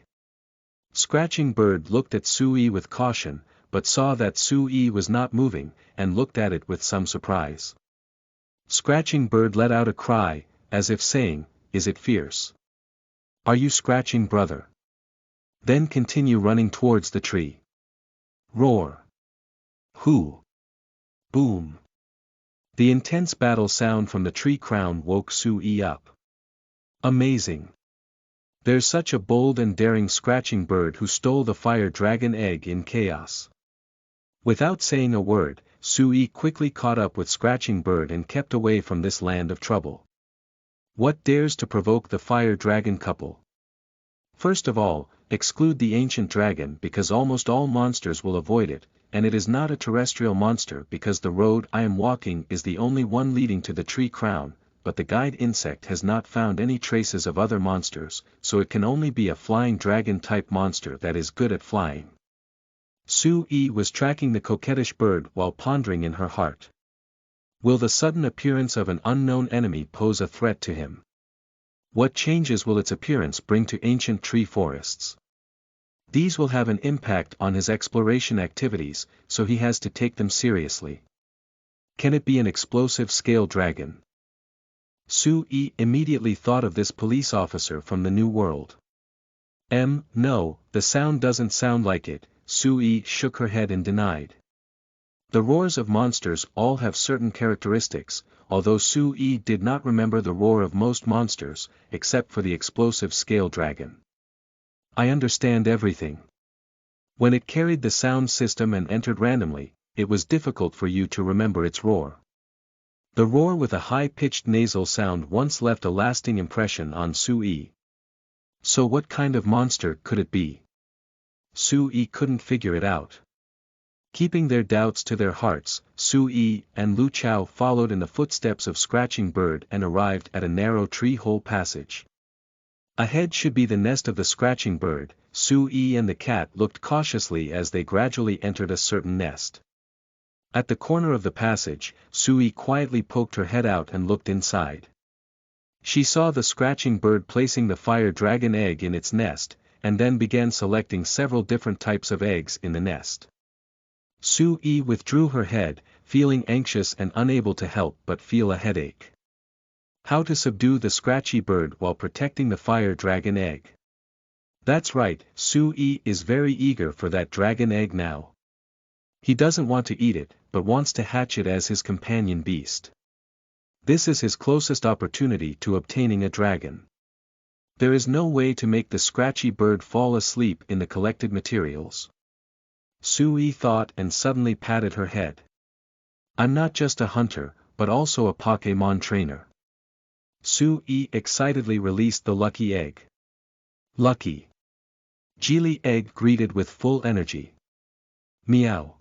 Scratching Bird looked at Sui with caution, but saw that Sui was not moving, and looked at it with some surprise. Scratching Bird let out a cry, as if saying, "Is it fierce? Are you scratching, brother?" Then continue running towards the tree. Roar. Hoo. Boom. The intense battle sound from the tree crown woke Sui up. Amazing. There's such a bold and daring scratching bird who stole the fire dragon egg in chaos. Without saying a word, Sui quickly caught up with Scratching Bird and kept away from this land of trouble. What dares to provoke the fire dragon couple? First of all, exclude the ancient dragon because almost all monsters will avoid it, and it is not a terrestrial monster because the road I am walking is the only one leading to the tree crown, but the guide insect has not found any traces of other monsters, so it can only be a flying dragon-type monster that is good at flying. Su-yi was tracking the coquettish bird while pondering in her heart. Will the sudden appearance of an unknown enemy pose a threat to him? What changes will its appearance bring to ancient tree forests? These will have an impact on his exploration activities, so he has to take them seriously. Can it be an explosive scale dragon? Su-yi immediately thought of this police officer from the New World. No, the sound doesn't sound like it, Su-yi shook her head and denied. The roars of monsters all have certain characteristics, although Su-yi did not remember the roar of most monsters, except for the explosive scale dragon. I understand everything. When it carried the sound system and entered randomly, it was difficult for you to remember its roar. The roar with a high-pitched nasal sound once left a lasting impression on Su-yi. So what kind of monster could it be? Su-yi couldn't figure it out. Keeping their doubts to their hearts, Su-yi and Lu Chao followed in the footsteps of Scratching Bird and arrived at a narrow tree-hole passage. Ahead should be the nest of the Scratching Bird. Su-yi and the cat looked cautiously as they gradually entered a certain nest. At the corner of the passage, Su-yi quietly poked her head out and looked inside. She saw the Scratching Bird placing the fire dragon egg in its nest, and then began selecting several different types of eggs in the nest. Su-yi withdrew her head, feeling anxious and unable to help but feel a headache. How to subdue the Scratchy Bird while protecting the fire dragon egg? That's right, Su-yi is very eager for that dragon egg now. He doesn't want to eat it, but wants to hatch it as his companion beast. This is his closest opportunity to obtaining a dragon. There is no way to make the Scratchy Bird fall asleep in the collected materials. Su-yi thought and suddenly patted her head. I'm not just a hunter, but also a Pokémon trainer. Su-yi excitedly released the lucky egg. Lucky. Geely egg greeted with full energy. Meow.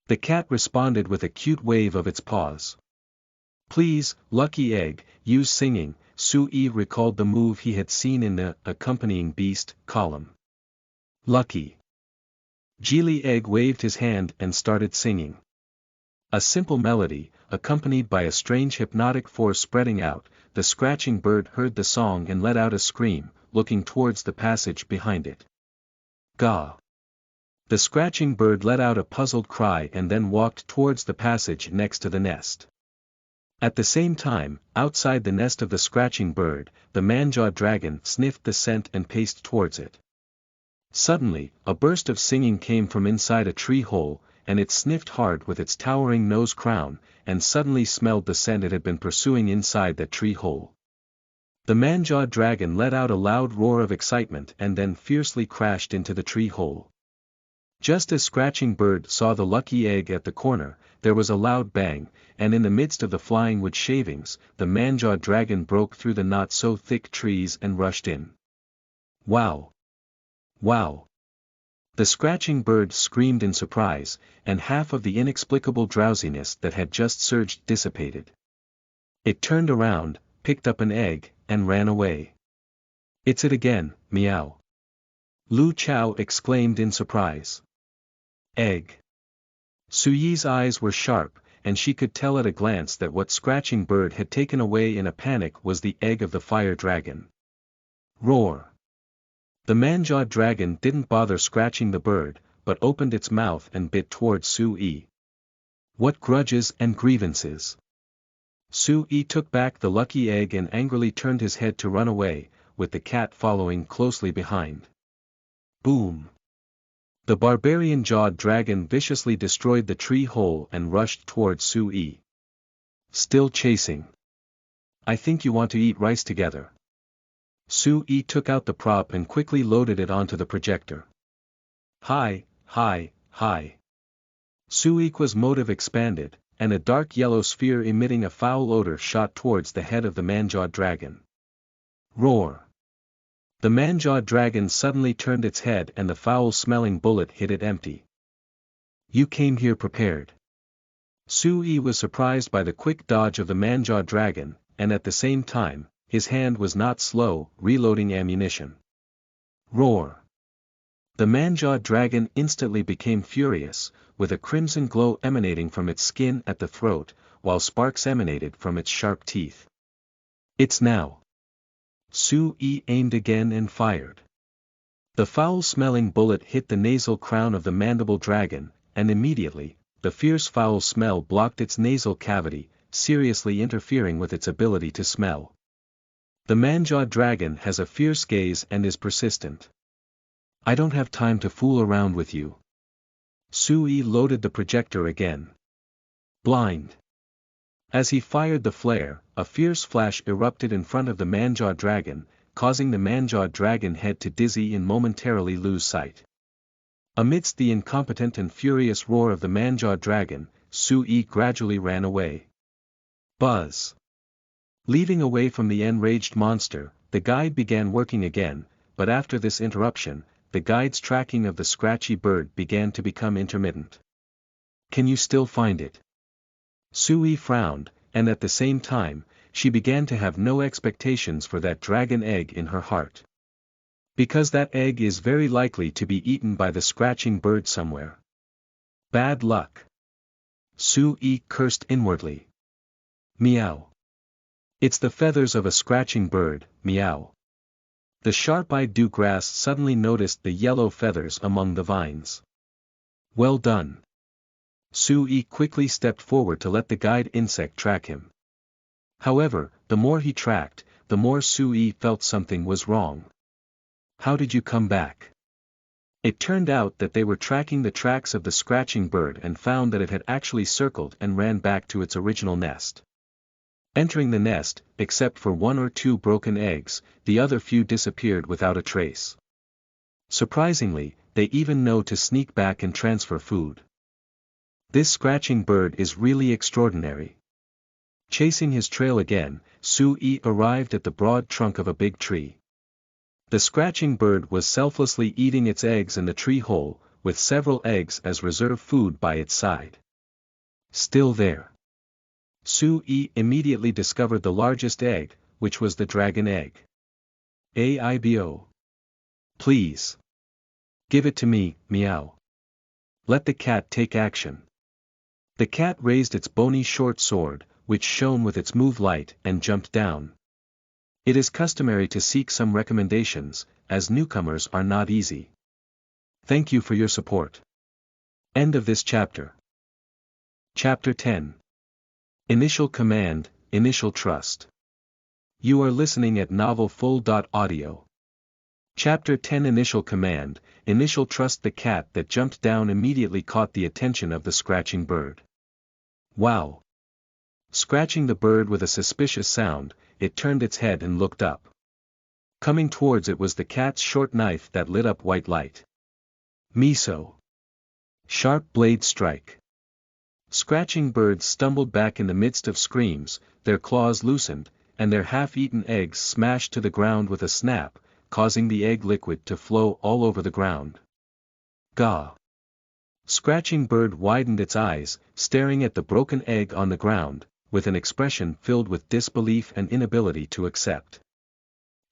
The cat responded with a cute wave of its paws. Please, lucky egg, use singing. Su-yi recalled the move he had seen in the accompanying beast column. Lucky. Geely egg waved his hand and started singing. A simple melody, accompanied by a strange hypnotic force spreading out. The Scratching Bird heard the song and let out a scream, looking towards the passage behind it. Gah! The Scratching Bird let out a puzzled cry and then walked towards the passage next to the nest. At the same time, outside the nest of the Scratching Bird, the man-jawed dragon sniffed the scent and paced towards it. Suddenly, a burst of singing came from inside a tree hole, and it sniffed hard with its towering nose crown, and suddenly smelled the scent it had been pursuing inside that tree hole. The man-jawed dragon let out a loud roar of excitement and then fiercely crashed into the tree hole. Just as Scratching Bird saw the lucky egg at the corner, there was a loud bang, and in the midst of the flying wood shavings, the man-jawed dragon broke through the not-so-thick trees and rushed in. Wow! Wow! The Scratching Bird screamed in surprise, and half of the inexplicable drowsiness that had just surged dissipated. It turned around, picked up an egg, and ran away. It's it again, meow. Lu Chao exclaimed in surprise. Egg. Su-yi's eyes were sharp, and she could tell at a glance that what Scratching Bird had taken away in a panic was the egg of the fire dragon. Roar. The man-jawed dragon didn't bother scratching the bird, but opened its mouth and bit towards Su-yi. What grudges and grievances! Su-yi took back the lucky egg and angrily turned his head to run away, with the cat following closely behind. Boom! The barbarian-jawed dragon viciously destroyed the tree hole and rushed towards Su-yi. Still chasing. I think you want to eat rice together. Su-yi took out the prop and quickly loaded it onto the projector. Hi, hi, hi. Su-yi's motive expanded, and a dark yellow sphere emitting a foul odor shot towards the head of the man-jawed dragon. Roar! The man-jawed dragon suddenly turned its head and the foul-smelling bullet hit it empty. You came here prepared. Sui was surprised by the quick dodge of the man-jaw dragon, and at the same time, his hand was not slow, reloading ammunition. Roar! The man-jaw dragon instantly became furious, with a crimson glow emanating from its skin at the throat, while sparks emanated from its sharp teeth. It's now. Sui aimed again and fired. The foul-smelling bullet hit the nasal crown of the mandible dragon, and immediately, the fierce foul smell blocked its nasal cavity, seriously interfering with its ability to smell. The man-jaw dragon has a fierce gaze and is persistent. I don't have time to fool around with you. Sui loaded the projector again. Blind. As he fired the flare, a fierce flash erupted in front of the man-jaw dragon, causing the man-jaw dragon head to dizzy and momentarily lose sight. Amidst the incompetent and furious roar of the man-jaw dragon, Sui gradually ran away. Buzz. Leading away from the enraged monster, the guide began working again, but after this interruption, the guide's tracking of the scratchy bird began to become intermittent. Can you still find it? Sui frowned, and at the same time, she began to have no expectations for that dragon egg in her heart. Because that egg is very likely to be eaten by the scratching bird somewhere. Bad luck. Sui cursed inwardly. Meow. It's the feathers of a scratching bird, meow. The sharp-eyed dewgrass suddenly noticed the yellow feathers among the vines. Well done. Sui quickly stepped forward to let the guide insect track him. However, the more he tracked, the more Sui felt something was wrong. How did you come back? It turned out that they were tracking the tracks of the scratching bird and found that it had actually circled and ran back to its original nest. Entering the nest, except for 1 or 2 broken eggs, the other few disappeared without a trace. Surprisingly, they even know to sneak back and transfer food. This scratching bird is really extraordinary. Chasing his trail again, Sui arrived at the broad trunk of a big tree. The scratching bird was selflessly eating its eggs in the tree hole, with several eggs as reserve food by its side. Still there. Sui immediately discovered the largest egg, which was the dragon egg. Aibo. Please. Give it to me, meow. Let the cat take action. The cat raised its bony short sword, which shone with its move light, and jumped down. It is customary to seek some recommendations, as newcomers are not easy. Thank you for your support. End of this chapter. Chapter 10. Initial Command, Initial Trust. You are listening at novelfull.audio. Chapter 10 Initial Command, Initial Trust. The cat that jumped down immediately caught the attention of the scratching bird. Wow! Scratching the bird with a suspicious sound, it turned its head and looked up. Coming towards it was the cat's short knife that lit up white light. Miso. Sharp blade strike. Scratching birds stumbled back in the midst of screams, their claws loosened, and their half-eaten eggs smashed to the ground with a snap, causing the egg liquid to flow all over the ground. Gah! Scratching bird widened its eyes, staring at the broken egg on the ground, with an expression filled with disbelief and inability to accept.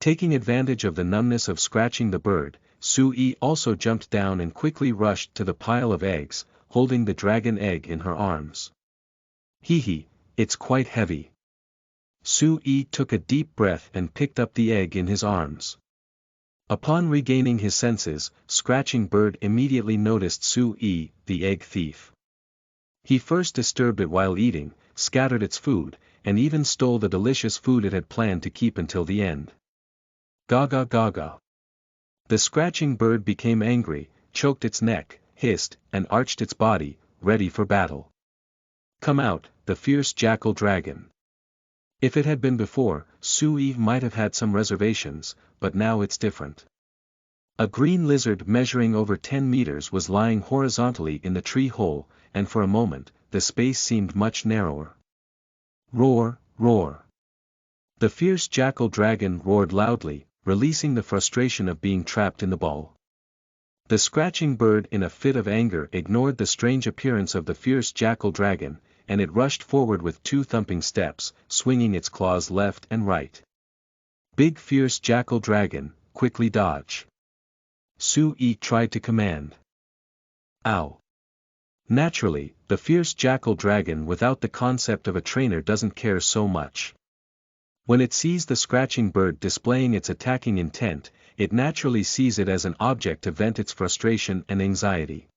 Taking advantage of the numbness of scratching the bird, Sui also jumped down and quickly rushed to the pile of eggs, holding the dragon egg in her arms. Hee, it's quite heavy. Sui took a deep breath and picked up the egg in his arms. Upon regaining his senses, Scratching Bird immediately noticed Sui, the egg thief. He first disturbed it while eating, scattered its food, and even stole the delicious food it had planned to keep until the end. Gaga gaga. The Scratching Bird became angry, choked its neck, hissed, and arched its body, ready for battle. Come out, the fierce Jackal dragon. If it had been before, Sui might have had some reservations, but now it's different. A green lizard measuring over 10 meters was lying horizontally in the tree hole, and for a moment, the space seemed much narrower. Roar, roar. The fierce jackal dragon roared loudly, releasing the frustration of being trapped in the ball. The scratching bird in a fit of anger ignored the strange appearance of the fierce jackal dragon, and it rushed forward with 2 thumping steps, swinging its claws left and right. Big fierce jackal dragon, quickly dodge. Su-yi tried to command. Ow! Naturally, the fierce jackal dragon without the concept of a trainer doesn't care so much. When it sees the scratching bird displaying its attacking intent, it naturally sees it as an object to vent its frustration and anxiety.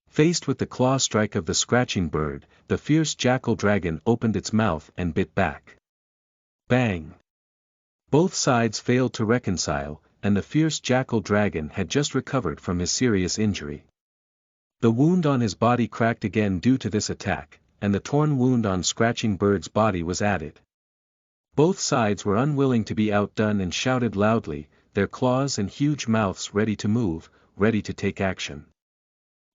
Faced with the claw strike of the scratching bird, the fierce jackal dragon opened its mouth and bit back. Bang! Both sides failed to reconcile, and the fierce jackal dragon had just recovered from his serious injury. The wound on his body cracked again due to this attack, and the torn wound on scratching bird's body was added. Both sides were unwilling to be outdone and shouted loudly, their claws and huge mouths ready to move, ready to take action.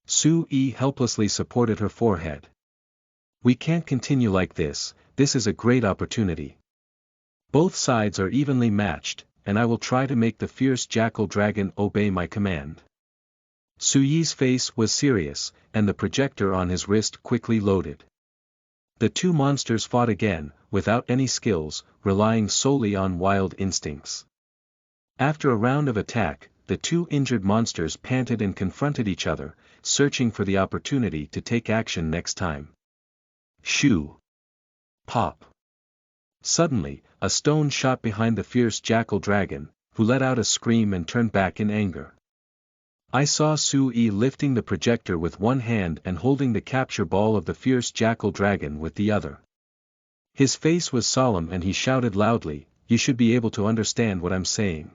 Su-yi helplessly supported her forehead. We can't continue like this, this is a great opportunity. Both sides are evenly matched, and I will try to make the fierce jackal dragon obey my command. Su-yi's face was serious, and the projector on his wrist quickly loaded. The 2 monsters fought again, without any skills, relying solely on wild instincts. After a round of attack, the 2 injured monsters panted and confronted each other, searching for the opportunity to take action next time. Shoo! Pop! Suddenly, a stone shot behind the fierce jackal dragon, who let out a scream and turned back in anger. I saw Su-yi lifting the projector with one hand and holding the capture ball of the fierce jackal dragon with the other. His face was solemn and he shouted loudly, "You should be able to understand what I'm saying."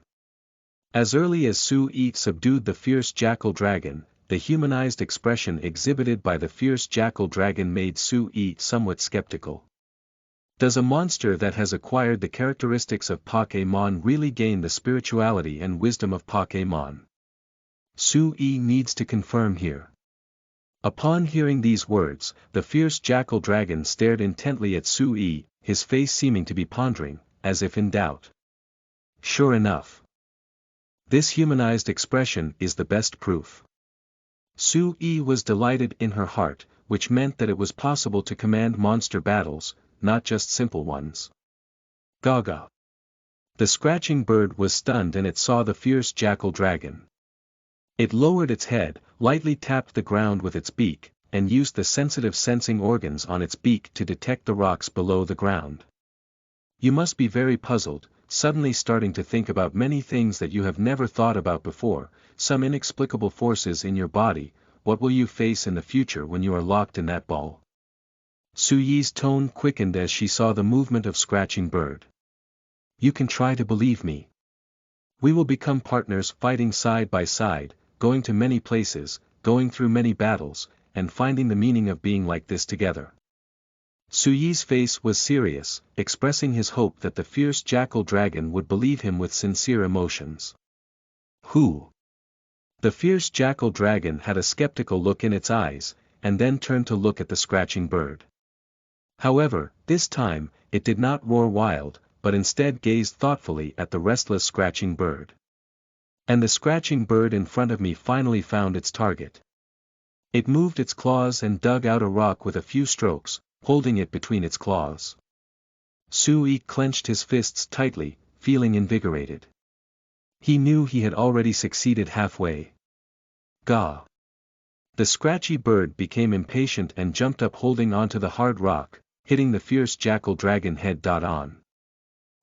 As early as Su-yi subdued the fierce jackal dragon, the humanized expression exhibited by the fierce jackal dragon made Su-yi somewhat skeptical. Does a monster that has acquired the characteristics of Pokémon really gain the spirituality and wisdom of Pokémon? Su-yi needs to confirm here. Upon hearing these words, the fierce jackal dragon stared intently at Su-yi, his face seeming to be pondering, as if in doubt. Sure enough. This humanized expression is the best proof. Su-yi was delighted in her heart, which meant that it was possible to command monster battles, not just simple ones. Gaga. The scratching bird was stunned and it saw the fierce jackal dragon. It lowered its head, lightly tapped the ground with its beak, and used the sensitive sensing organs on its beak to detect the rocks below the ground. You must be very puzzled, suddenly starting to think about many things that you have never thought about before, some inexplicable forces in your body. What will you face in the future when you are locked in that ball? Su-yi's tone quickened as she saw the movement of scratching bird. You can try to believe me. We will become partners fighting side by side, going to many places, going through many battles, and finding the meaning of being like this together. Su-yi's face was serious, expressing his hope that the fierce jackal dragon would believe him with sincere emotions. Who? The fierce jackal dragon had a skeptical look in its eyes, and then turned to look at the scratching bird. However, this time, it did not roar wild, but instead gazed thoughtfully at the restless scratching bird. And the scratching bird in front of me finally found its target. It moved its claws and dug out a rock with a few strokes, holding it between its claws. Su-yi clenched his fists tightly, feeling invigorated. He knew he had already succeeded halfway. Gah! The scratchy bird became impatient and jumped up holding onto the hard rock, hitting the fierce jackal dragon head-on.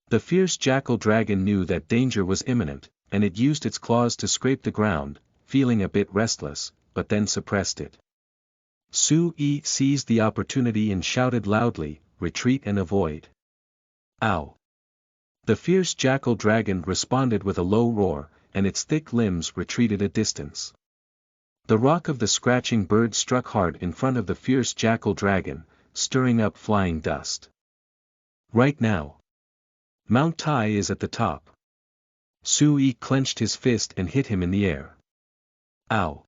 The fierce jackal dragon knew that danger was imminent, and it used its claws to scrape the ground, feeling a bit restless, but then suppressed it. Su-yi seized the opportunity and shouted loudly, "Retreat and avoid." Ow! The fierce jackal dragon responded with a low roar, and its thick limbs retreated a distance. The rock of the scratching bird struck hard in front of the fierce jackal dragon, stirring up flying dust. Right now. Mount Tai is at the top. Su-yi clenched his fist and hit him in the air. Ow!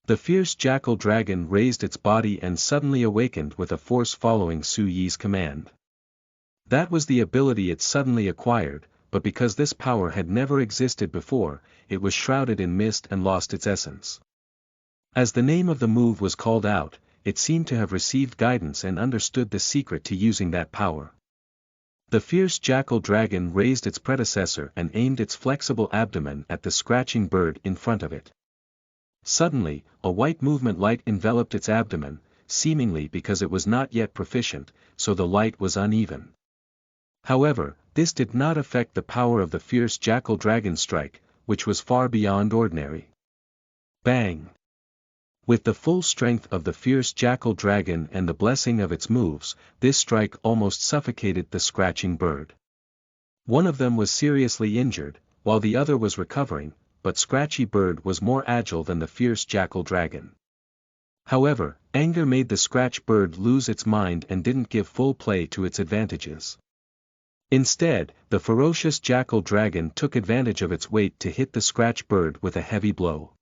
The fierce jackal dragon raised its body and suddenly awakened with a force following Su-yi's command. That was the ability it suddenly acquired, but because this power had never existed before, it was shrouded in mist and lost its essence. As the name of the move was called out, it seemed to have received guidance and understood the secret to using that power. The fierce jackal dragon raised its predecessor and aimed its flexible abdomen at the scratching bird in front of it. Suddenly, a white movement light enveloped its abdomen, seemingly because it was not yet proficient, so the light was uneven. However, this did not affect the power of the fierce jackal dragon strike, which was far beyond ordinary. Bang! With the full strength of the fierce jackal dragon and the blessing of its moves, this strike almost suffocated the scratching bird. One of them was seriously injured, while the other was recovering, but Scratchy Bird was more agile than the fierce jackal dragon. However, anger made the Scratch Bird lose its mind and didn't give full play to its advantages. Instead, the ferocious jackal dragon took advantage of its weight to hit the Scratch Bird with a heavy blow.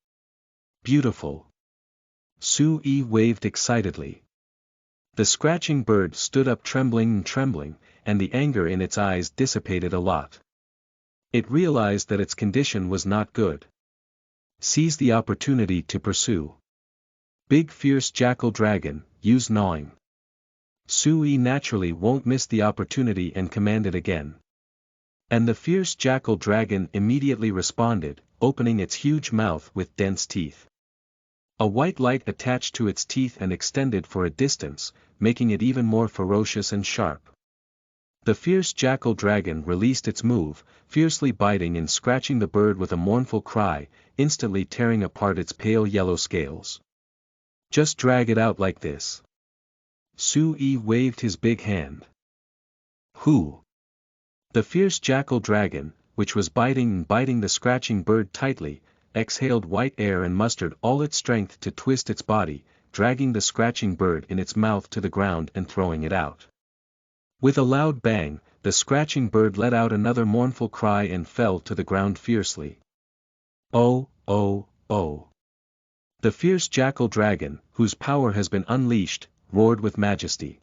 Beautiful! Sue-Yi waved excitedly. The scratching bird stood up trembling, and the anger in its eyes dissipated a lot. It realized that its condition was not good. Seize the opportunity to pursue. Big fierce jackal dragon, use gnawing. Sue-Yi naturally won't miss the opportunity and commanded again. And the fierce jackal dragon immediately responded, opening its huge mouth with dense teeth. A white light attached to its teeth and extended for a distance, making it even more ferocious and sharp. The fierce jackal dragon released its move, fiercely biting and scratching the bird with a mournful cry, instantly tearing apart its pale yellow scales. Just drag it out like this. Sue-Yi waved his big hand. Who? The fierce jackal dragon, which was biting the scratching bird tightly, exhaled white air and mustered all its strength to twist its body, dragging the scratching bird in its mouth to the ground and throwing it out. With a loud bang, the scratching bird let out another mournful cry and fell to the ground fiercely. Oh, oh, oh! The fierce jackal dragon, whose power has been unleashed, roared with majesty.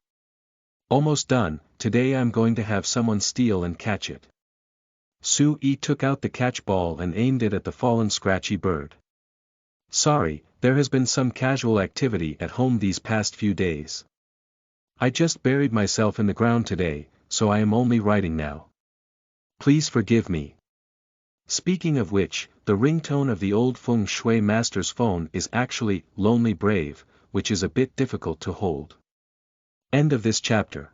Almost done, today I'm going to have someone steal and catch it. Sue-Yi took out the catch ball and aimed it at the fallen scratchy bird. Sorry, there has been some casual activity at home these past few days. I just buried myself in the ground today, so I am only writing now. Please forgive me. Speaking of which, the ringtone of the old feng shui master's phone is actually Lonely Brave, which is a bit difficult to hold. End of this chapter.